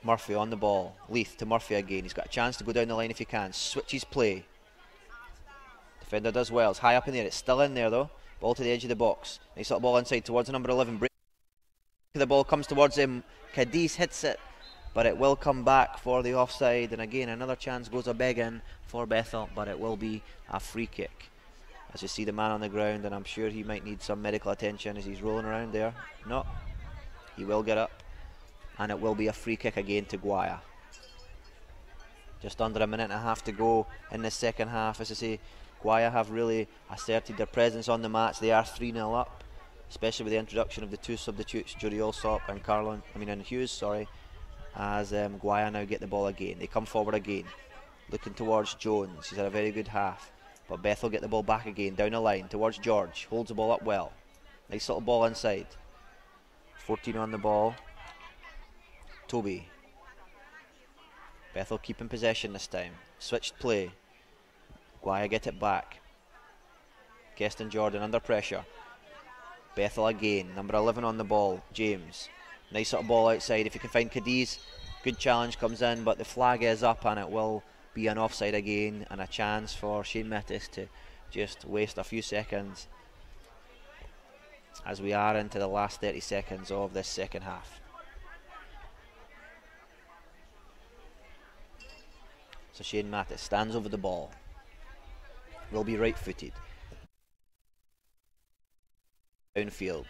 Murphy on the ball. Leith to Murphy again. He's got a chance to go down the line if he can. Switches play. Defender does well. It's high up in there. It's still in there though. Ball to the edge of the box. Nice little ball inside towards the number 11. Break. The ball comes towards him. Cadiz hits it, but it will come back for the offside. And again, another chance goes a begging for Bethel, but it will be a free kick. As you see the man on the ground, and I'm sure he might need some medical attention as he's rolling around there. No, he will get up, and it will be a free kick again to Guaya. Just under a minute and a half to go in the second half. As I say, Guaya have really asserted their presence on the match. They are 3-0 up, especially with the introduction of the two substitutes, Judy Allsop and Hughes, sorry, as Guaya now get the ball again. They come forward again, looking towards Jones. He's had a very good half, but Bethel get the ball back again, down the line, towards George. Holds the ball up well. Nice little ball inside. 14 on the ball. Toby. Bethel keeping possession this time. Switched play. Guaya get it back. Keston Jordan under pressure. Bethel again. Number 11 on the ball. James. Nice little ball outside. If you can find Cadiz. Good challenge comes in, but the flag is up, and it will be an offside again, and a chance for Shane Mettis to just waste a few seconds as we are into the last 30 seconds of this second half. So Shane Mattis stands over the ball. Will be right-footed. Downfield.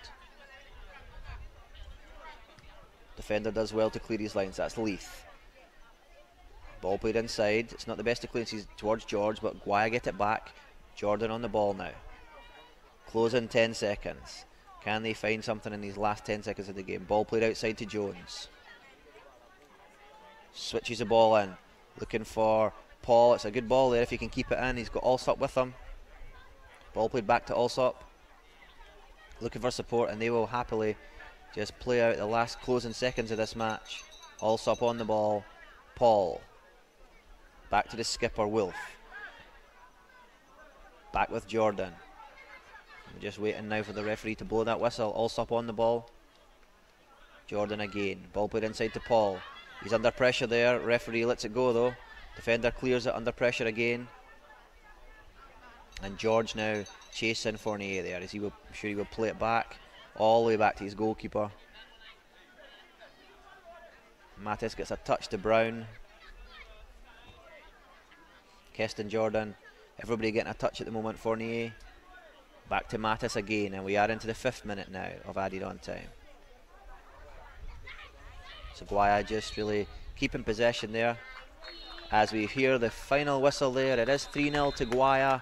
Defender does well to clear his lines. That's Leith. Ball played inside. It's not the best of clearances towards George, but Guaya get it back. Jordan on the ball now. Closing 10 seconds. Can they find something in these last 10 seconds of the game? Ball played outside to Jones. Switches the ball in. Looking for Paul. It's a good ball there if he can keep it in. He's got Alsop with him. Ball played back to Alsop. Looking for support, and they will happily just play out the last closing seconds of this match. Alsop on the ball. Paul. Back to the skipper, Wolf. Back with Jordan. We're just waiting now for the referee to blow that whistle. Alsop on the ball. Jordan again. Ball played inside to Paul. He's under pressure there. Referee lets it go though. Defender clears it under pressure again. And George now chasing Fournier there. As I'm sure he will play it back. All the way back to his goalkeeper. Mattis gets a touch to Brown. Keston Jordan. Everybody getting a touch at the moment. Fournier. Back to Mattis again. And we are into the 5th minute now of added on time. So Guaya just really keeping possession there. As we hear the final whistle there, it is 3-0 to Guaya.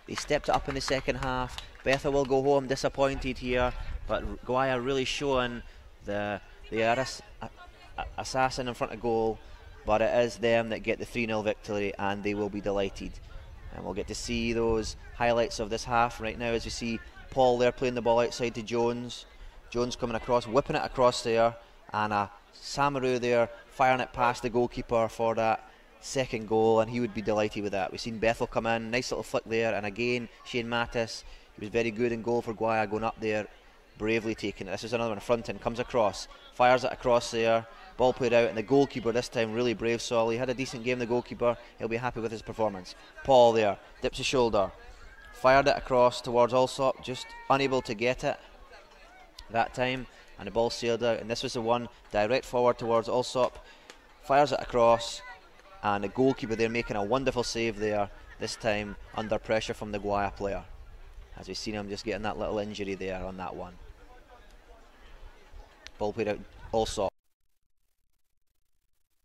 They stepped it up in the second half. Bethel will go home disappointed here, but Guaya really showing the assassin in front of goal. But it is them that get the 3-0 victory, and they will be delighted. And we'll get to see those highlights of this half right now as we see Paul there playing the ball outside to Jones. Jones coming across, whipping it across there, and Samaru there firing it past the goalkeeper for that second goal, and he would be delighted with that. We've seen Bethel come in, nice little flick there, and again Shane Mattis, he was very good in goal for Guaya, going up there, bravely taking it. This is another one, fronting, comes across, fires it across there, ball played out, and the goalkeeper this time really brave. Sol, he had a decent game, the goalkeeper, he'll be happy with his performance. Paul there, dips his shoulder, fired it across towards Alsop, just unable to get it that time, and the ball sailed out, and this was the one direct forward towards Alsop, fires it across, and the goalkeeper there making a wonderful save there, this time under pressure from the Guaya player, as we've seen him just getting that little injury there on that one. Ball played out Alsop.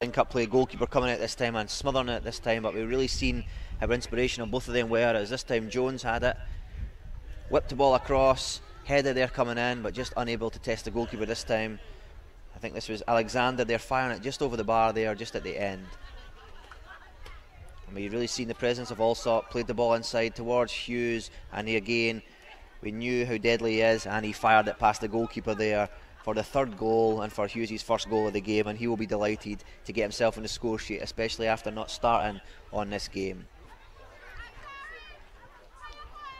Link-up play, goalkeeper coming out this time and smothering it this time, but we've really seen how inspirational both of them were, as this time Jones had it, whipped the ball across, header there coming in, but just unable to test the goalkeeper this time. I think this was Alexander there firing it just over the bar there, just at the end. And we've really seen the presence of Alsop, played the ball inside towards Hughes, and he again, we knew how deadly he is, and he fired it past the goalkeeper there for the 3rd goal and for Hughes' 1st goal of the game, and he will be delighted to get himself in the score sheet, especially after not starting on this game.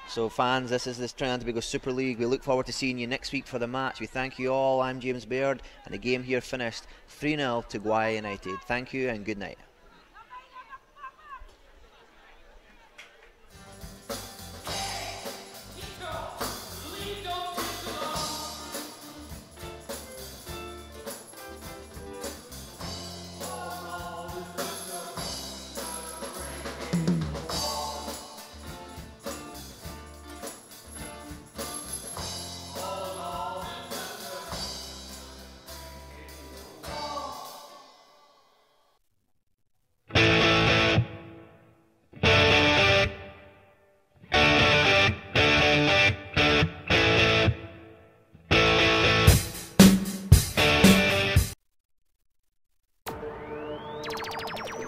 So fans, this is the Trinidad and Tobago Super League. We look forward to seeing you next week for the match. We thank you all. I'm James Baird, and the game here finished 3-0 to Guaya United. Thank you and good night.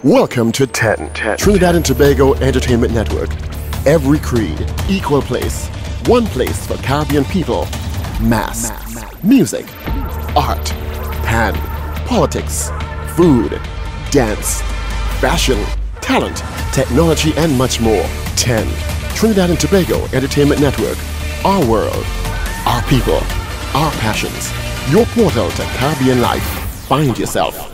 Welcome to TTEN, Trinidad and Tobago Entertainment Network. Every creed, equal place, one place for Caribbean people. Mass, music, art, pan, politics, food, dance, fashion, talent, technology, and much more. 10. Trinidad and Tobago Entertainment Network. Our world, our people, our passions. Your portal to Caribbean life. Find yourself.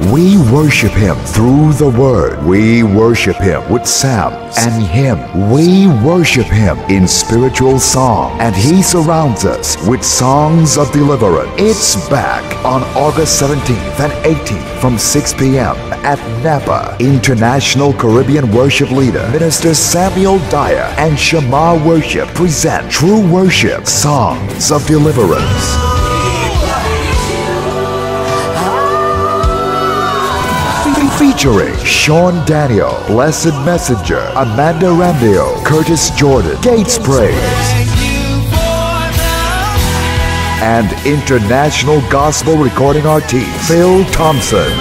We worship Him through the Word. We worship Him with psalms and hymn. We worship Him in spiritual song, and He surrounds us with songs of deliverance. It's back on August 17th and 18th from 6 p.m. at Napa. International Caribbean worship leader Minister Samuel Dyer and Shema Worship present True Worship, Songs of Deliverance. Featuring Sean Daniel, Blessed Messenger, Amanda Randio, Curtis Jordan, Gates Praise, and international gospel recording artist Phil Thompson.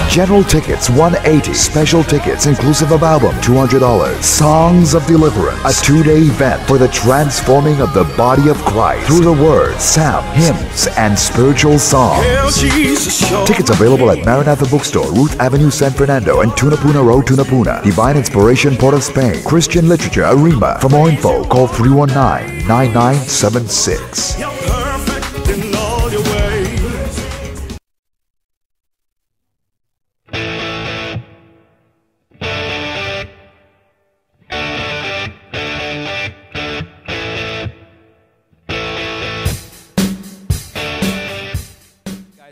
General tickets $180. Special tickets inclusive of album $200. Songs of Deliverance, a 2-day event for the transforming of the body of Christ through the word, psalm, hymns, and spiritual songs. Tickets available at Maranatha Bookstore, Ruth Avenue, San Fernando, and Tunapuna Road, Tunapuna. Divine Inspiration, Port of Spain. Christian Literature, Arima. For more info, call 319-9976.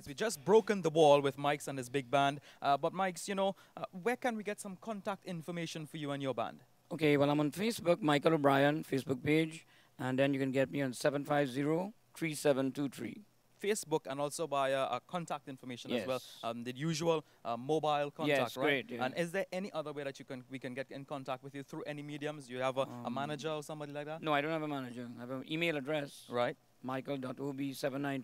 We just broken the wall with Mike's and his big band. But Mike's, where can we get some contact information for you and your band? Okay, well, I'm on Facebook, Michael O'Brien, Facebook page. And then you can get me on 750-3723. Facebook and also via contact information as well. The usual mobile contact, right? Great, yeah. And is there any other way that we can get in contact with you through any mediums? Do you have a manager or somebody like that? No, I don't have a manager. I have an email address. Right. michael.ob793